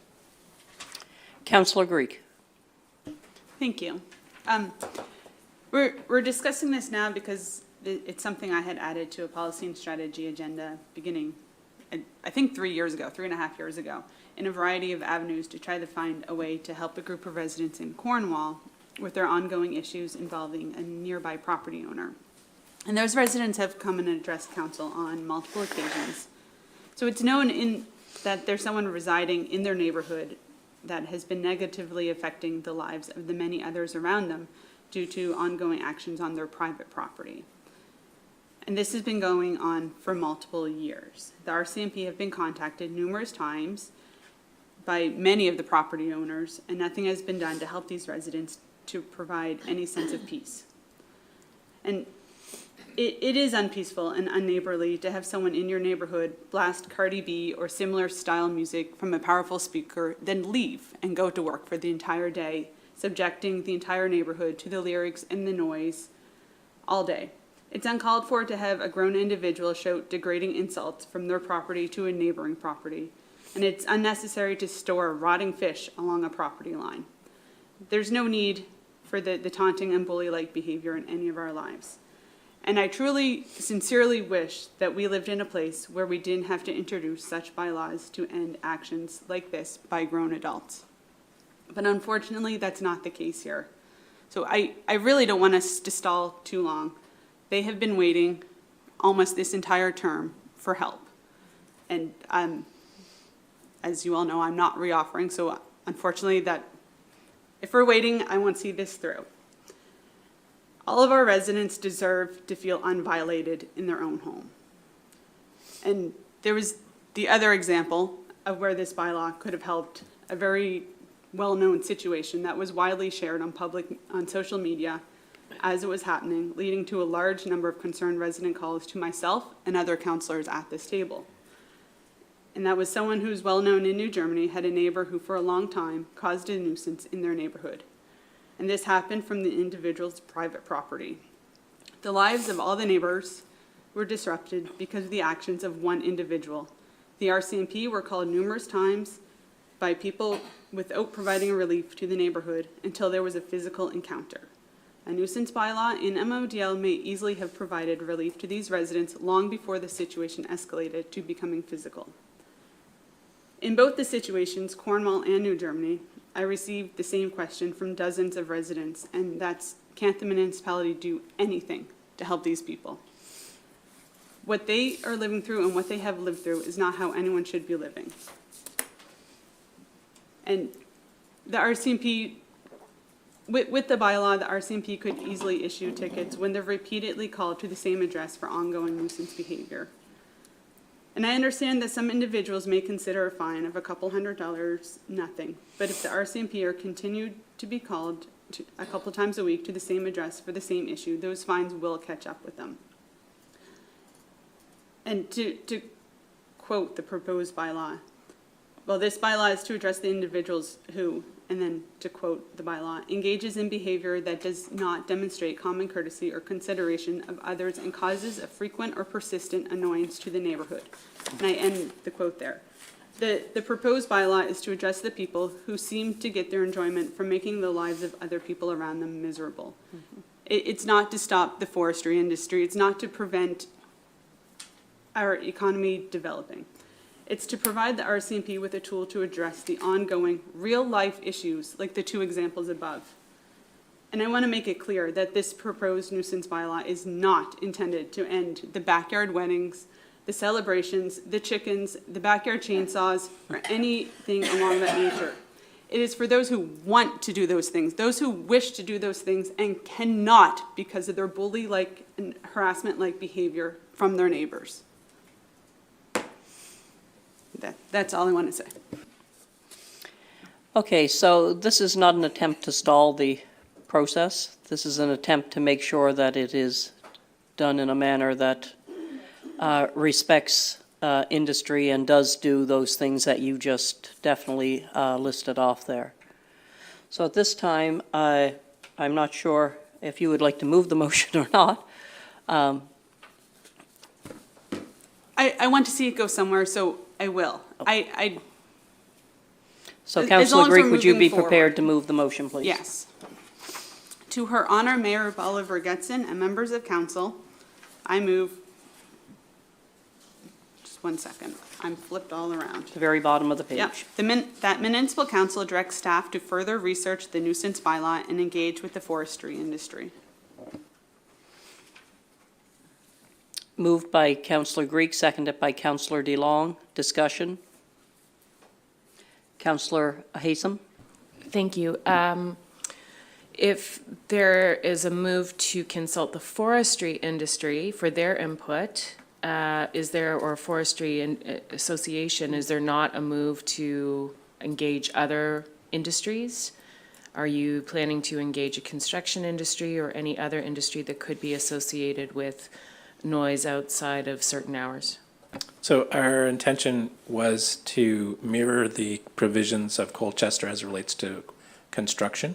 Councillor Greek. Thank you. We're discussing this now because it's something I had added to a policy and strategy agenda beginning, I think 3 years ago, 3.5 years ago, in a variety of avenues to try to find a way to help a group of residents in Cornwall with their ongoing issues involving a nearby property owner. And those residents have come and addressed council on multiple occasions. So it's known that there's someone residing in their neighborhood that has been negatively affecting the lives of the many others around them due to ongoing actions on their private property. And this has been going on for multiple years. The RCMP have been contacted numerous times by many of the property owners, and nothing has been done to help these residents to provide any sense of peace. And it is unpeaceful and unneighborly to have someone in your neighborhood blast Cardi B or similar style music from a powerful speaker, then leave and go to work for the entire day, subjecting the entire neighborhood to the lyrics and the noise all day. It's uncalled for to have a grown individual shout degrading insults from their property to a neighboring property, and it's unnecessary to store rotting fish along a property line. There's no need for the taunting and bully-like behavior in any of our lives. And I truly, sincerely wish that we lived in a place where we didn't have to introduce such bylaws to end actions like this by grown adults. But unfortunately, that's not the case here. So I really don't want us to stall too long. They have been waiting almost this entire term for help. And as you all know, I'm not reoffering, so unfortunately that, if we're waiting, I won't see this through. All of our residents deserve to feel unviolated in their own home. And there was the other example of where this bylaw could have helped a very well-known situation that was widely shared on social media as it was happening, leading to a large number of concerned resident calls to myself and other councillors at this table. And that was someone who's well-known in New Germany had a neighbor who for a long time caused a nuisance in their neighborhood. And this happened from the individual's private property. The lives of all the neighbors were disrupted because of the actions of one individual. The RCMP were called numerous times by people without providing relief to the neighborhood until there was a physical encounter. A nuisance bylaw in MODL may easily have provided relief to these residents long before the situation escalated to becoming physical. In both the situations, Cornwall and New Germany, I received the same question from dozens of residents, and that's, can't the municipality do anything to help these people? What they are living through and what they have lived through is not how anyone should be living. And the RCMP, with the bylaw, the RCMP could easily issue tickets when they're repeatedly called to the same address for ongoing nuisance behavior. And I understand that some individuals may consider a fine of a couple $100 nothing, but if the RCMP are continued to be called a couple times a week to the same address for the same issue, those fines will catch up with them. And to quote the proposed bylaw, well, this bylaw is to address the individuals who, and then to quote the bylaw, engages in behavior that does not demonstrate common courtesy or consideration of others and causes a frequent or persistent annoyance to the neighborhood. And I end the quote there. The proposed bylaw is to address the people who seem to get their enjoyment from making the lives of other people around them miserable. It's not to stop the forestry industry. It's not to prevent our economy developing. It's to provide the RCMP with a tool to address the ongoing real-life issues like the two examples above. And I want to make it clear that this proposed nuisance bylaw is not intended to end the backyard weddings, the celebrations, the chickens, the backyard chainsaws, or anything along that nature. It is for those who want to do those things, those who wish to do those things and cannot because of their bully-like and harassment-like behavior from their neighbors. That's all I want to say. Okay, so this is not an attempt to stall the process. This is an attempt to make sure that it is done in a manner that respects industry and does do those things that you just definitely listed off there. So at this time, I'm not sure if you would like to move the motion or not. I want to see it go somewhere, so I will. So as long Councillor as Greek, we're would you be moving prepared forward. to move the motion, please? Yes. To Her Honor Mayor Bolivar Getson and members of council, I move, just one second, I'm flipped all around. The very bottom of the page. Yep. That municipal council directs staff to further research the nuisance bylaw and engage with the forestry industry. Moved by Councillor Greek, seconded by Councillor DeLong. Discussion? Councillor Haysom? Thank you. If there is a move to consult the forestry industry for their input, is there, or forestry association, is there not a move to engage other industries? Are you planning to engage a construction industry or any other industry that could be associated with noise outside of certain hours? So our intention was to mirror the provisions of Colchester as it relates to construction.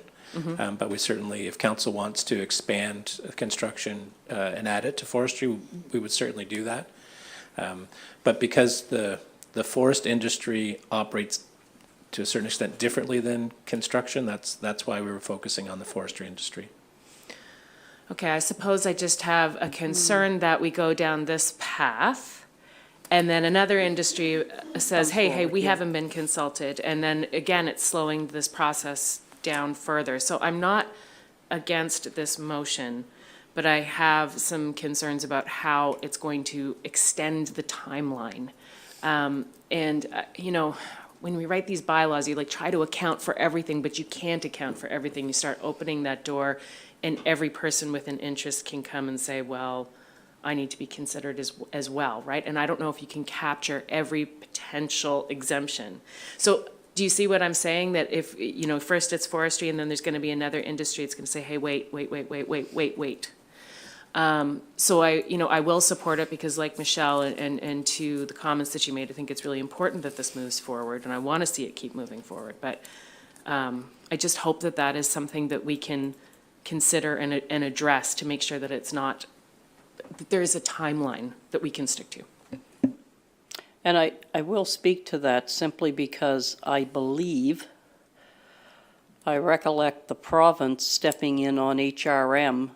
But we certainly, if council wants to expand construction and add it to forestry, we would certainly do that. But because the forest industry operates to a certain extent differently than construction, that's why we were focusing on the forestry industry. Okay, I suppose I just have a concern that we go down this path and then another industry says, hey, we haven't been consulted. And then again, it's slowing this process down further. So I'm not against this motion, but I have some concerns about how it's going to extend the timeline. You know, when we write these bylaws, you like try to account for everything, but you can't account for everything. You start opening that door, and every person with an interest can come and say, well, I need to be considered as well, right? And I don't know if you can capture every potential exemption. So do you see what I'm saying? That if, you know, first it's forestry and then there's gonna be another industry, it's gonna say, hey, wait. So I will support it because like Michelle and to the comments that you made, I think it's really important that this moves forward and I wanna see it keep moving forward. But I just hope that that is something that we can consider and address to make sure that it's not, that there is a timeline that we can stick to. And I will speak to that simply because I believe, I recollect the province stepping in on HRM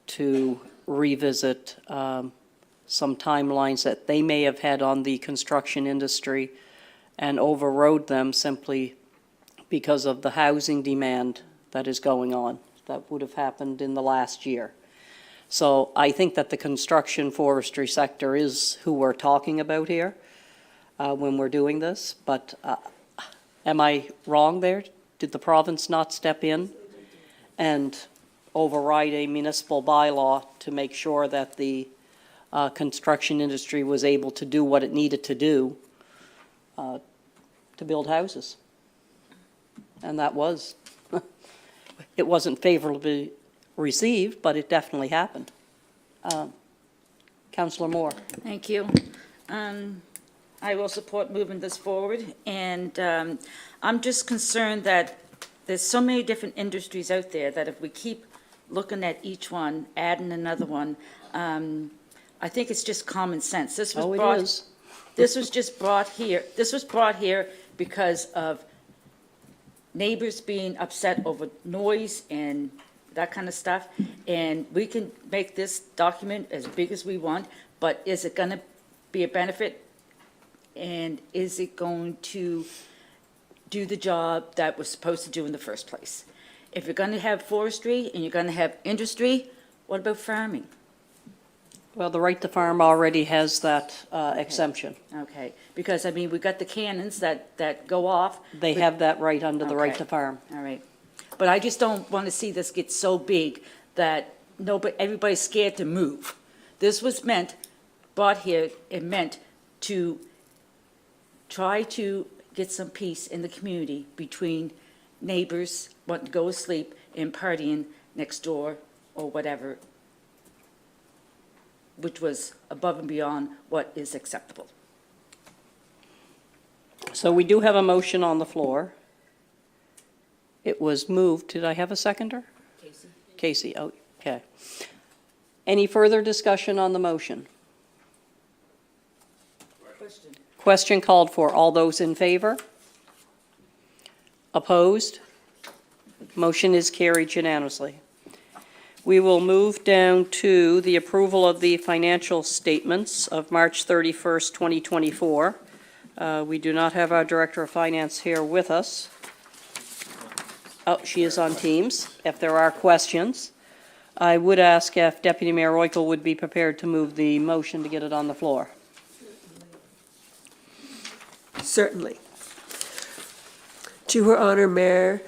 to revisit some timelines that they may have had on the construction industry and overrode them simply because of the housing demand that is going on. That would have happened in the last year. So I think that the construction forestry sector is who we're talking about here when we're doing this. But am I wrong there? Did the province not step in and override a municipal bylaw to make sure that the construction industry was able to do what it needed to do to build houses? And that was, it wasn't favorably received, but it definitely happened. Councillor Moore. Thank you. I will support moving this forward, and I'm just concerned that there's so many different industries out there that if we keep looking at each one, adding another one, I think it's just common sense. This was brought. It is. This was just brought here. This was brought here because of neighbors being upset over noise and that kind of stuff. And we can make this document as big as we want, but is it going to be a benefit? And is it going to do the job that we're supposed to do in the first place? If you're going to have forestry and you're going to have industry, what about farming? Well, the right to farm already has that exemption. Okay, because I mean, we got the cannons that go off. They have that right under the right Okay. to farm. All right. But I just don't want to see this get so big that everybody's scared to move. This was brought here, it meant to try to get some peace in the community between neighbors wanting to go to sleep and partying next door or whatever, which was above and beyond what is acceptable. So we do have a motion on the floor. It was moved. Did I have a seconder? Casey? Casey, oh, okay. Any further discussion on the motion? Question. Question called for. All those in favor? Opposed? Motion is carried unanimously. We will move down to the approval of the financial statements of March 31st, 2024. We do not have our Director of Finance here with us. Oh, she is on Teams. If there are questions, I would ask if Deputy Mayor Royko would be prepared to move the motion to get it on the floor. Certainly. To Her Honor Mayor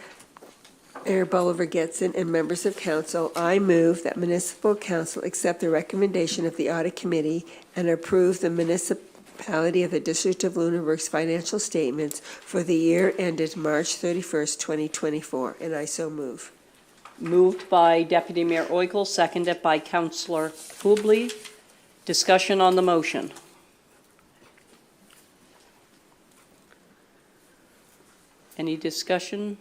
Bolivar Getson and members of council, I move that municipal council accept the recommendation of the audit committee and approve the municipality of the District of Lunenburg's financial statements for the year ended March 31st, 2024, and I so move. Moved by Deputy Mayor Oikel, seconded by Councillor Hubley. Discussion on the motion. Any discussion?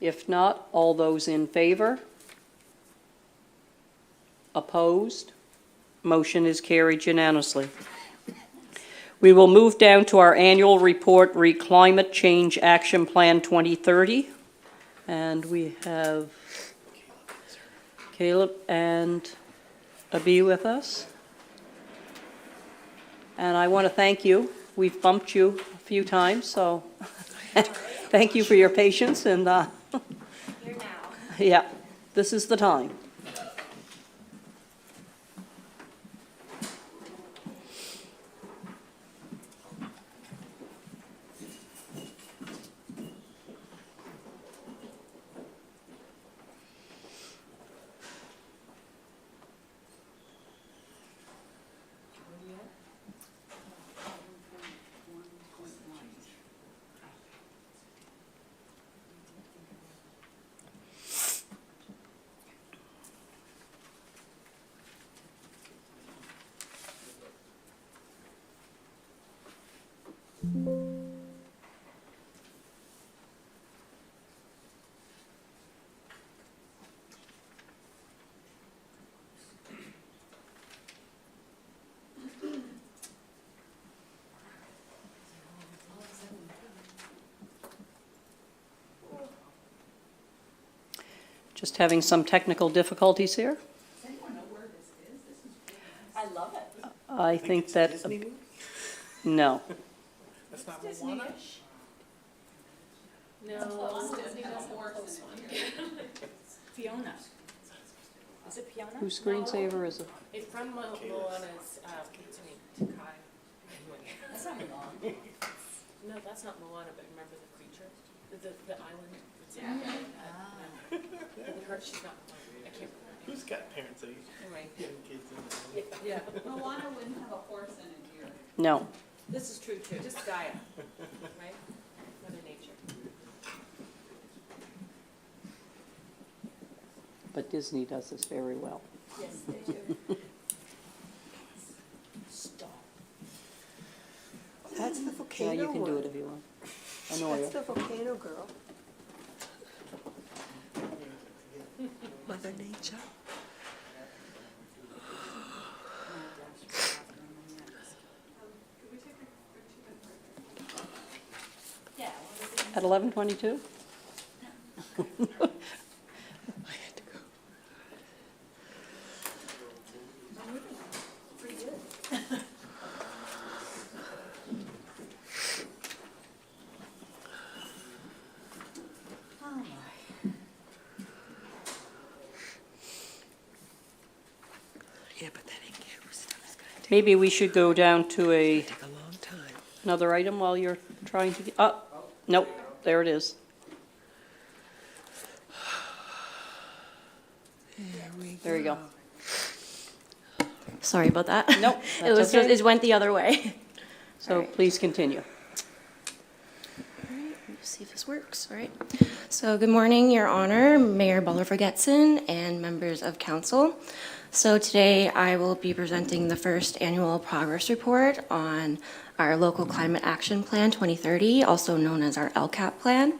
If not, all those in favor? Opposed? Motion is carried unanimously. We will move down to our annual report, Climate Change Action Plan 2030. And we have Caleb and Abi with us. And I want to thank you. We've bumped you a few times, so thank you for your patience. And Here now. yeah, this is the time. Just having some technical difficulties here. I love it. I think that, no. That's not Moana? Fiona. Is it Fiona? Whose screensaver is it? It's from Moana's, to Kai. That's not Mulan. No, that's not Moana, but remember the creature? The island? She's not Moana. I can't remember. Who's got parents that Anyway. getting kids in? Yeah. Moana wouldn't have a horse in it here. No. This is true too, just Gaia, right? Mother Nature. But Disney does this very well. Yes, they do. That's the Yeah, volcano you can do one. it if you want. Annoy That's her. the volcano girl. Mother Nature. At 11:22? Yeah, but that ain't cameras. It's gonna Maybe we should go down to take a long time. another item while you're trying to get, nope, there it is. There you go. Sorry about that. Nope, It that's was okay. just, it went the other way. So please continue. Let's see if this works, all right. So good morning, Your Honor, Mayor Bolivar Getson, and members of council. So today I will be presenting the first annual progress report on our local climate action plan 2030, also known as our LCAP plan.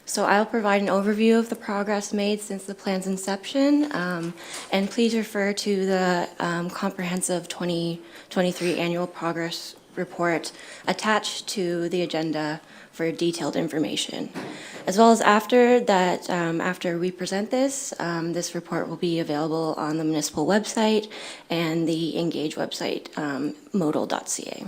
So I'll provide an overview of the progress made since the plan's inception, and please refer to the comprehensive 2023 annual progress report attached to the agenda for detailed information. As well as after that, after we present this, this report will be available on the municipal website and the Engage website, modal.ca.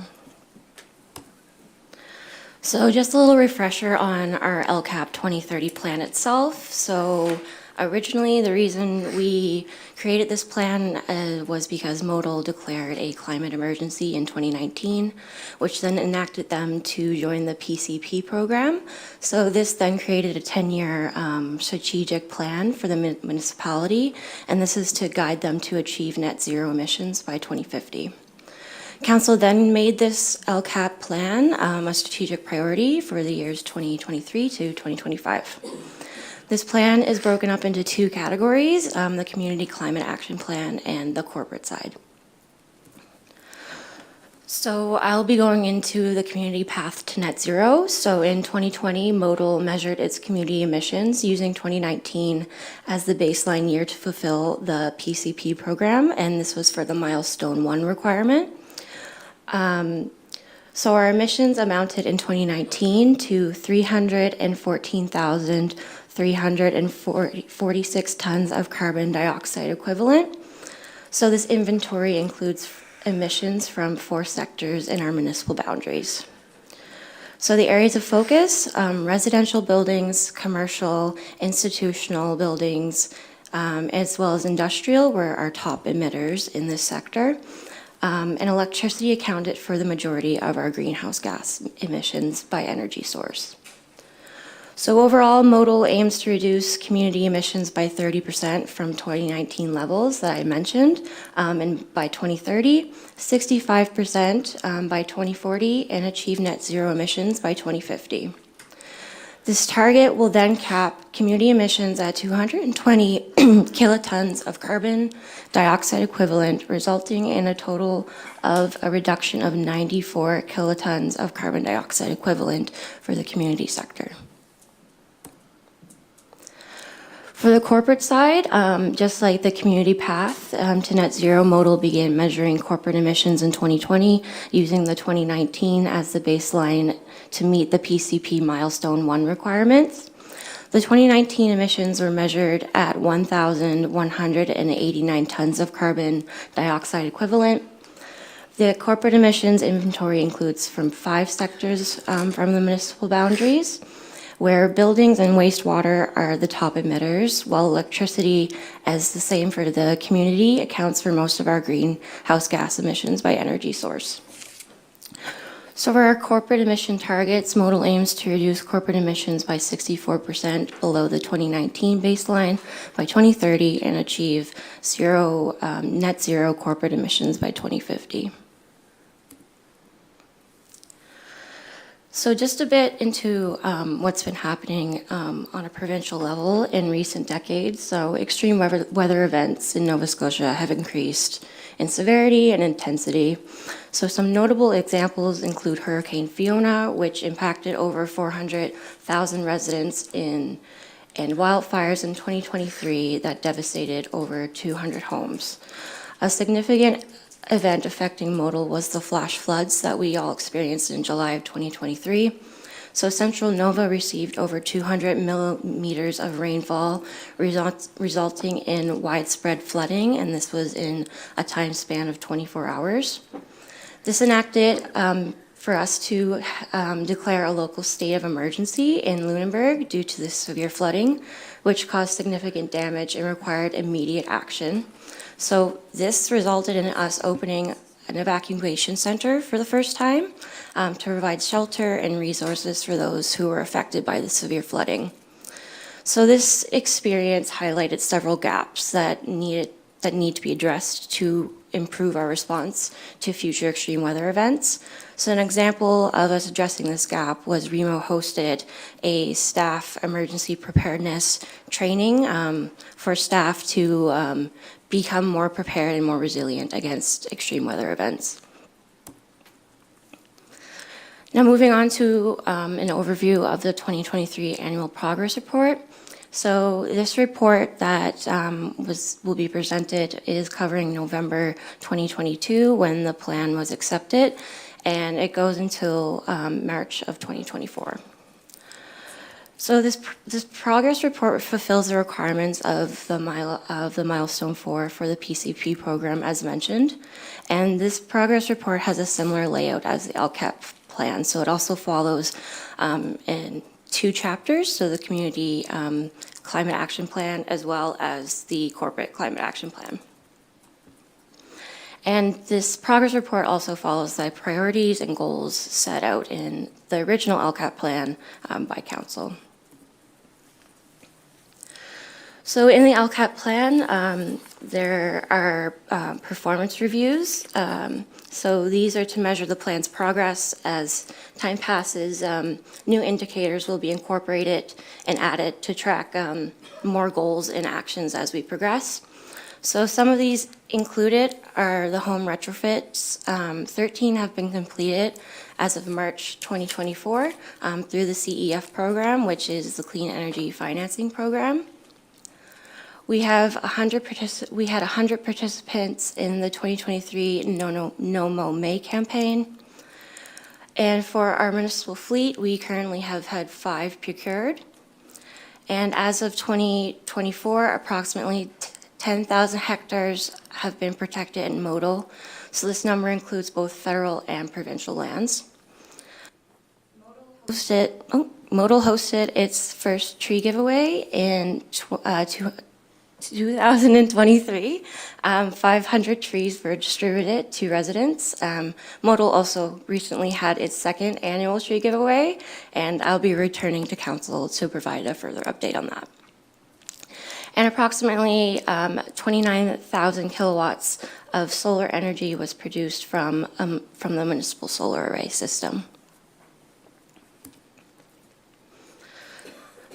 So just a little refresher on our LCAP 2030 plan itself. So originally, the reason we created this plan was because Modal declared a climate emergency in 2019, which then enacted them to join the PCP program. So this then created a 10-year strategic plan for the municipality, and this is to guide them to achieve net zero emissions by 2050. Council then made this LCAP plan a strategic priority for the years 2023 to 2025. This plan is broken up into two categories, the Community Climate Action Plan and the corporate side. So I'll be going into the community path to net zero. So in 2020, Modal measured its community emissions using 2019 as the baseline year to fulfill the PCP program, and this was for the Milestone 1 requirement. So our emissions amounted in 2019 to 314,346 tons of carbon dioxide equivalent. So this inventory includes emissions from 4 sectors in our municipal boundaries. So the areas of focus, residential buildings, commercial, institutional buildings, as well as industrial were our top emitters in this sector. And electricity accounted for the majority of our greenhouse gas emissions by energy source. So overall, Modal aims to reduce community emissions by 30% from 2019 levels that I mentioned, and by 2030, 65% by 2040, and achieve net zero emissions by 2050. This target will then cap community emissions at 220 kilotons of carbon dioxide equivalent, resulting in a total of a reduction of 94 kilotons of carbon dioxide equivalent for the community sector. For the corporate side, just like the community path to net zero, Modal began measuring corporate emissions in 2020 using the 2019 as the baseline to meet the PCP Milestone 1 requirements. The 2019 emissions were measured at 1,189 tons of carbon dioxide equivalent. The corporate emissions inventory includes from 5 sectors from the municipal boundaries, where buildings and wastewater are the top emitters, while electricity, as the same for the community, accounts for most of our greenhouse gas emissions by energy source. So for our corporate emission targets, Modal aims to reduce corporate emissions by 64% below the 2019 baseline by 2030 and achieve net zero corporate emissions by 2050. So just a bit into what's been happening on a provincial level in recent decades. So extreme weather events in Nova Scotia have increased in severity and intensity. So some notable examples include Hurricane Fiona, which impacted over 400,000 residents and wildfires in 2023 that devastated over 200 homes. A significant event affecting Modal was the flash floods that we all experienced in July of 2023. So Central Nova received over 200 millimeters of rainfall, resulting in widespread flooding, and this was in a time span of 24 hours. This enacted for us to declare a local state of emergency in Lunenburg due to this severe flooding, which caused significant damage and required immediate action. So this resulted in us opening an evacuation center for the first time to provide shelter and resources for those who were affected by the severe flooding. So this experience highlighted several gaps that need to be addressed to improve our response to future extreme weather events. So an example of us addressing this gap was Remo hosted a staff emergency preparedness training for staff to become more prepared and more resilient against extreme weather events. Now moving on to an overview of the 2023 Annual Progress Report. So this report that will be presented is covering November 2022 when the plan was accepted, and it goes until March of 2024. So this progress report fulfills the requirements of the milestone 4 for the PCP program as mentioned, and this progress report has a similar layout as the LCAP plan. So it also follows in 2 chapters, so the community climate action plan as well as the corporate climate action plan. And this progress report also follows the priorities and goals set out in the original LCAP plan by council. So in the LCAP plan, there are performance reviews. So these are to measure the plan's progress. As time passes, new indicators will be incorporated and added to track more goals and actions as we progress. So some of these included are the home retrofits. 13 have been completed as of March 2024 through the CEF program, which is the Clean Energy Financing Program. We had 100 participants in the 2023 No Mow May campaign. And for our municipal fleet, we currently have had 5 procured. And as of 2024, approximately 10,000 hectares have been protected in Modal. So this number includes both federal and provincial lands. Modal hosted its first tree giveaway in 2023, 500 trees were distributed to residents. Modal also recently had its second annual tree giveaway, and I'll be returning to council to provide a further update on that. And approximately 29,000 kilowatts of solar energy was produced from the municipal solar array system.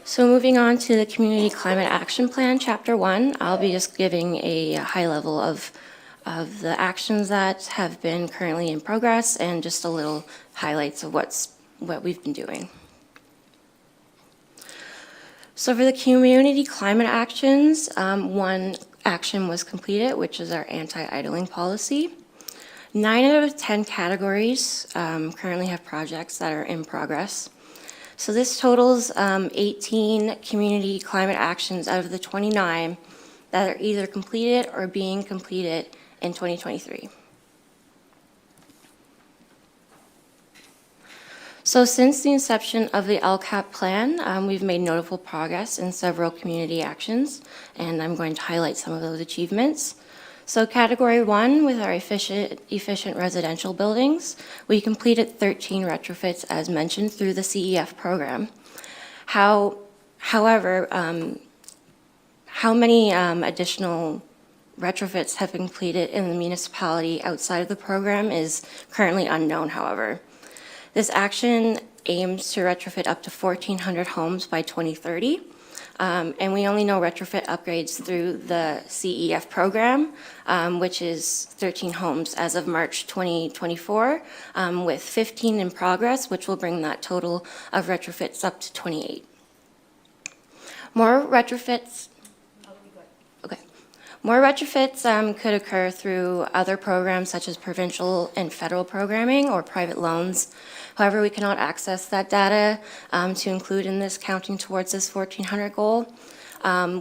So moving on to the Community Climate Action Plan, Chapter 1, I'll be just giving a high level of the actions that have been currently in progress and just a little highlights of what we've been doing. So for the community climate actions, 1 action was completed, which is our anti-idling policy. 9 out of 10 categories currently have projects that are in progress. So this totals 18 community climate actions out of the 29 that are either completed or being completed in 2023. So since the inception of the LCAP plan, we've made notable progress in several community actions, and I'm going to highlight some of those achievements. So category 1, with our efficient residential buildings, we completed 13 retrofits as mentioned through the CEF program. However, how many additional retrofits have been completed in the municipality outside of the program is currently unknown, however. This action aims to retrofit up to 1,400 homes by 2030. And we only know retrofit upgrades through the CEF program, which is 13 homes as of March 2024, with 15 in progress, which will bring that total of retrofits up to 28. More retrofits could occur through other programs such as provincial and federal programming or private loans. However, we cannot access that data to include in this counting towards this 1,400 goal.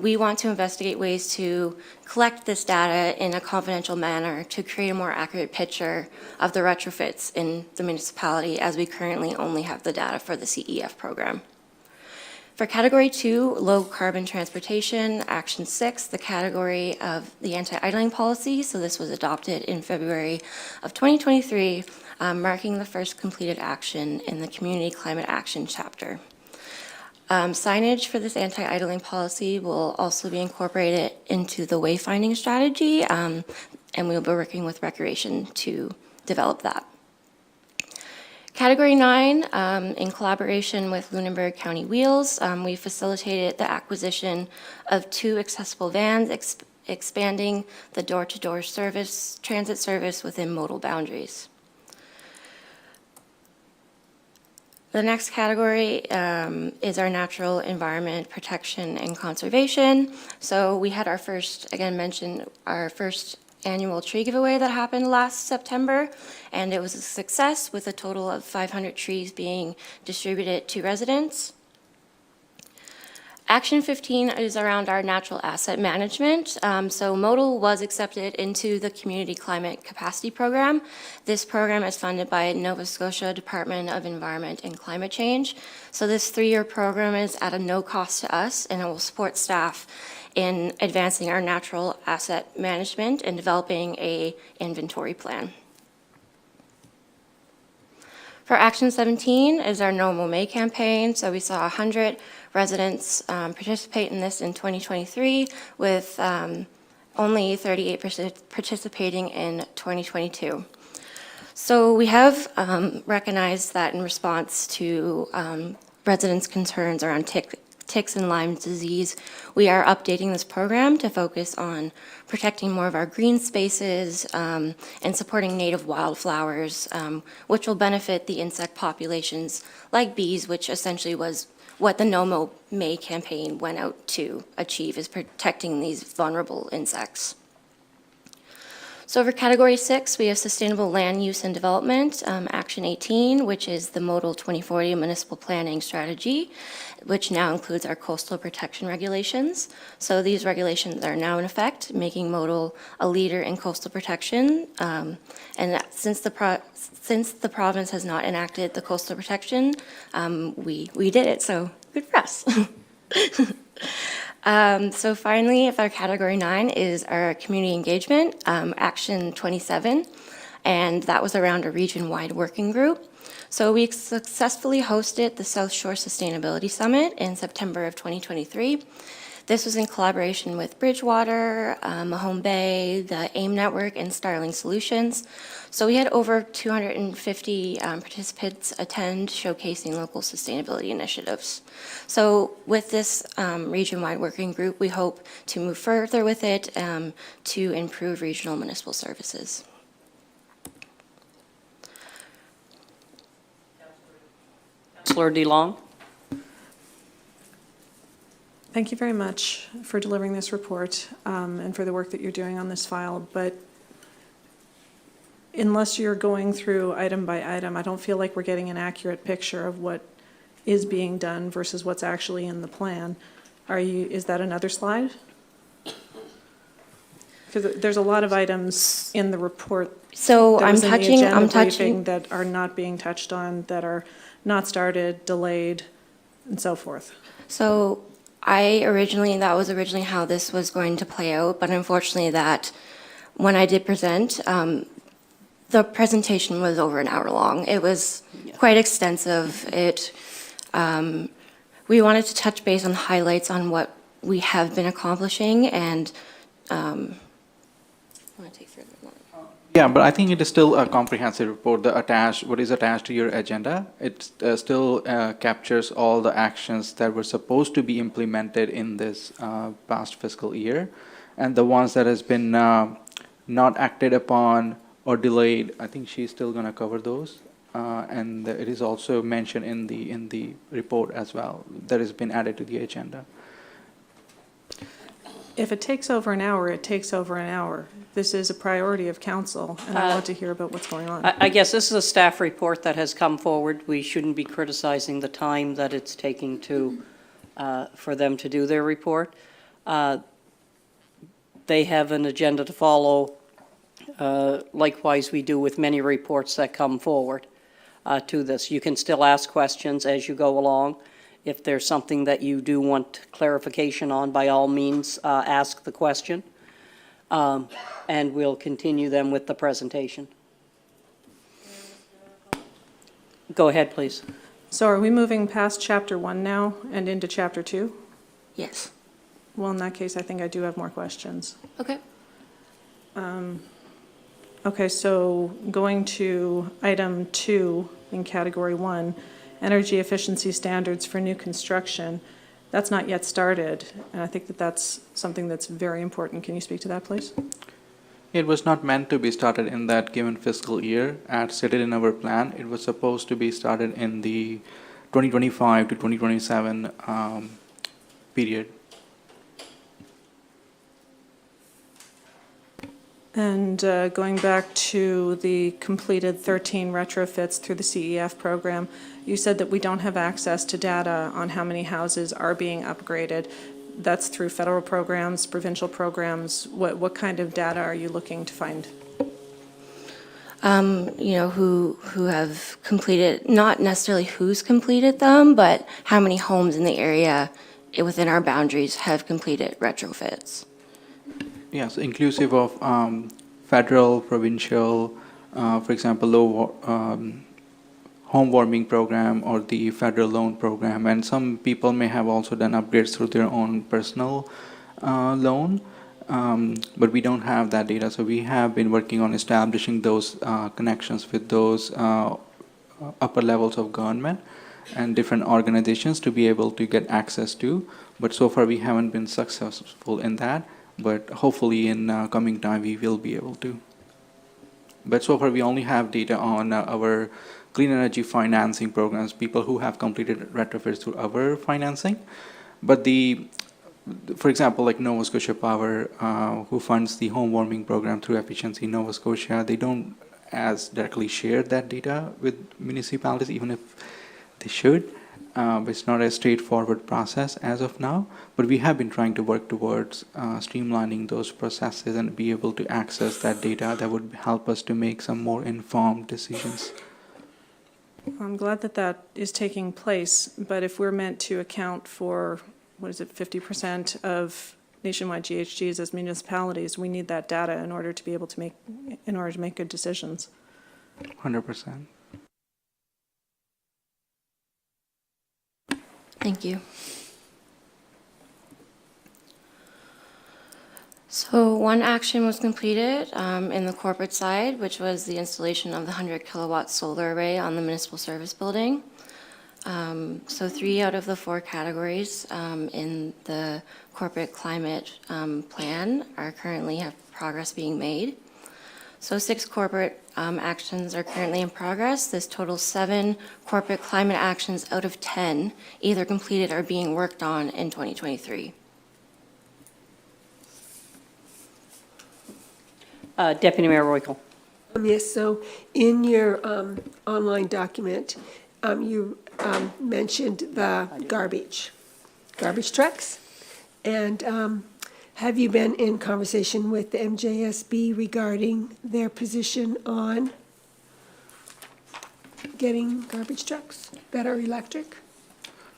We want to investigate ways to collect this data in a confidential manner to create a more accurate picture of the retrofits in the municipality, as we currently only have the data for the CEF program. For category 2, low carbon transportation, action 6, the category of the anti-idling policy. So this was adopted in February of 2023, marking the first completed action in the community climate action chapter. Signage for this anti-idling policy will also be incorporated into the wayfinding strategy, and we'll be working with Recreation to develop that. Category 9, in collaboration with Lunenburg County Wheels, we facilitated the acquisition of 2 accessible vans, expanding the door-to-door transit service within modal boundaries. The next category is our natural environment protection and conservation. So we had our first, again mentioned, our first annual tree giveaway that happened last September, and it was a success with a total of 500 trees being distributed to residents. Action 15 is around our natural asset management. So Modal was accepted into the Community Climate Capacity Program. This program is funded by Nova Scotia Department of Environment and Climate Change. So this 3-year program is at a no cost to us, and it will support staff in advancing our natural asset management and developing an inventory plan. For Action 17 is our No Mow May campaign. So we saw 100 residents participate in this in 2023, with only 38% participating in 2022. So we have recognized that in response to residents' concerns around ticks and Lyme disease, we are updating this program to focus on protecting more of our green spaces and supporting native wildflowers, which will benefit the insect populations like bees, which essentially was what the No Mow May campaign went out to achieve, is protecting these vulnerable insects. So for category 6, we have sustainable land use and development, action 18, which is the Modal 2040 municipal planning strategy, which now includes our coastal protection regulations. So these regulations are now in effect, making Modal a leader in coastal protection. And that since the province has not enacted the coastal protection, we did it, so good for us. So finally, our category 9 is our community engagement, action 27, and that was around a region-wide working group. So we successfully hosted the South Shore Sustainability Summit in September of 2023. This was in collaboration with Bridgewater, Mahone Bay, the AIM Network, and Starling Solutions. So we had over 250 participants attend, showcasing local sustainability initiatives. So with this region-wide working group, we hope to move further with it to improve regional municipal services. Councillor DeLong. Thank you very much for delivering this report and for the work that you're doing on this file. But unless you're going through item by item, I don't feel like we're getting an accurate picture of what is being done versus what's actually in the plan. Is that another slide? Because there's a lot of items in the report. So that I'm was in the touching, agenda I'm briefing touching, that are not being touched on, that are not started, delayed, and so forth. so that was originally how this was going to play out, but unfortunately when I did present, the presentation was over an hour long. It was quite extensive. We wanted to touch base on highlights on what we have been accomplishing and, Yeah, but I think it is still a comprehensive report, what is attached to your agenda. It still captures all the actions that were supposed to be implemented in this past fiscal year. And the ones that has been not acted upon or delayed, I think she's still going to cover those. And it is also mentioned in the report as well, that has been added to the agenda. If it takes over an hour, it takes over an hour. This is a priority of council, and I want to hear about what's going on. I guess this is a staff report that has come forward. We shouldn't be criticizing the time that it's taking for them to do their report. They have an agenda to follow. Likewise, we do with many reports that come forward to this. You can still ask questions as you go along. If there's something that you do want clarification on, by all means, ask the question. And we'll continue them with the presentation. Go ahead, please. So are we moving past chapter 1 now and into chapter 2? yes. Well, in that case, I think I do have more questions. Okay. Okay, so going to item 2 in category 1, energy efficiency standards for new construction, that's not yet started, and I think that that's something that's very important. Can you speak to that, please? It was not meant to be started in that given fiscal year as stated in our plan. It was supposed to be started in the 2025 to 2027 period. And going back to the completed 13 retrofits through the CEF program, you said that we don't have access to data on how many houses are being upgraded. That's through federal programs, provincial programs. What kind of data are you looking to find? Who have completed, not necessarily who's completed them, but how many homes in the area within our boundaries have completed retrofits. Yes, inclusive of federal, provincial, for example, home warming program or the federal loan program. And some people may have also done upgrades through their own personal loan, but we don't have that data. So we have been working on establishing those connections with those upper levels of government and different organizations to be able to get access to. But so far we haven't been successful in that. But hopefully in coming time we will be able to. But so far we only have data on our clean energy financing programs, people who have completed retrofits through our financing. But for example, like Nova Scotia Power, who funds the home warming program through Efficiency Nova Scotia, they don't as directly share that data with municipalities, even if they should. It's not a straightforward process as of now, but we have been trying to work towards streamlining those processes and be able to access that data that would help us to make some more informed decisions. I'm glad that that is taking place, but if we're meant to account for, 50% of nationwide GHGs as municipalities, we need that data in order to be able to make good decisions. 100%. Thank you. So one action was completed in the corporate side, which was the installation of the 100 kilowatt solar array on the municipal service building. So 3 out of the 4 categories in the corporate climate plan are currently have progress being made. So 6 corporate actions are currently in progress. This totals 7 corporate climate actions out of 10 either completed or being worked on in 2023. Deputy Mayor Royko. Yes, so in your online document, you mentioned the garbage trucks. And have you been in conversation with the MJSB regarding their position on getting garbage trucks that are electric?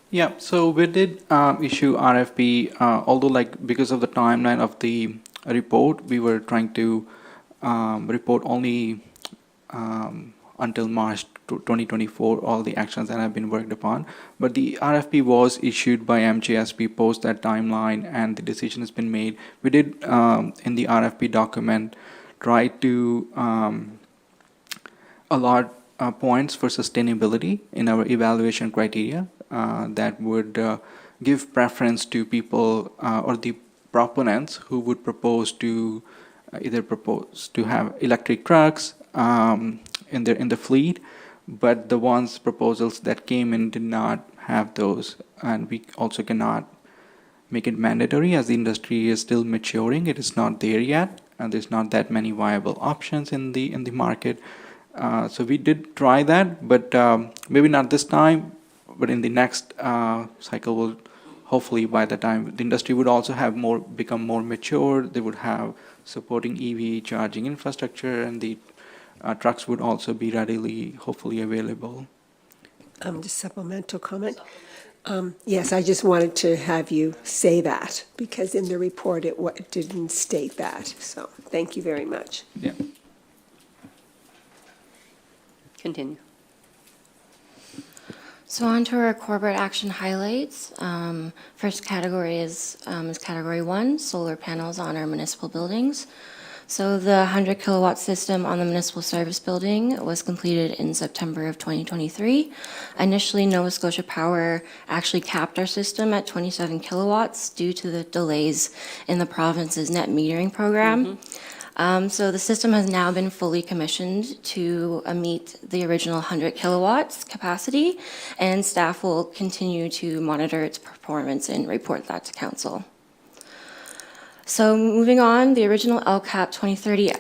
Yeah, so we did issue RFP, although because of the timeline of the report, we were trying to report only until March 2024, all the actions that have been worked upon. But the RFP was issued by MJSP post that timeline, and the decision has been made. We did, in the RFP document, try to allot points for sustainability in our evaluation criteria that would give preference to people or the proponents who would propose to either propose to have electric trucks in the fleet, but the proposals that came in did not have those, and we also cannot make it mandatory as the industry is still maturing. It is not there yet, and there's not that many viable options in the market. So we did try that, but maybe not this time, but in the next cycle, we'll hopefully by the time the industry would also have become more mature, they would have supporting EV charging infrastructure, and the trucks would also be readily, hopefully, available. Just supplemental comment. Yes, I just wanted to have you say that, because in the report it didn't state that. So thank you very much. Yeah. Continue. So on to our corporate action highlights. First category is Category 1, solar panels on our municipal buildings. So the 100 kilowatt system on the municipal service building was completed in September of 2023. Initially, Nova Scotia Power actually capped our system at 27 kilowatts due to the delays in the province's net metering program. So the system has now been fully commissioned to meet the original 100 kilowatts capacity, and staff will continue to monitor its performance and report that to council. So moving on, the original LCAP 2030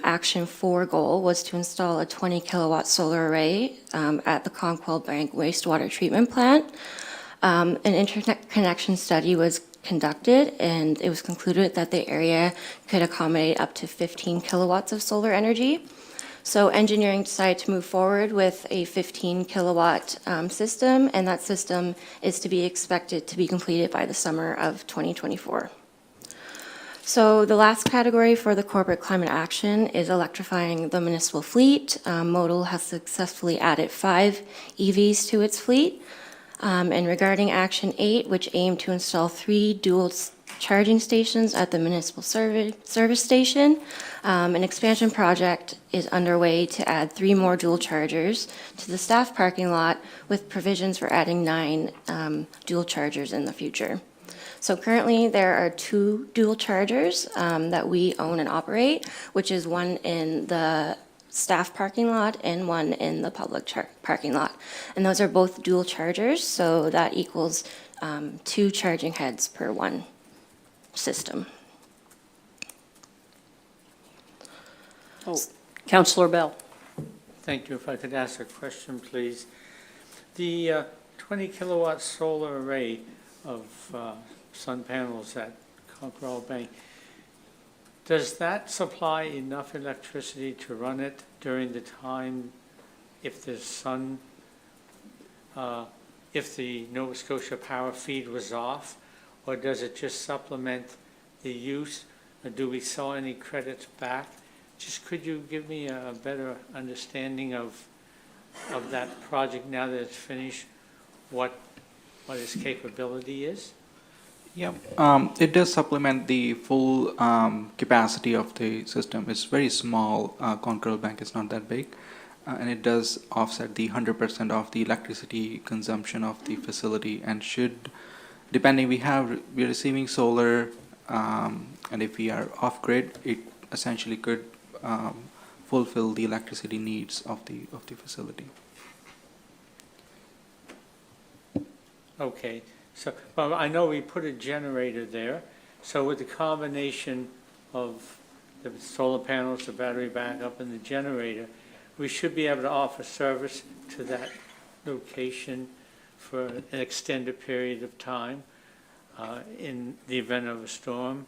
Action 4 goal was to install a 20 kilowatt solar array at the Conquel Bank wastewater treatment plant. An interconnection study was conducted, and it was concluded that the area could accommodate up to 15 kilowatts of solar energy. So engineering decided to move forward with a 15 kilowatt system, and that system is to be expected to be completed by the summer of 2024. So the last category for the corporate climate action is electrifying the municipal fleet. Modal has successfully added 5 EVs to its fleet. And regarding Action 8, which aimed to install 3 dual charging stations at the municipal service station, an expansion project is underway to add 3 more dual chargers to the staff parking lot, with provisions for adding 9 dual chargers in the future. So currently, there are 2 dual chargers that we own and operate, which is one in the staff parking lot and one in the public parking lot. And those are both dual chargers, so that equals 2 charging heads per one system. Councillor Bell. Thank you. If I could ask a question, please. The 20 kilowatt solar array of sun panels at Conquel Bank, does that supply enough electricity to run it during the time if the if the Nova Scotia Power feed was off, or does it just supplement the use, or do we sell any credits back? Just could you give me a better understanding of that project now that it's finished, what its capability is? Yeah, it does supplement the full capacity of the system. It's very small. Conquel Bank is not that big, and it does offset the 100% of the electricity consumption of the facility. And should, depending, we're receiving solar, and if we are off grid, it essentially could fulfill the electricity needs of the facility. Okay. So, well, I know we put a generator there, so with the combination of the solar panels, the battery backup, and the generator, we should be able to offer service to that location for an extended period of time in the event of a storm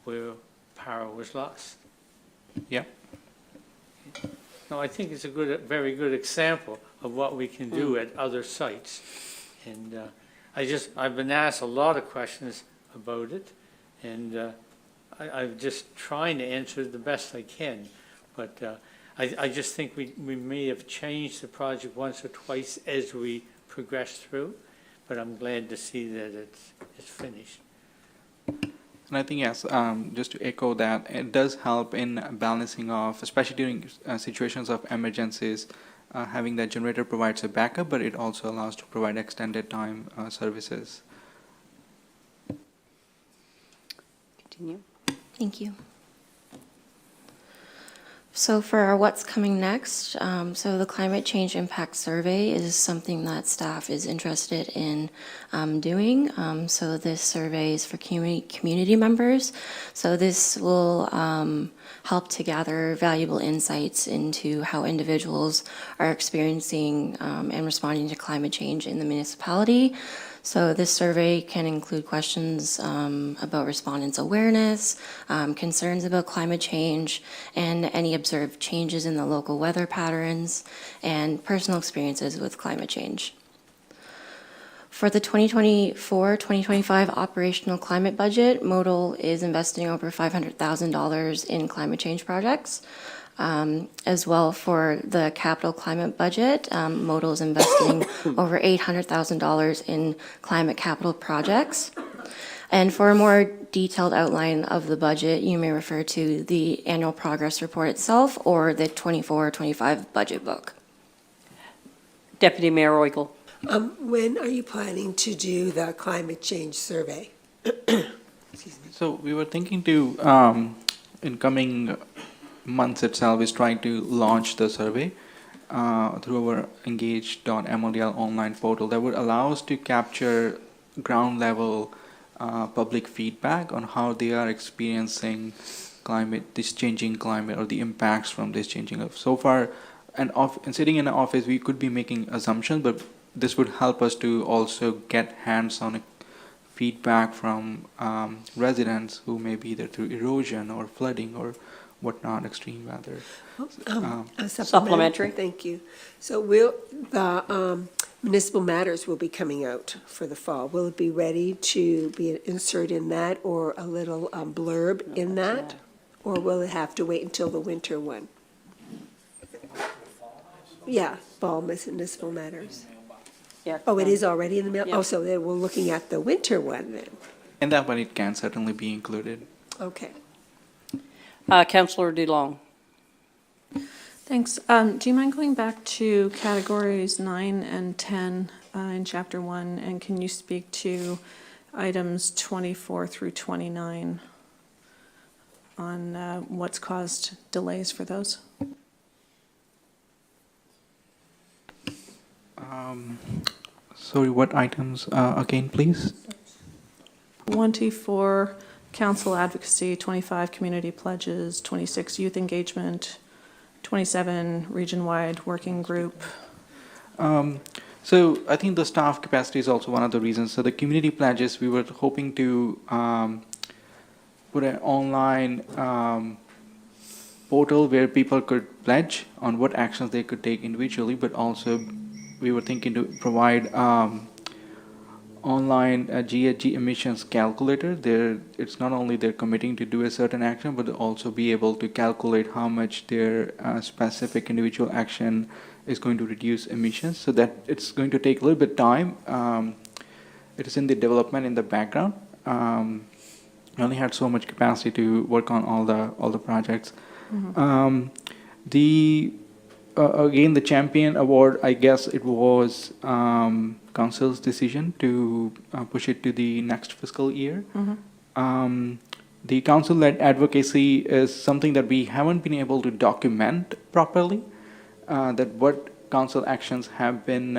where power was lost. Yeah. No, I think it's a very good example of what we can do at other sites. And I've been asked a lot of questions about it, and I'm just trying to answer the best I can. But I just think we may have changed the project once or twice as we progress through, but I'm glad to see that it's finished. And I think, yes, just to echo that, it does help in balancing off, especially during situations of emergencies. Having that generator provides a backup, but it also allows to provide extended time services. Continue. Thank you. So for our what's coming next, so the climate change impact survey is something that staff is interested in doing. So this survey is for community members. So this will help to gather valuable insights into how individuals are experiencing and responding to climate change in the municipality. So this survey can include questions about respondents' awareness, concerns about climate change, and any observed changes in the local weather patterns, and personal experiences with climate change. For the 2024-2025 operational climate budget, Modal is investing over $500,000 in climate change projects. As well, for the capital climate budget, Modal is investing over $800,000 in climate capital projects. And for a more detailed outline of the budget, you may refer to the annual progress report itself or the 24-25 budget book. Deputy Mayor Oigel. When are you planning to do the climate change survey? So we were thinking to, in coming months itself, is trying to launch the survey through our engage.modl online portal that would allow us to capture ground level public feedback on how they are experiencing this changing climate, or the impacts from this changing of. So far, and sitting in an office, we could be making assumptions, but this would help us to also get hands-on feedback from residents who may be either through erosion or flooding or whatnot, extreme weather. Supplementary. Thank you. So will the municipal matters will be coming out for the fall. Will it be ready to be an insert in that, or a little blurb in that? Or will it have to wait until the winter one? Yeah, fall municipal matters. Yeah. Oh, it is already in the mail? Yeah. Oh, so then we're looking at the winter one then? And that one, it can certainly be included. Okay. Councillor DeLong. Thanks. Do you mind going back to categories 9 and 10 in Chapter 1, and can you speak to items 24 through 29 on what's caused delays for those? Sorry, what items again, please? 24, council advocacy, 25, community pledges, 26, youth engagement, 27, region-wide working group. So I think the staff capacity is also one of the reasons. So the community pledges, we were hoping to put an online portal where people could pledge on what actions they could take individually, but also we were thinking to provide online GHG emissions calculator. It's not only they're committing to do a certain action, but also be able to calculate how much their specific individual action is going to reduce emissions. So that it's going to take a little bit time. It is in the development in the background. We only had so much capacity to work on all the projects. Mm-hmm. Again, the champion award, I guess it was council's decision to push it to the next fiscal year. Mm-hmm. The council-led advocacy is something that we haven't been able to document properly, that what council actions have been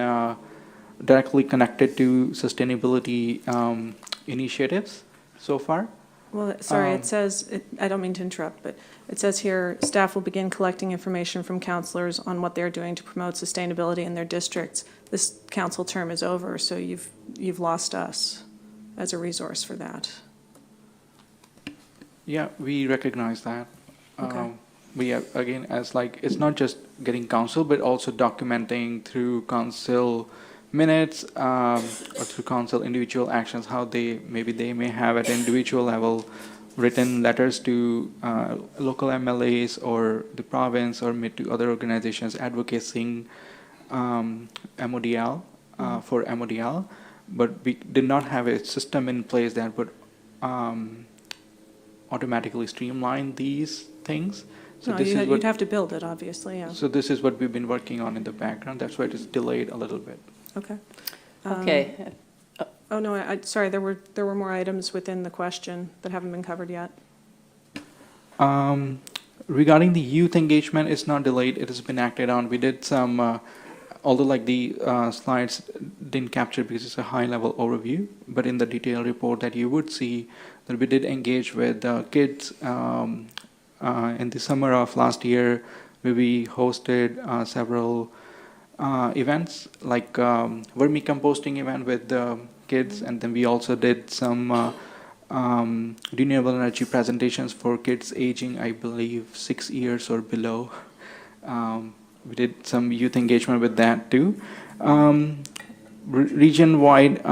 directly connected to sustainability initiatives so far. Well, sorry, it says, I don't mean to interrupt, but it says here, staff will begin collecting information from counselors on what they're doing to promote sustainability in their districts. This council term is over, so you've lost us as a resource for that. Yeah, we recognize that. Okay. We have, again, as like, it's not just getting council, but also documenting through council minutes or through council individual actions, how they may have at individual level written letters to local MLAs or the province or to other organizations advocating MODL for MODL, but we did not have a system in place that would automatically streamline these things. So No, this is you'd what, have to build it, obviously, yeah. so this is what we've been working on in the background. That's why it is delayed a little bit. Okay. Okay. Oh, no, sorry, there were more items within the question that haven't been covered yet. Regarding the youth engagement, it's not delayed. It has been acted on. We did some, although like the slides didn't capture because it's a high-level overview, but in the detailed report that you would see that we did engage with kids in the summer of last year. We hosted several events like vermicomposting event with the kids, and then we also did some renewable energy presentations for kids aging, I believe, 6 years or below. We did some youth engagement with that too. Region-wide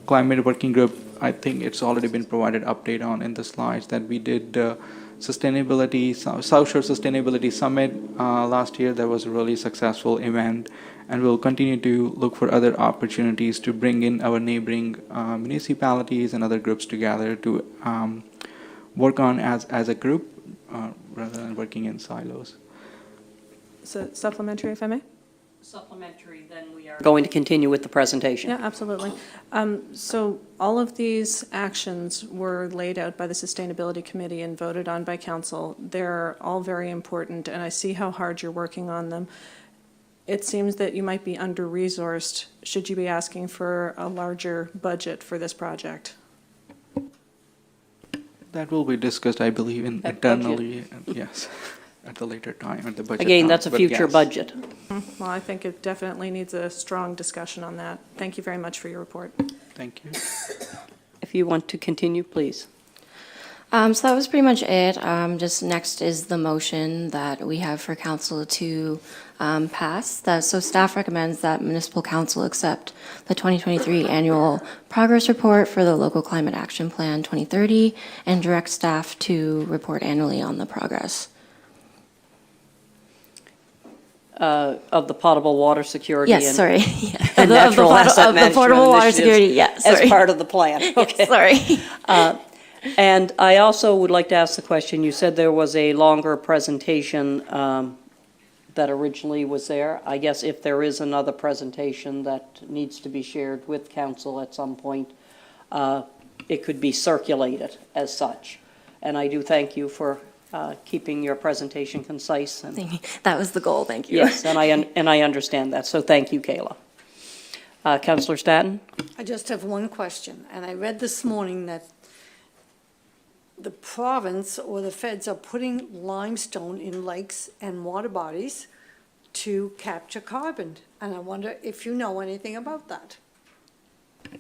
climate working group, I think it's already been provided update on in the slides that we did sustainability, South Shore Sustainability Summit last year. That was a really successful event, and we'll continue to look for other opportunities to bring in our neighboring municipalities and other groups together to work on as a group rather than working in silos. So supplementary, if I may? Supplementary, then we are going to continue with the presentation. Yeah, absolutely. So all of these actions were laid out by the Sustainability Committee and voted on by council. They're all very important, and I see how hard you're working on them. It seems that you might be under-resourced. Should you be asking for a larger budget for this project? That will be discussed, I believe, internally, yes, at the later time, at the budget. Again, time, that's a but future yes. budget. Well, I think it definitely needs a strong discussion on that. Thank you very much for your report. Thank you. If you want to continue, please. So that was pretty much it. Just next is the motion that we have for council to pass. So staff recommends that municipal council accept the 2023 annual progress report for the local climate action plan 2030 and direct staff to report annually on the progress. Of the potable water security. Yes, and- sorry. And natural asset Of the management portable water initiatives security, yes, sorry. As part of the plan, okay. Yes, sorry. And I also would like to ask the question, you said there was a longer presentation that originally was there. I guess if there is another presentation that needs to be shared with council at some point, it could be circulated as such. And I do thank you for keeping your presentation concise. And That was the goal, thank you. yes, and I understand that, so thank you, Kayla. Councillor Staton? I just have one question, and I read this morning that the province or the feds are putting limestone in lakes and water bodies to capture carbon, and I wonder if you know anything about that. I'm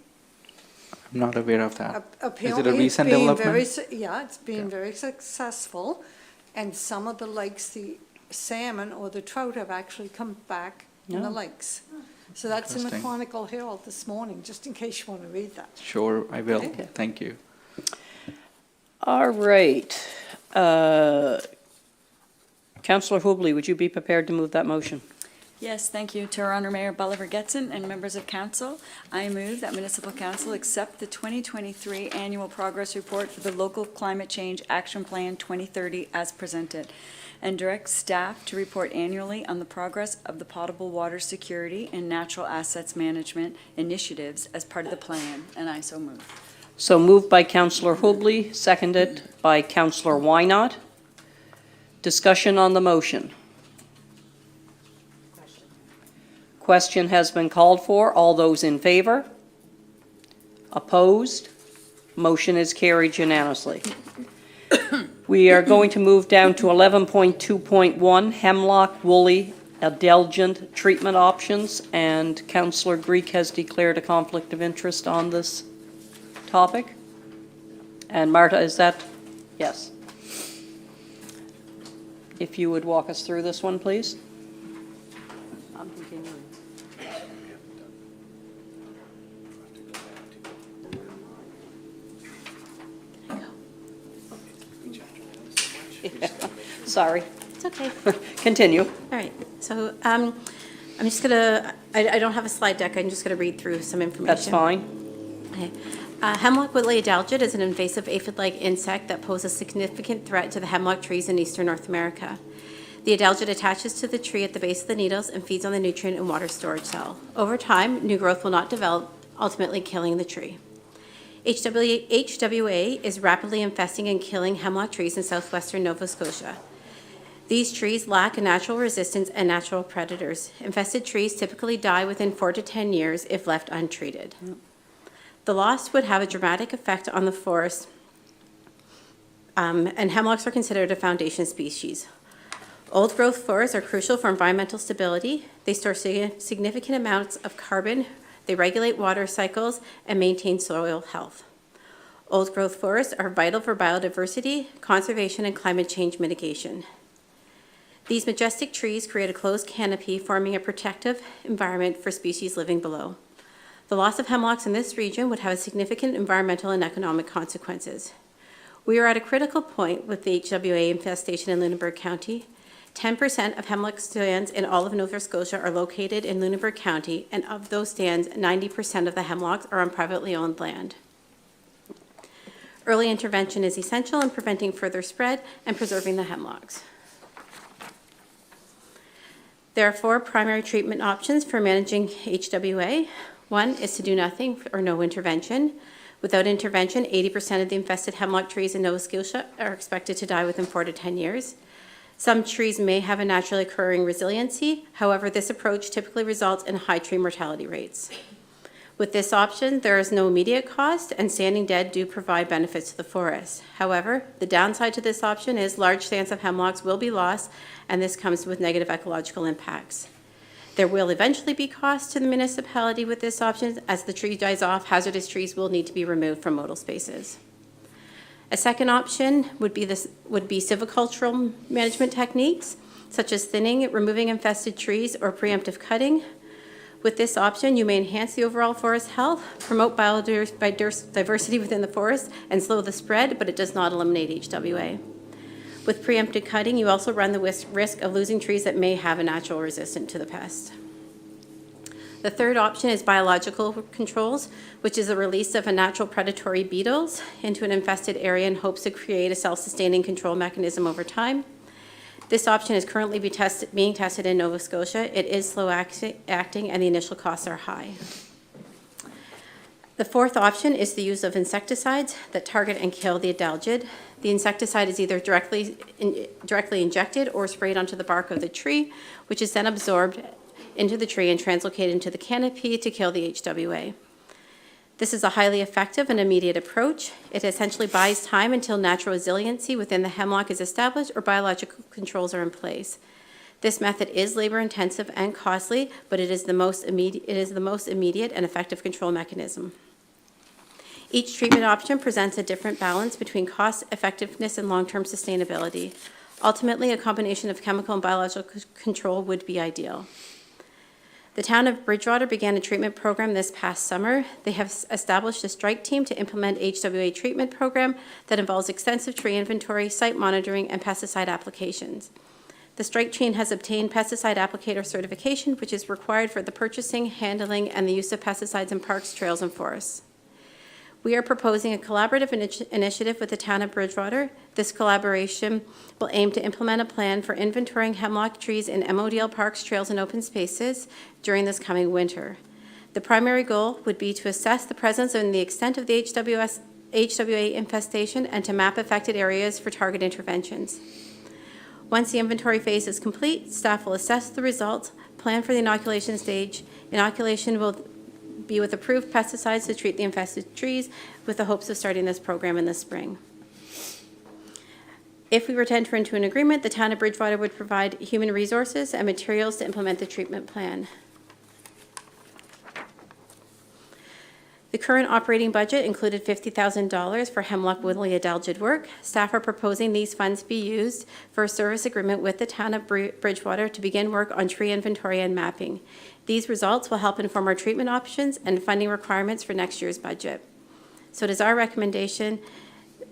not aware of that. Is it a Apparently, it's recent being development? yeah, it's being very successful, and some of the lakes, the salmon or the trout have actually come back in the Yeah. lakes. So that's in the Interesting. Chronicle Herald this morning, just in case you want to read that. Sure, I will. Okay. Thank you. All right. Councillor Hubley, would you be prepared to move that motion? Yes, thank you. To our Honor Mayor Bolivar Getson and members of council, I move that Municipal Council accept the 2023 Annual Progress Report for the Local Climate Change Action Plan 2030 as presented, and direct staff to report annually on the progress of the potable water security and natural assets management initiatives as part of the plan, and I so move. So moved by Councillor Hubley, seconded by Councillor Wynot. Discussion on the motion. Question has been called for. All those in favor? Opposed? Motion is carried unanimously. We are going to move down to 11.2.1, hemlock woolly adelgid treatment options, and Councillor Greek has declared a conflict of interest on this topic. And Marta, is that? Yes. If you would walk us through this one, please. I'm continuing. Sorry. It's okay. Continue. All right, so I'm just gonna, I don't have a slide deck, I'm just gonna read through some information. That's fine. Okay. Hemlock woolly adelgid is an invasive aphid-like insect that poses a significant threat to the hemlock trees in eastern North America. The adelgid attaches to the tree at the base of the needles and feeds on the nutrient and water storage cell. Over time, new growth will not develop, ultimately killing the tree. HWA is rapidly infesting and killing hemlock trees in southwestern Nova Scotia. These trees lack a natural resistance and natural predators. Infested trees typically die within 4 to 10 years if left untreated. The loss would have a dramatic effect on the forest, and hemlocks are considered a foundation species. Old-growth forests are crucial for environmental stability. They store significant amounts of carbon, they regulate water cycles, and maintain soil health. Old-growth forests are vital for biodiversity, conservation, and climate change mitigation. These majestic trees create a closed canopy, forming a protective environment for species living below. The loss of hemlocks in this region would have significant environmental and economic consequences. We are at a critical point with the HWA infestation in Lunenburg County. 10% of hemlock stands in all of Nova Scotia are located in Lunenburg County, and of those stands, 90% of the hemlocks are on privately owned land. Early intervention is essential in preventing further spread and preserving the hemlocks. There are 4 primary treatment options for managing HWA. One is to do nothing or no intervention. Without intervention, 80% of the infested hemlock trees in Nova Scotia are expected to die within 4 to 10 years. Some trees may have a naturally occurring resiliency. However, this approach typically results in high tree mortality rates. With this option, there is no immediate cost, and standing dead do provide benefits to the forest. However, the downside to this option is large stands of hemlocks will be lost, and this comes with negative ecological impacts. There will eventually be costs to the municipality with this option. As the tree dies off, hazardous trees will need to be removed from modal spaces. A second option would be silvicultural management techniques, such as thinning, removing infested trees, or preemptive cutting. With this option, you may enhance the overall forest health, promote biodiversity within the forest, and slow the spread, but it does not eliminate HWA. With preemptive cutting, you also run the risk of losing trees that may have a natural resistance to the pest. The third option is biological controls, which is the release of a natural predatory beetles into an infested area in hopes to create a self-sustaining control mechanism over time. This option is currently being tested in Nova Scotia. It is slow acting, and the initial costs are high. The fourth option is the use of insecticides that target and kill the adelgid. The insecticide is either directly injected or sprayed onto the bark of the tree, which is then absorbed into the tree and translocated into the canopy to kill the HWA. This is a highly effective and immediate approach. It essentially buys time until natural resiliency within the hemlock is established or biological controls are in place. This method is labor-intensive and costly, but it is the most immediate and effective control mechanism. Each treatment option presents a different balance between cost, effectiveness, and long-term sustainability. Ultimately, a combination of chemical and biological control would be ideal. The town of Bridgewater began a treatment program this past summer. They have established a strike team to implement HWA treatment program that involves extensive tree inventory, site monitoring, and pesticide applications. The strike team has obtained pesticide applicator certification, which is required for the purchasing, handling, and the use of pesticides in parks, trails, and forests. We are proposing a collaborative initiative with the town of Bridgewater. This collaboration will aim to implement a plan for inventorying hemlock trees in MODL parks, trails, and open spaces during this coming winter. The primary goal would be to assess the presence and the extent of the HWA infestation and to map affected areas for target interventions. Once the inventory phase is complete, staff will assess the results, plan for the inoculation stage. Inoculation will be with approved pesticides to treat the infested trees with the hopes of starting this program in the spring. If we were to enter into an agreement, the town of Bridgewater would provide human resources and materials to implement the treatment plan. The current operating budget included $50,000 for hemlock woolly adelgid work. Staff are proposing these funds be used for a service agreement with the town of Bridgewater to begin work on tree inventory and mapping. These results will help inform our treatment options and funding requirements for next year's budget. So it is our recommendation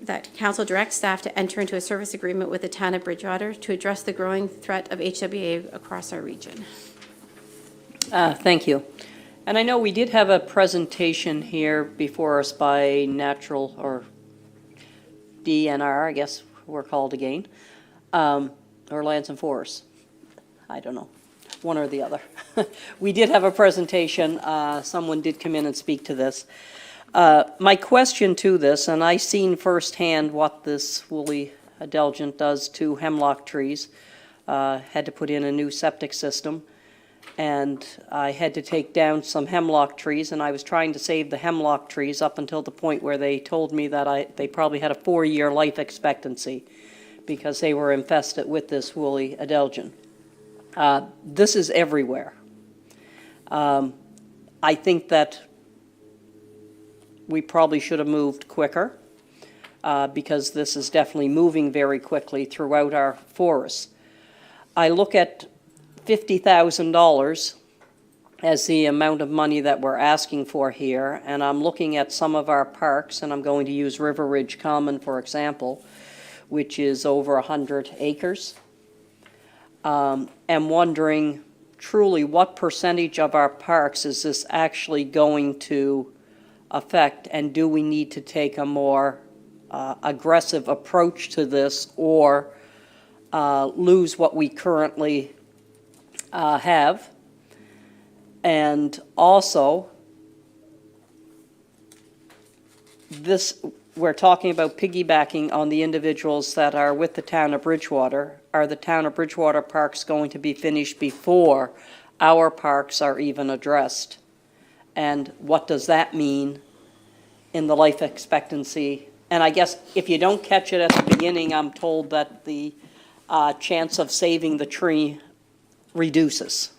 that council direct staff to enter into a service agreement with the town of Bridgewater to address the growing threat of HWA across our region. Thank you. And I know we did have a presentation here before us by Natural, or DNR, I guess we're called again, or Lands and Forests. I don't know, one or the other. We did have a presentation. Someone did come in and speak to this. My question to this, and I seen firsthand what this woolly adelgid does to hemlock trees, had to put in a new septic system. And I had to take down some hemlock trees, and I was trying to save the hemlock trees up until the point where they told me that they probably had a 4-year life expectancy because they were infested with this woolly adelgid. This is everywhere. I think that we probably should have moved quicker because this is definitely moving very quickly throughout our forests. I look at $50,000 as the amount of money that we're asking for here, and I'm looking at some of our parks, and I'm going to use River Ridge Common, for example, which is over 100 acres. And wondering truly what percentage of our parks is this actually going to affect, and do we need to take a more aggressive approach to this, or lose what we currently have? And also, this, we're talking about piggybacking on the individuals that are with the town of Bridgewater. Are the town of Bridgewater parks going to be finished before our parks are even addressed? And what does that mean in the life expectancy? And I guess if you don't catch it at the beginning, I'm told that the chance of saving the tree reduces,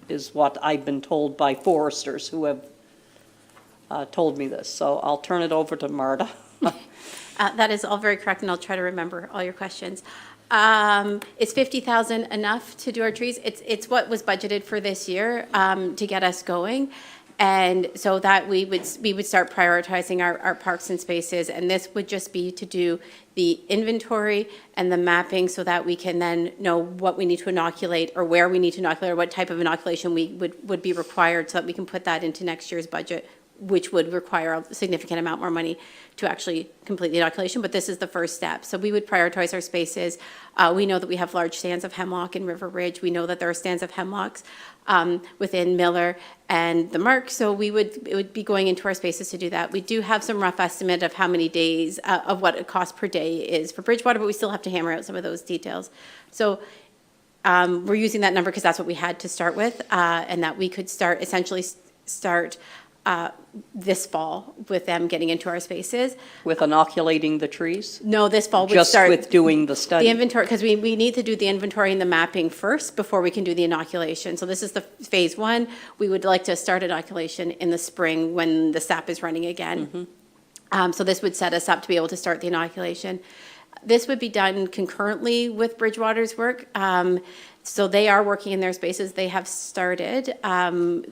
is what I've been told by foresters who have told me this. So I'll turn it over to Marta. That is all very correct, and I'll try to remember all your questions. Is $50,000 enough to do our trees? It's what was budgeted for this year to get us going. And so that we would start prioritizing our parks and spaces, and this would just be to do the inventory and the mapping so that we can then know what we need to inoculate, or where we need to inoculate, or what type of inoculation we would be required, so that we can put that into next year's budget, which would require a significant amount more money to actually complete the inoculation, but this is the first step. So we would prioritize our spaces. We know that we have large stands of hemlock in River Ridge. We know that there are stands of hemlocks within Miller and the Mark, so it would be going into our spaces to do that. We do have some rough estimate of how many days, of what a cost per day is for Bridgewater, but we still have to hammer out some of those details. So we're using that number because that's what we had to start with, and that we could essentially start this fall with them getting into our spaces. With inoculating the trees? No, this fall would start. Just with doing the study? The inventory, because we need to do the inventory and the mapping first before we can do the inoculation. So this is the phase one. We would like to start inoculation in the spring when the SAP is running again. So this would set us up to be able to start the inoculation. This would be done concurrently with Bridgewater's work. So they are working in their spaces. They have started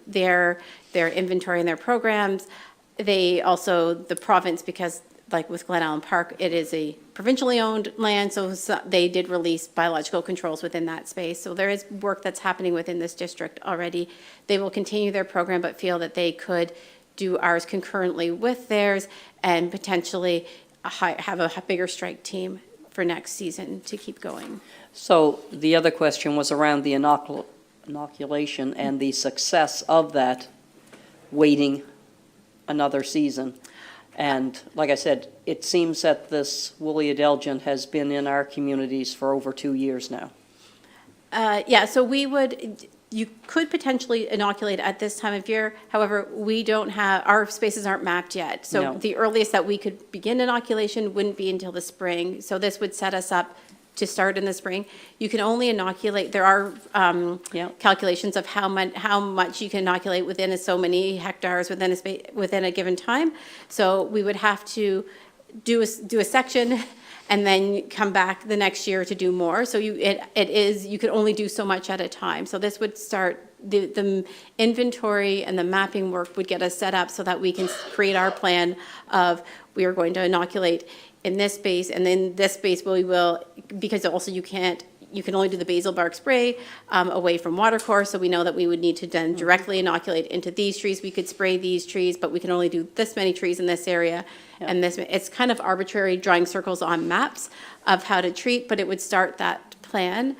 their inventory and their programs. They also, the province, because like with Glen Allen Park, it is a provincially owned land, so they did release biological controls within that space. So there is work that's happening within this district already. They will continue their program, but feel that they could do ours concurrently with theirs, and potentially have a bigger strike team for next season to keep going. So the other question was around the inoculation and the success of that, waiting another season. And like I said, it seems that this woolly adelgid has been in our communities for over 2 years now. Yeah, so we would, you could potentially inoculate at this time of year. However, we don't have, our spaces aren't mapped yet. So No. the earliest that we could begin inoculation wouldn't be until the spring. So this would set us up to start in the spring. You can only inoculate, there are calculations of how much you can inoculate within so many hectares within within a given time. So we would have to do a section and then come back the next year to do more. So you could only do so much at a time. So this would start, the inventory and the mapping work would get us set up so that we can create our plan of, we are going to inoculate in this space, and then this space we will, because also you can only do the basal bark spray away from water course, so we know that we would need to then directly inoculate into these trees. We could spray these trees, but we can only do this many trees in this area. And this, it's kind of arbitrary drawing circles on maps of how to treat, but it would start that plan.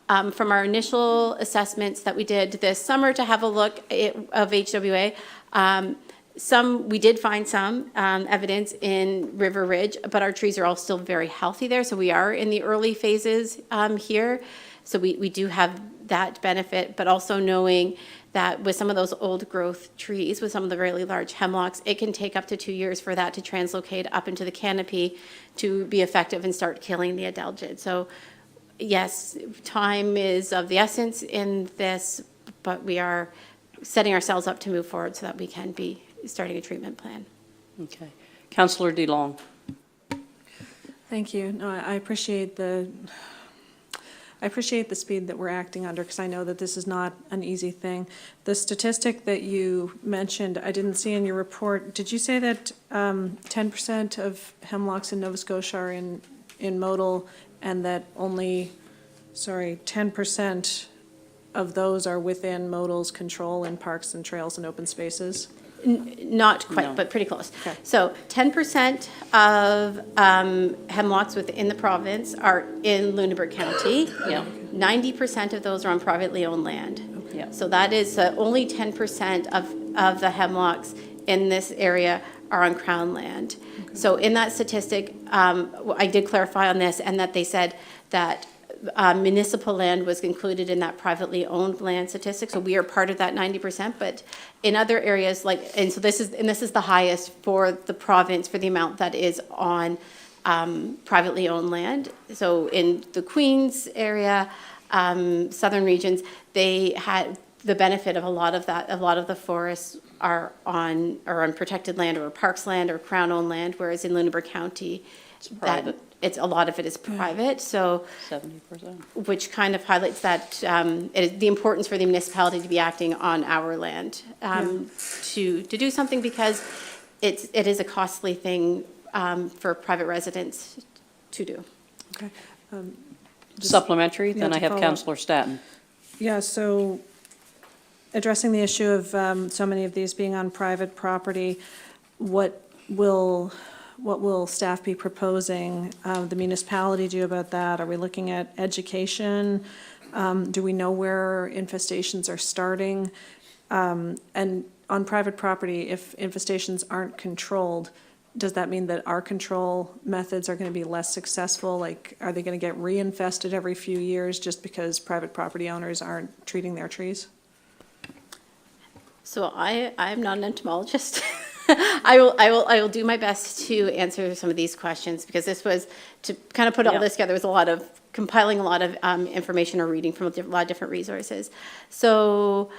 From our initial assessments that we did this summer to have a look of HWA, we did find some evidence in River Ridge, but our trees are all still very healthy there. So we are in the early phases here. So we do have that benefit, but also knowing that with some of those old growth trees, with some of the really large hemlocks, it can take up to 2 years for that to translocate up into the canopy to be effective and start killing the adelgid. So yes, time is of the essence in this, but we are setting ourselves up to move forward so that we can be starting a treatment plan. Okay. Councillor DeLong. Thank you. No, I appreciate the speed that we're acting under, because I know that this is not an easy thing. The statistic that you mentioned, I didn't see in your report. Did you say that 10% of hemlocks in Nova Scotia are in modal, and that only, 10% of those are within modal's control in parks and trails and open spaces? Not quite, but pretty close. Okay. So 10% of hemlocks within the province are in Lunenburg County. Yeah. 90% of those are on privately owned land. Yeah. So that is only 10% of the hemlocks in this area are on Crown land. Okay. So in that statistic, I did clarify on this, and that they said that municipal land was included in that privately owned land statistic. So we are part of that 90%, but in other areas this is the highest for the province for the amount that is on privately owned land. So in the Queens area, southern regions, they had the benefit of a lot of that. A lot of the forests are on protected land or parks land or Crown owned land, whereas in Lunenburg County, it's private. A lot of it is private, so 70%. which kind of highlights that the importance for the municipality to be acting on our land to do something, because it is a costly thing for private residents to do. Okay. Supplementary, then I have follow up. Councillor Staton. Yeah, so addressing the issue of so many of these being on private property, what will staff be proposing the municipality do about that? Are we looking at education? Do we know where infestations are starting? And on private property, if infestations aren't controlled, does that mean that our control methods are going to be less successful? Like, are they going to get reinfested every few years just because private property owners aren't treating their trees? So I'm not an entomologist. I will do my best to answer some of these questions, because this was to kind of put all this together. There was a lot of compiling a lot of information or reading from a lot of different resources. So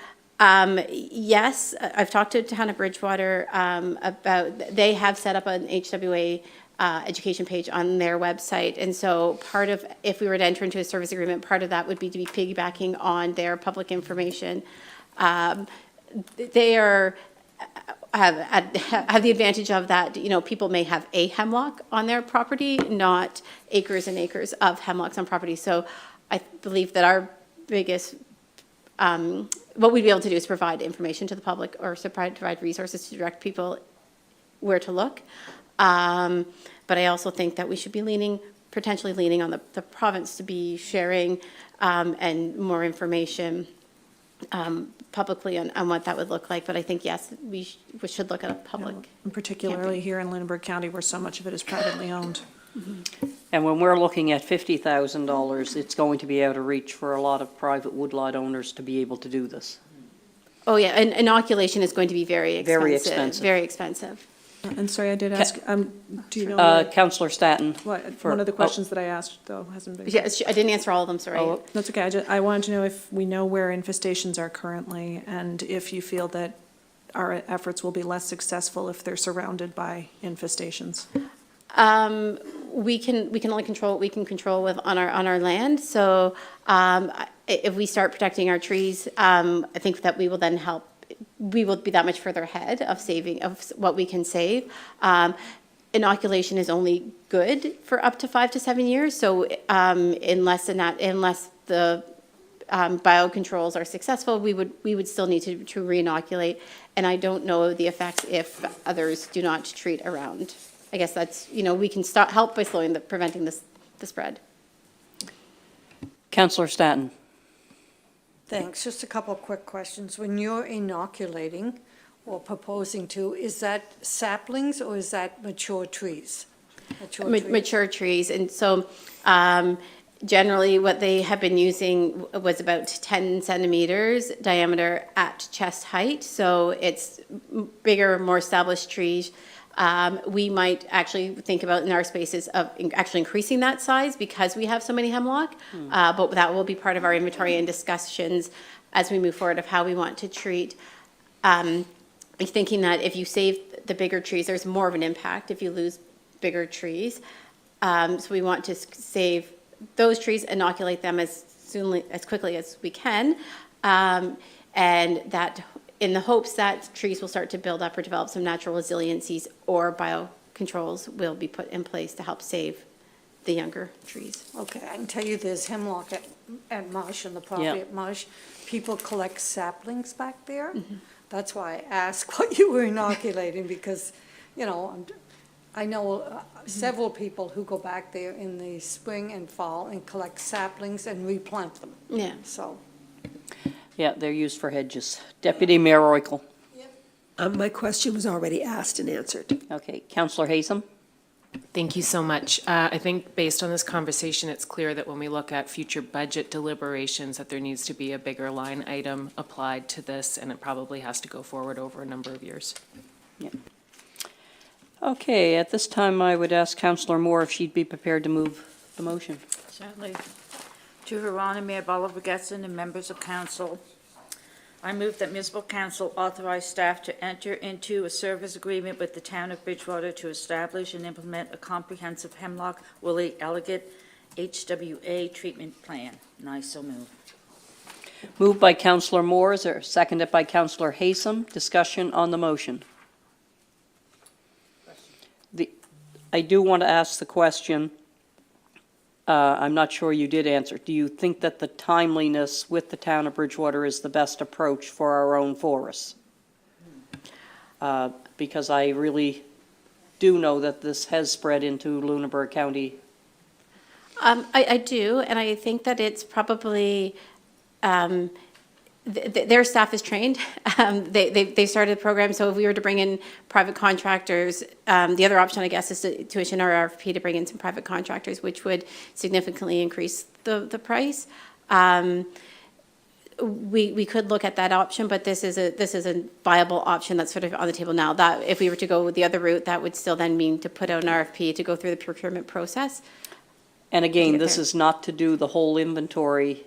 yes, I've talked to Town of Bridgewater about, they have set up an HWA education page on their website. And so part of, if we were to enter into a service agreement, part of that would be to be piggybacking on their public information. They have the advantage of that, people may have a hemlock on their property, not acres and acres of hemlocks on property. So I believe that our biggest, what we'd be able to do is provide information to the public, or provide resources to direct people where to look. But I also think that we should be potentially leaning on the province to be sharing and more information publicly on what that would look like. But I think, yes, we should look at a public. And particularly here in Lunenburg County, where so much of it is privately owned. And when we're looking at $50,000, it's going to be out of reach for a lot of private woodlot owners to be able to do this. Oh, yeah, and inoculation is going to be very expensive. Very expensive. Very expensive. And sorry, I did ask, do you know? Councillor Staton. One of the questions that I asked, though, hasn't been. Yes, I didn't answer all of them, sorry. Oh, That's okay. I wanted to know if we know where infestations are currently, and if you feel that our efforts will be less successful if they're surrounded by infestations. We can only control what we can control with on our land. So if we start protecting our trees, I think that we will then help. We will be that much further ahead of saving of what we can save. Inoculation is only good for up to 5 to 7 years. So unless the biocontrols are successful, we would still need to re-inoculate. And I don't know the effects if others do not treat around. I guess that's, we can help by preventing the spread. Councillor Staton. Thanks. Just a couple of quick questions. When you're inoculating or proposing to, is that saplings or is that mature trees? Mature trees. And so generally what they have been using was about 10 centimeters diameter at chest height. So it's bigger, more established trees. We might actually think about in our spaces of actually increasing that size because we have so many hemlock, but that will be part of our inventory and discussions as we move forward of how we want to treat. Thinking that if you save the bigger trees, there's more of an impact if you lose bigger trees. So we want to save those trees, inoculate them as quickly as we can, and that in the hopes that trees will start to build up or develop some natural resiliencies or biocontrols will be put in place to help save the younger trees. Okay, I can tell you there's hemlock at Marsh, on the property Yeah. at Marsh. People collect saplings back there. That's why I asked what you were inoculating, because, I know several people who go back there in the spring and fall and collect saplings and replant them. Yeah. So. Yeah, they're used for hedges. Deputy Mayor Royko. My question was already asked and answered. Okay, Councillor Haysom. Thank you so much. I think based on this conversation, it's clear that when we look at future budget deliberations, that there needs to be a bigger line item applied to this, and it probably has to go forward over a number of years. Yeah. Okay, at this time, I would ask Councillor Moore if she'd be prepared to move the motion. Certainly. To Her Honor, Mayor Bolivar Getson and members of council, I move that municipal council authorize staff to enter into a service agreement with the town of Bridgewater to establish and implement a comprehensive hemlock woolly elegant HWA treatment plan. And I so move. Moved by Councillor Moore, is there seconded by Councillor Haysom? Discussion on the motion. I do want to ask the question, I'm not sure you did answer. Do you think that the timeliness with the town of Bridgewater is the best approach for our own forests? Because I really do know that this has spread into Lunenburg County. I do, and I think that it's probably, their staff is trained. They started the program, so if we were to bring in private contractors, the other option, I guess, is to issue an RFP to bring in some private contractors, which would significantly increase the price. We could look at that option, but this is a viable option that's sort of on the table now. That if we were to go with the other route, that would still then mean to put out an RFP to go through the procurement process. And again, this is not to do the whole inventory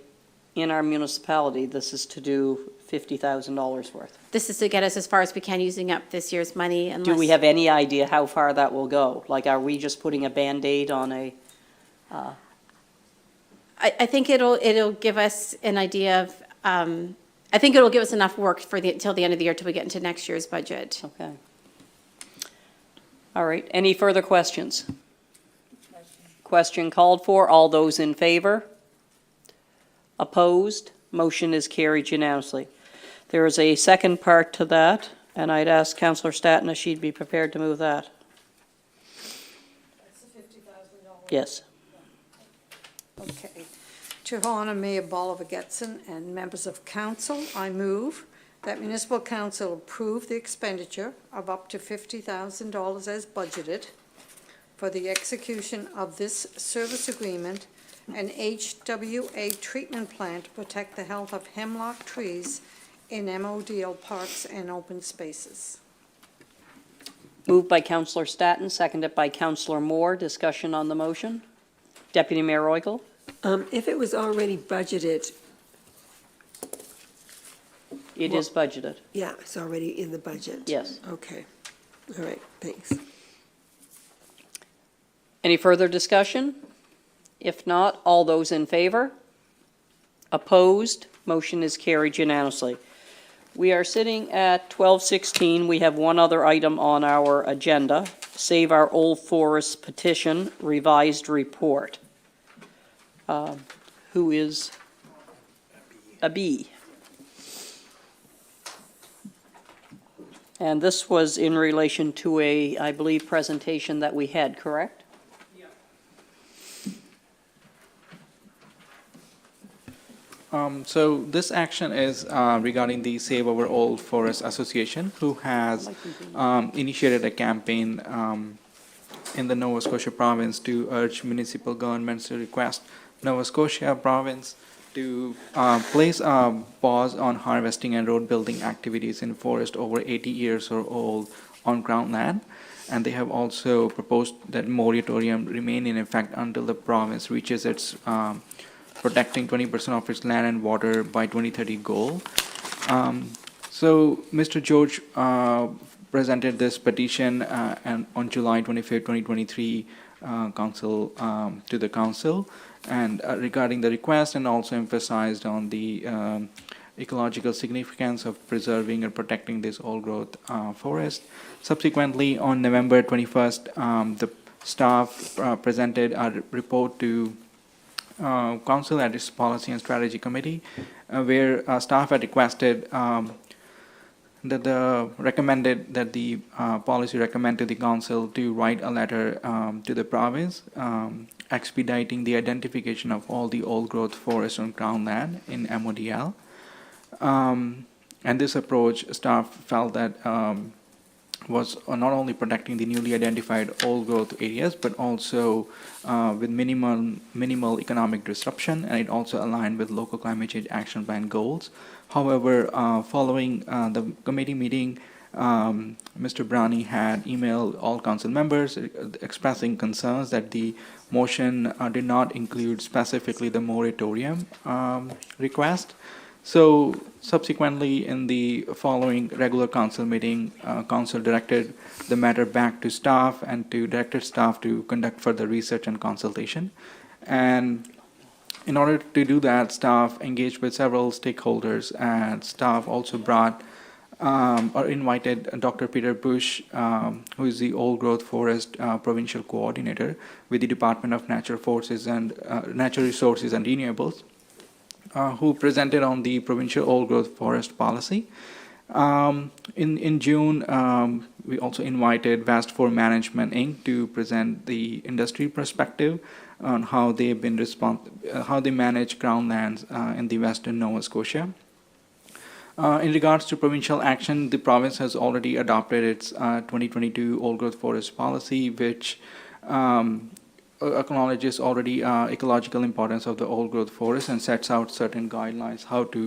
in our municipality. This is to do $50,000 worth. This is to get us as far as we can using up this year's money. Unless, Do we have any idea how far that will go? Like, are we just putting a Band-Aid on a? I think it'll give us an idea of. I think it'll give us enough work till the end of the year till we get into next year's budget. Okay. All right. Any further questions? Question called for. All those in favor? Opposed? Motion is carried unanimously. There is a second part to that, and I'd ask Councillor Staton if she'd be prepared to move that. That's the $50,000. Yes. Okay. To Her Honor, Mayor Bolivar Getson and members of council, I move that municipal council approve the expenditure of up to $50,000 as budgeted for the execution of this service agreement, an HWA treatment plant to protect the health of hemlock trees in MODL parks and open spaces. Moved by Counselor Staton, seconded by Counselor Moore. Discussion on the motion. Deputy Mayor Royko? If it was already budgeted, It is budgeted. yeah, it's already in the budget? Yes. Okay, all right, thanks. Any further discussion? If not, all those in favor? Opposed? Motion is carried unanimously. We are sitting at 12:16. We have one other item on our agenda, Save Our Old Forest Petition Revised Report. Who is Abi? And this was in relation to a, I believe, presentation that we had, correct? So this action is regarding the Save Our Old Forest Association, who has initiated a campaign in the Nova Scotia province to urge municipal governments to request Nova Scotia province to place a pause on harvesting and road building activities in forest over 80 years or old on Crown land. And they have also proposed that moratorium remain in effect until the province reaches its protecting 20% of its land and water by 2030 goal. So Mr. George presented this petition and on July 25, 2023, to the council, and regarding the request, and also emphasized on the ecological significance of preserving and protecting this old-growth forest. Subsequently, on November 21st, the staff presented a report to Council at its Policy and Strategy Committee, where staff had requested that the policy recommend to the Council to write a letter to the province expediting the identification of all the old-growth forests on Crown land in MODL. And this approach, staff felt that was not only protecting the newly identified old-growth areas, but also with minimal economic disruption, and it also aligned with local climate change action plan goals. However, following the committee meeting, Mr. Brownie had emailed all council members expressing concerns that the motion did not include specifically the moratorium request. So subsequently, in the following regular council meeting, council directed the matter back to staff and directed staff to conduct further research and consultation. And in order to do that, staff engaged with several stakeholders, and staff also brought or invited Dr. Peter Bush, who is the Old Growth Forest Provincial Coordinator with the Department of Natural Resources and Renewables, who presented on the provincial old growth forest policy. In June, we also invited Vast4 Management Inc. to present the industry perspective on how they've been how they manage Crown lands in the Western Nova Scotia. In regards to provincial action, the province has already adopted its 2022 old growth forest policy, which acknowledges already ecological importance of the old growth forest and sets out certain guidelines how to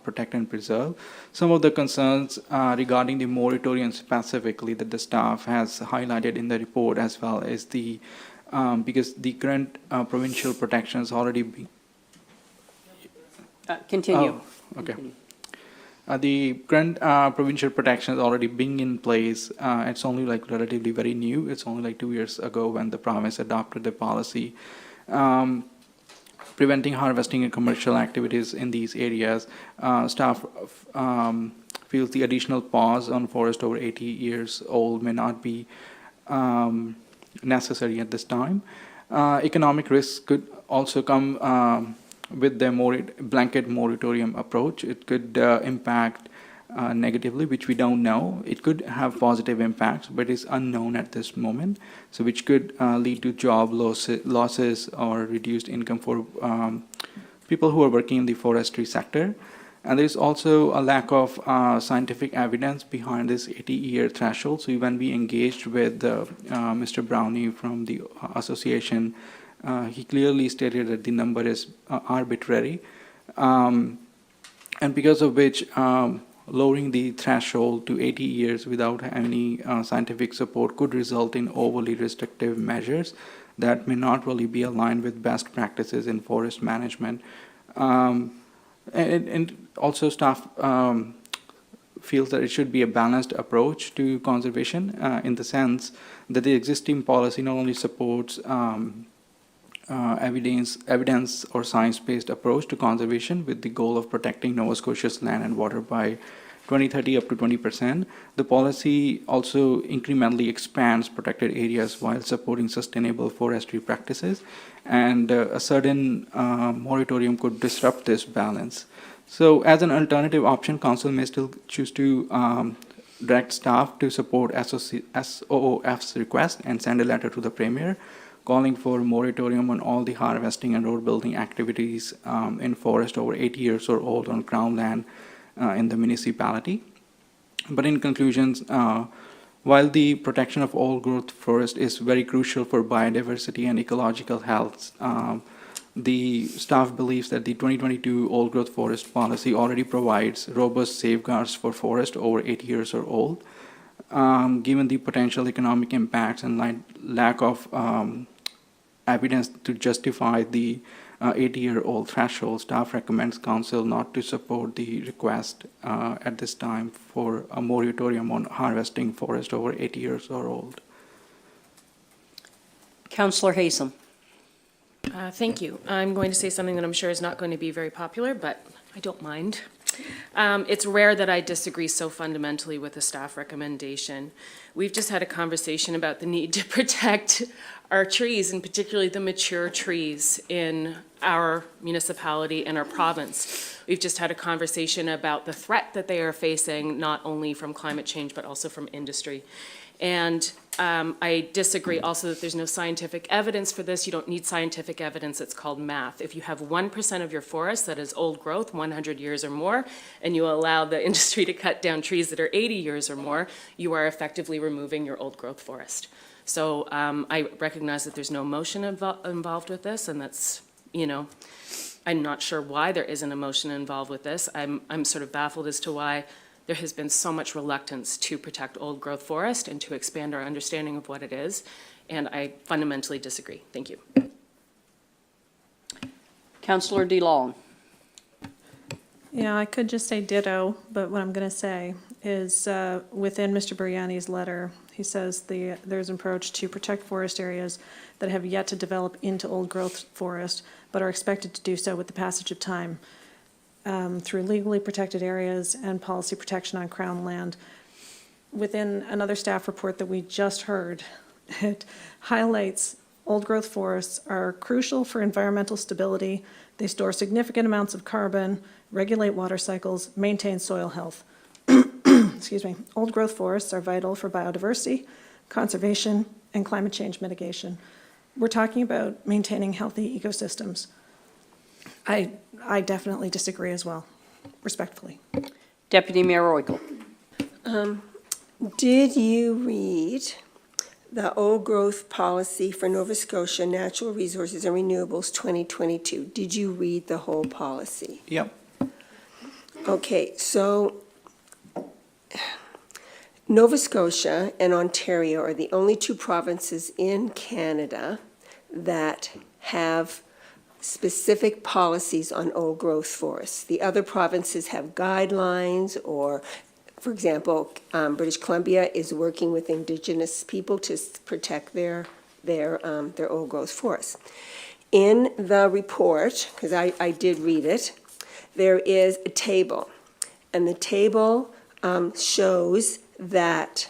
protect and preserve. Some of the concerns regarding the moratorium specifically that the staff has highlighted in the report, as well as the because the current provincial protections already be Continue. Oh, okay. The current provincial protection is already being in place. It's only like relatively very new. It's only like 2 years ago when the province adopted the policy. Preventing harvesting and commercial activities in these areas. Staff feels the additional pause on forest over 80 years old may not be necessary at this time. Economic risks could also come with the blanket moratorium approach. It could impact negatively, which we don't know. It could have positive impacts, but it's unknown at this moment. So which could lead to job losses or reduced income for people who are working in the forestry sector. And there's also a lack of scientific evidence behind this 80-year threshold. So when we engaged with Mr. Brownie from the association, he clearly stated that the number is arbitrary, and because of which lowering the threshold to 80 years without any scientific support could result in overly restrictive measures that may not really be aligned with best practices in forest management. And also staff feels that it should be a balanced approach to conservation in the sense that the existing policy not only supports evidence or science-based approach to conservation with the goal of protecting Nova Scotia's land and water by 2030 up to 20%. The policy also incrementally expands protected areas while supporting sustainable forestry practices, and a sudden moratorium could disrupt this balance. So as an alternative option, council may still choose to direct staff to support SOOF's request and send a letter to the Premier calling for a moratorium on all the harvesting and road building activities in forest over 80 years or old on Crown land in the municipality. But in conclusion, while the protection of old growth forest is very crucial for biodiversity and ecological health, the staff believes that the 2022 old growth forest policy already provides robust safeguards for forest over 80 years or old. Given the potential economic impacts and lack of evidence to justify the 80-year-old threshold, staff recommends council not to support the request at this time for a moratorium on harvesting forest over 80 years or old. Councillor Haysom. Thank you. I'm going to say something that I'm sure is not going to be very popular, but I don't mind. It's rare that I disagree so fundamentally with a staff recommendation. We've just had a conversation about the need to protect our trees, and particularly the mature trees in our municipality and our province. We've just had a conversation about the threat that they are facing, not only from climate change, but also from industry. And I disagree also that there's no scientific evidence for this. You don't need scientific evidence. It's called math. If you have 1% of your forest that is old growth, 100 years or more, and you allow the industry to cut down trees that are 80 years or more, you are effectively removing your old growth forest. So I recognize that there's no motion involved with this, and that's, you know, I'm not sure why there isn't a motion involved with this. I'm sort of baffled as to why there has been so much reluctance to protect old growth forest and to expand our understanding of what it is, and I fundamentally disagree. Thank you. Councillor DeLong. Yeah, I could just say ditto, but what I'm going to say is within Mr. Biryani's letter, he says there's an approach to protect forest areas that have yet to develop into old growth forest, but are expected to do so with the passage of time. Through legally protected areas and policy protection on Crown land. Within another staff report that we just heard, it highlights old growth forests are crucial for environmental stability. They store significant amounts of carbon, regulate water cycles, maintain soil health. Excuse me. Old growth forests are vital for biodiversity, conservation, and climate change mitigation. We're talking about maintaining healthy ecosystems. I definitely disagree as well, respectfully. Deputy Mayor Royko. Did you read the old growth policy for Nova Scotia Natural Resources and Renewables 2022? Did you read the whole policy? Yep. Okay, so Nova Scotia and Ontario are the only two provinces in Canada that have specific policies on old growth forests. The other provinces have guidelines, or, for example, British Columbia is working with Indigenous people to protect their old growth forests. In the report, because I did read it, there is a table, and the table shows that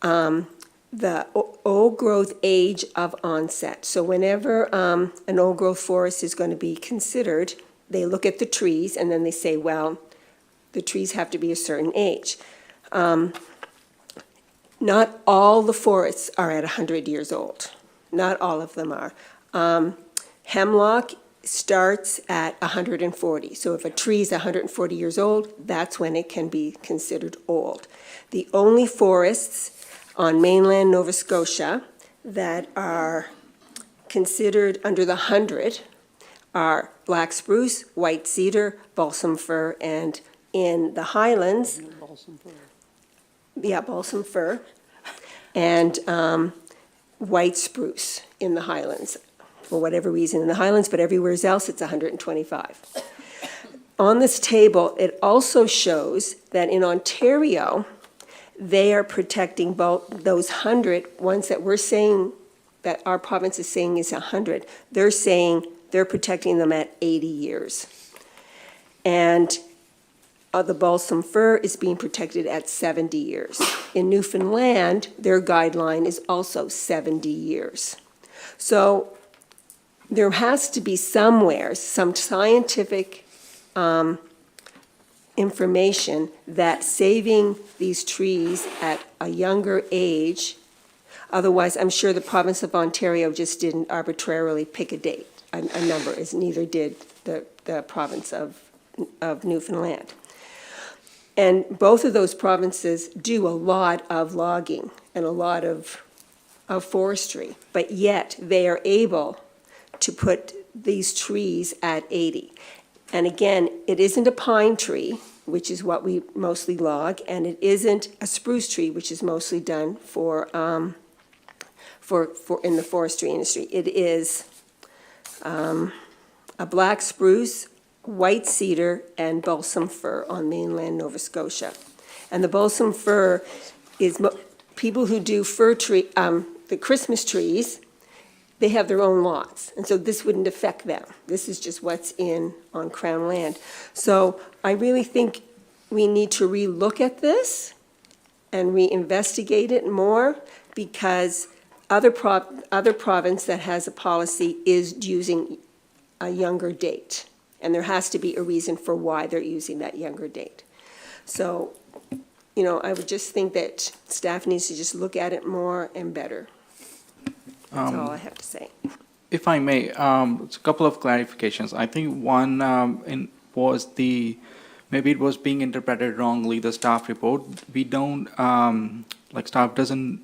the old growth age of onset. So whenever an old growth forest is going to be considered, they look at the trees and then they say, well, the trees have to be a certain age. Not all the forests are at 100 years old. Not all of them are. Hemlock starts at 140. So if a tree is 140 years old, that's when it can be considered old. The only forests on mainland Nova Scotia that are considered under the 100 are black spruce, white cedar, balsam fir, and in the Highlands, balsam fir, and white spruce in the Highlands, for whatever reason in the Highlands, but everywhere else it's 125. On this table, it also shows that in Ontario, they are protecting both those 100 ones that we're saying, that our province is saying is 100. They're saying they're protecting them at 80 years. And the balsam fir is being protected at 70 years. In Newfoundland, their guideline is also 70 years. So there has to be somewhere some scientific information that saving these trees at a younger age, otherwise I'm sure the province of Ontario just didn't arbitrarily pick a date, a number, as neither did the province of Newfoundland. And both of those provinces do a lot of logging and a lot of forestry, but yet they are able to put these trees at 80. And again, it isn't a pine tree, which is what we mostly log, and it isn't a spruce tree, which is mostly done for in the forestry industry. It is a black spruce, white cedar, and balsam fir on mainland Nova Scotia. And the balsam fir is, people who do fir tree, the Christmas trees, they have their own lots, and so this wouldn't affect them. This is just what's on Crown land. So I really think we need to relook at this and reinvestigate it more, because other province that has a policy is using a younger date, and there has to be a reason for why they're using that younger date. So, I would just think that staff needs to just look at it more and better. That's all I have to say. If I may, it's a couple of clarifications. I think one was maybe it was being interpreted wrongly, the staff report. We don't, staff doesn't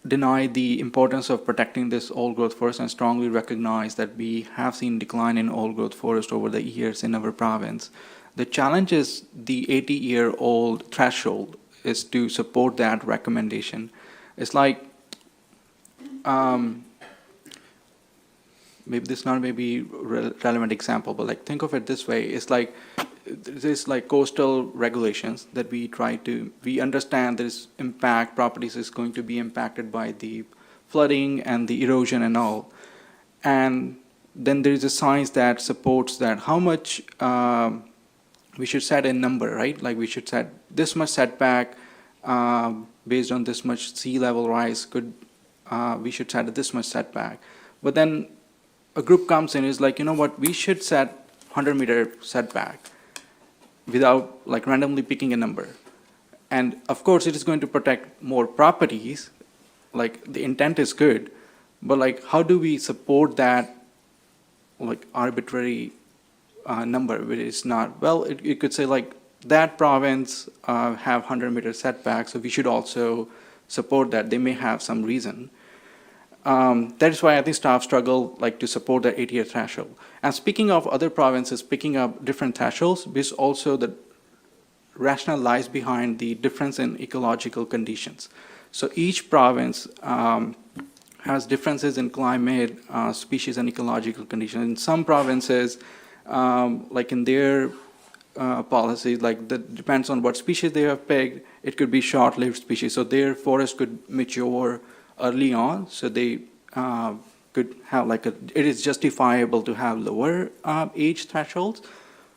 deny the importance of protecting this old growth forest and strongly recognize that we have seen decline in old growth forest over the years in our province. The challenge is the 80-year-old threshold is to support that recommendation. It's like, maybe this not maybe relevant example, but think of it this way. It's like there's coastal regulations that we understand there's impact, properties is going to be impacted by the flooding and the erosion and all. And then there is a science that supports that how much we should set a number, right? Like we should set this much setback based on this much sea level rise we should set this much setback. But then a group comes in and is like, you know what, we should set 100-meter setback without randomly picking a number. And of course, it is going to protect more properties, the intent is good, but how do we support that arbitrary number which is not? Well, you could say that province have 100-meter setbacks, so we should also support that. They may have some reason. That is why I think staff struggle to support the 80-year threshold. And speaking of other provinces picking up different thresholds, this also the rationale lies behind the difference in ecological conditions. So each province has differences in climate, species, and ecological conditions. In some provinces, in their policies, that depends on what species they have picked. It could be short-lived species, so their forest could mature early on, so they could have it is justifiable to have lower age thresholds.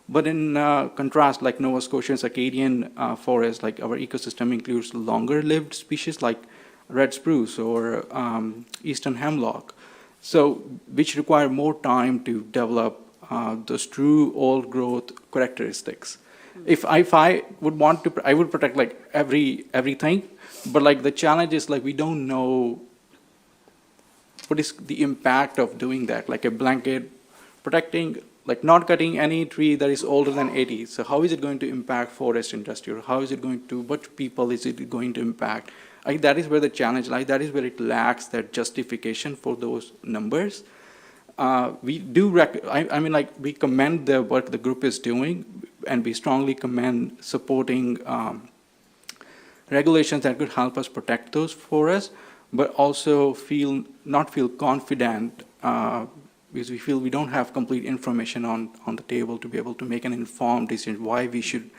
But in contrast, Nova Scotia's Acadian forest, our ecosystem includes longer-lived species like red spruce or eastern hemlock, so which require more time to develop those true old growth characteristics. If I would want to, I would protect everything, but the challenge is we don't know what is the impact of doing that, a blanket protecting, like not cutting any tree that is older than 80. So how is it going to impact forest industry? Or how is it going to, what people is it going to impact? I think that is where the challenge lies. That is where it lacks that justification for those numbers. We do, I mean, like, we commend the work the group is doing, and we strongly commend supporting regulations that could help us protect those forests, but also not feel confident because we feel we don't have complete information on the table to be able to make an informed decision why we should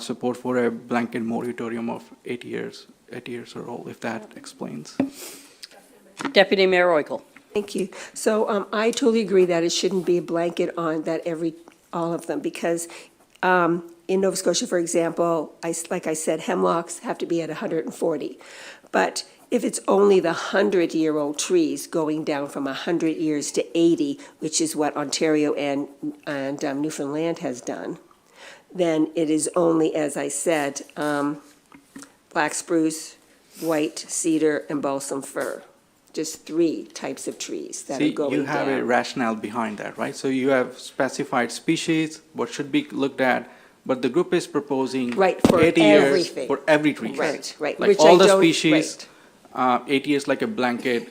support for a blanket moratorium of 8 years or all, if that explains. Deputy Mayor Royko. Thank you. So I totally agree that it shouldn't be a blanket on that all of them, because in Nova Scotia, for example, like I said, hemlocks have to be at 140. But if it's only the 100-year-old trees going down from 100 years to 80, which is what Ontario and Newfoundland has done, then it is only, as I said, black spruce, white cedar, and balsam fir. Just 3 types of trees that are going down. You have a rationale behind that, right? So you have specified species, what should be looked at, but the group is proposing Right, for 80 years everything. for every tree. Right. Like Which all I the don't- species, 8 years like a blanket.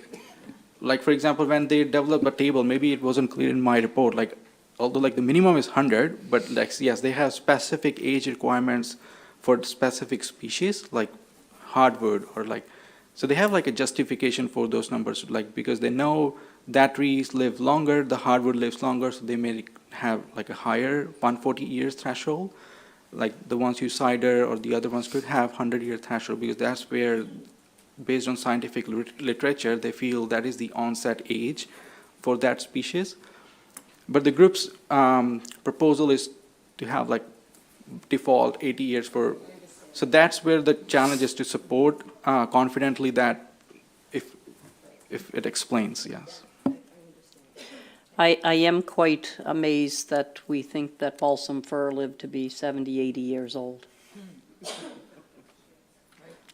Like, for example, when they developed a table, maybe it wasn't clear in my report, like, although like the minimum is 100, but like, yes, they have specific age requirements for specific species, like hardwood or like, so they have like a justification for those numbers, like, because they know that trees live longer, the hardwood lives longer, so they may have like a higher 140 years threshold. Like the ones you cider or the other ones could have 100-year threshold, because that's where, based on scientific literature, they feel that is the onset age for that species. But the group's proposal is to have like default 80 years for, so that's where the challenge is to support confidently that if it explains, yes. I am quite amazed that we think that balsam fir lived to be 70, 80 years old.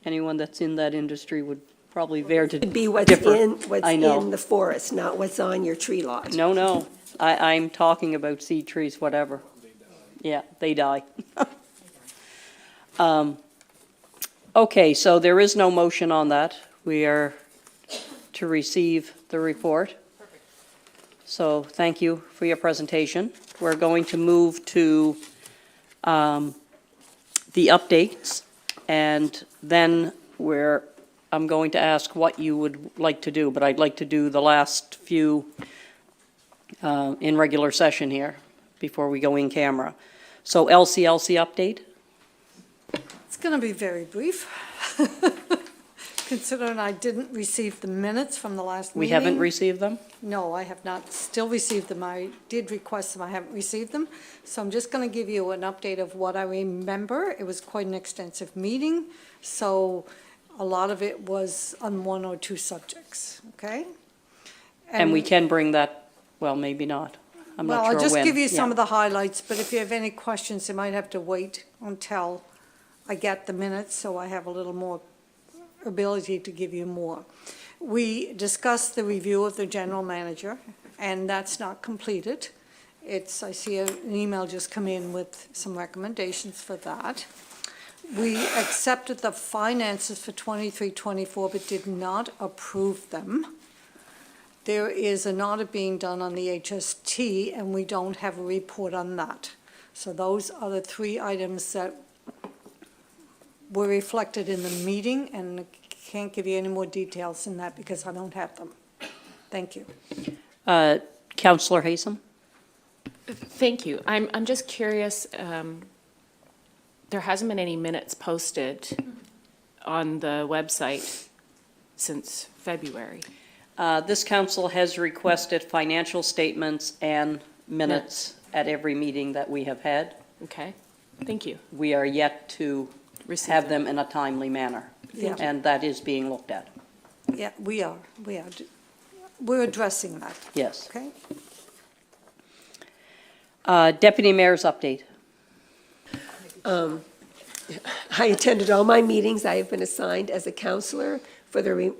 Anyone that's in that industry would probably bear to It'd be what's differ. in I know. the forest, not what's on your tree lot. No, I'm talking about seed trees, whatever. Yeah, they die. Okay, so there is no motion on that. We are to receive the report. So thank you for your presentation. We're going to move to the updates, and then I'm going to ask what you would like to do, but I'd like to do the last few in regular session here before we go in camera. So LCLC update? It's going to be very brief, considering I didn't receive the minutes from the last We meeting. haven't received them? No, I have not still received them. I did request them, I haven't received them. So I'm just going to give you an update of what I remember. It was quite an extensive meeting, so a lot of it was on 1 or 2 subjects, okay? And we can bring that, well, maybe not. I'm not sure when. Well, I'll just give you some Yeah. of the highlights, but if you have any questions, you might have to wait until I get the minutes, so I have a little more ability to give you more. We discussed the review of the general manager, and that's not completed. I see an email just come in with some recommendations for that. We accepted the finances for 23-24, but did not approve them. There is an audit being done on the HST, and we don't have a report on that. So those are the 3 items that were reflected in the meeting, and I can't give you any more details than that because I don't have them. Thank you. Councillor Haysom? Thank you. I'm just curious, there hasn't been any minutes posted on the website since February. This council has requested financial statements and minutes at every meeting that we have had. Okay, thank you. We are yet to have them in a timely manner, Yeah. and that is being looked at. Yeah, we are. We're addressing that, Yes. okay? Deputy Mayor's update. I attended all my meetings. I have been assigned as a counselor for the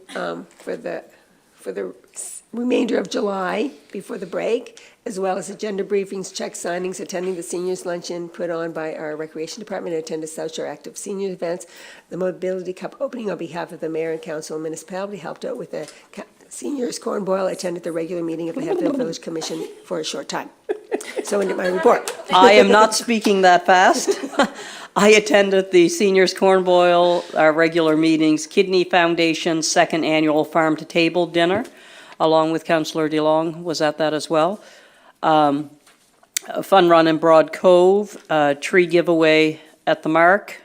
remainder of July before the break, as well as agenda briefings, check signings, attending the seniors luncheon put on by our recreation department, and attend the South Shore Active Senior events. The Mobility Cup opening on behalf of the mayor and council and municipality, helped out with the seniors corn boil, attended the regular meeting of the Hemphill Village Commission for a short time. So ended my report. I am not speaking that fast. I attended the Seniors Corn Boil, our regular meetings, Kidney Foundation's second annual Farm to Table dinner, along with Councillor DeLong was at that as well. A fun run in Broad Cove, tree giveaway at the Mark,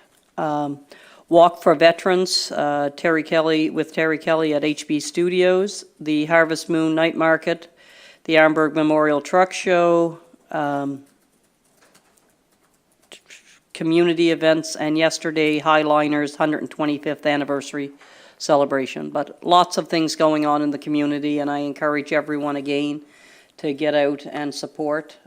Walk for Veterans, Terry Kelly at HB Studios, the Harvest Moon Night Market, the Armberg Memorial Truck Show, community events, and yesterday Highliners 125th anniversary celebration. But lots of things going on in the community, and I encourage everyone again to get out and support.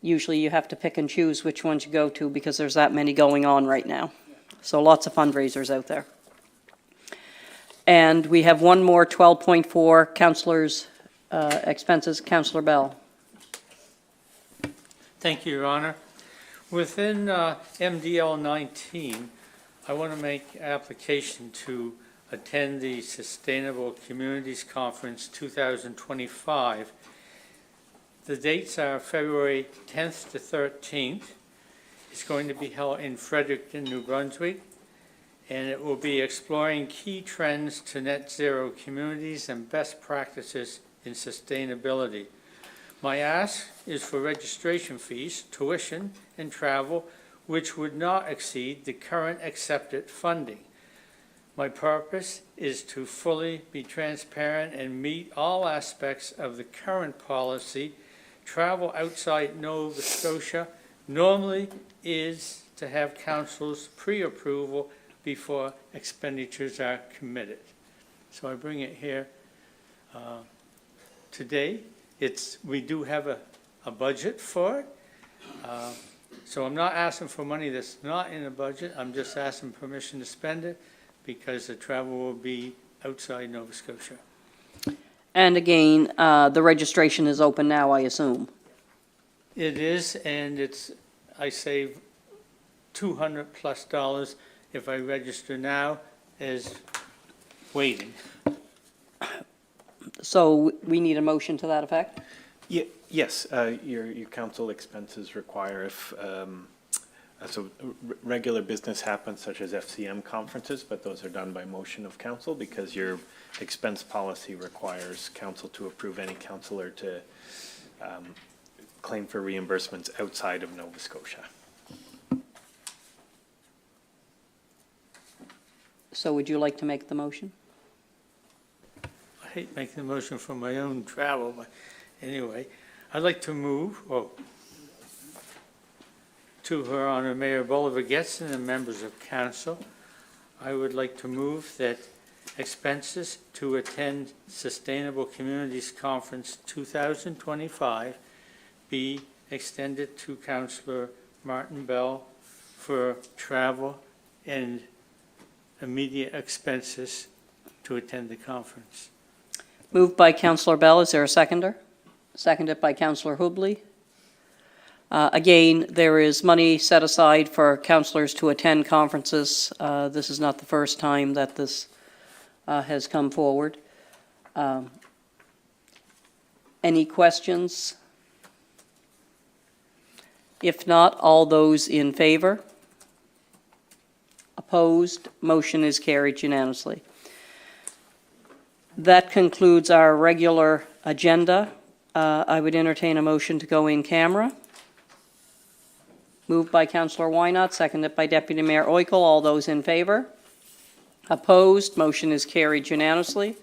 Usually you have to pick and choose which ones you go to because there's that many going on right now. So lots of fundraisers out there. And we have one more 12.4 councillors' expenses. Councillor Bell. Thank you, Your Honor. Within MDL 19, I want to make application to attend the Sustainable Communities Conference 2025. The dates are February 10th to 13th. It's going to be held in Fredericton, New Brunswick, and it will be exploring key trends to net zero communities and best practices in sustainability. My ask is for registration fees, tuition, and travel, which would not exceed the current accepted funding. My purpose is to fully be transparent and meet all aspects of the current policy. Travel outside Nova Scotia normally is to have council's pre-approval before expenditures are committed. So I bring it here today. We do have a budget for it. So I'm not asking for money that's not in the budget. I'm just asking permission to spend it because the travel will be outside Nova Scotia. And again, the registration is open now, I assume. It is, and I save $200+ if I register now as waiting. So we need a motion to that effect? Yes, your council expenses require if, regular business happens such as FCM conferences, but those are done by motion of council because your expense policy requires council to approve any councillor to claim for reimbursements outside of Nova Scotia. So would you like to make the motion? I hate making the motion for my own travel, but anyway, I'd like to move, to Her Honor Mayor Bolivar Getson and members of council, I would like to move that expenses to attend Sustainable Communities Conference 2025 be extended to Councillor Martin Bell for travel and immediate expenses to attend the conference. Moved by Councillor Bell. Is there a seconder? Seconded by Councillor Hubley. Again, there is money set aside for councillors to attend conferences. This is not the first time that this has come forward. Any questions? If not, all those in favor? Opposed? Motion is carried unanimously. That concludes our regular agenda. I would entertain a motion to go in camera. Moved by Councillor Wynot, seconded by Deputy Mayor Oikel. All those in favor? Opposed? Motion is carried unanimously.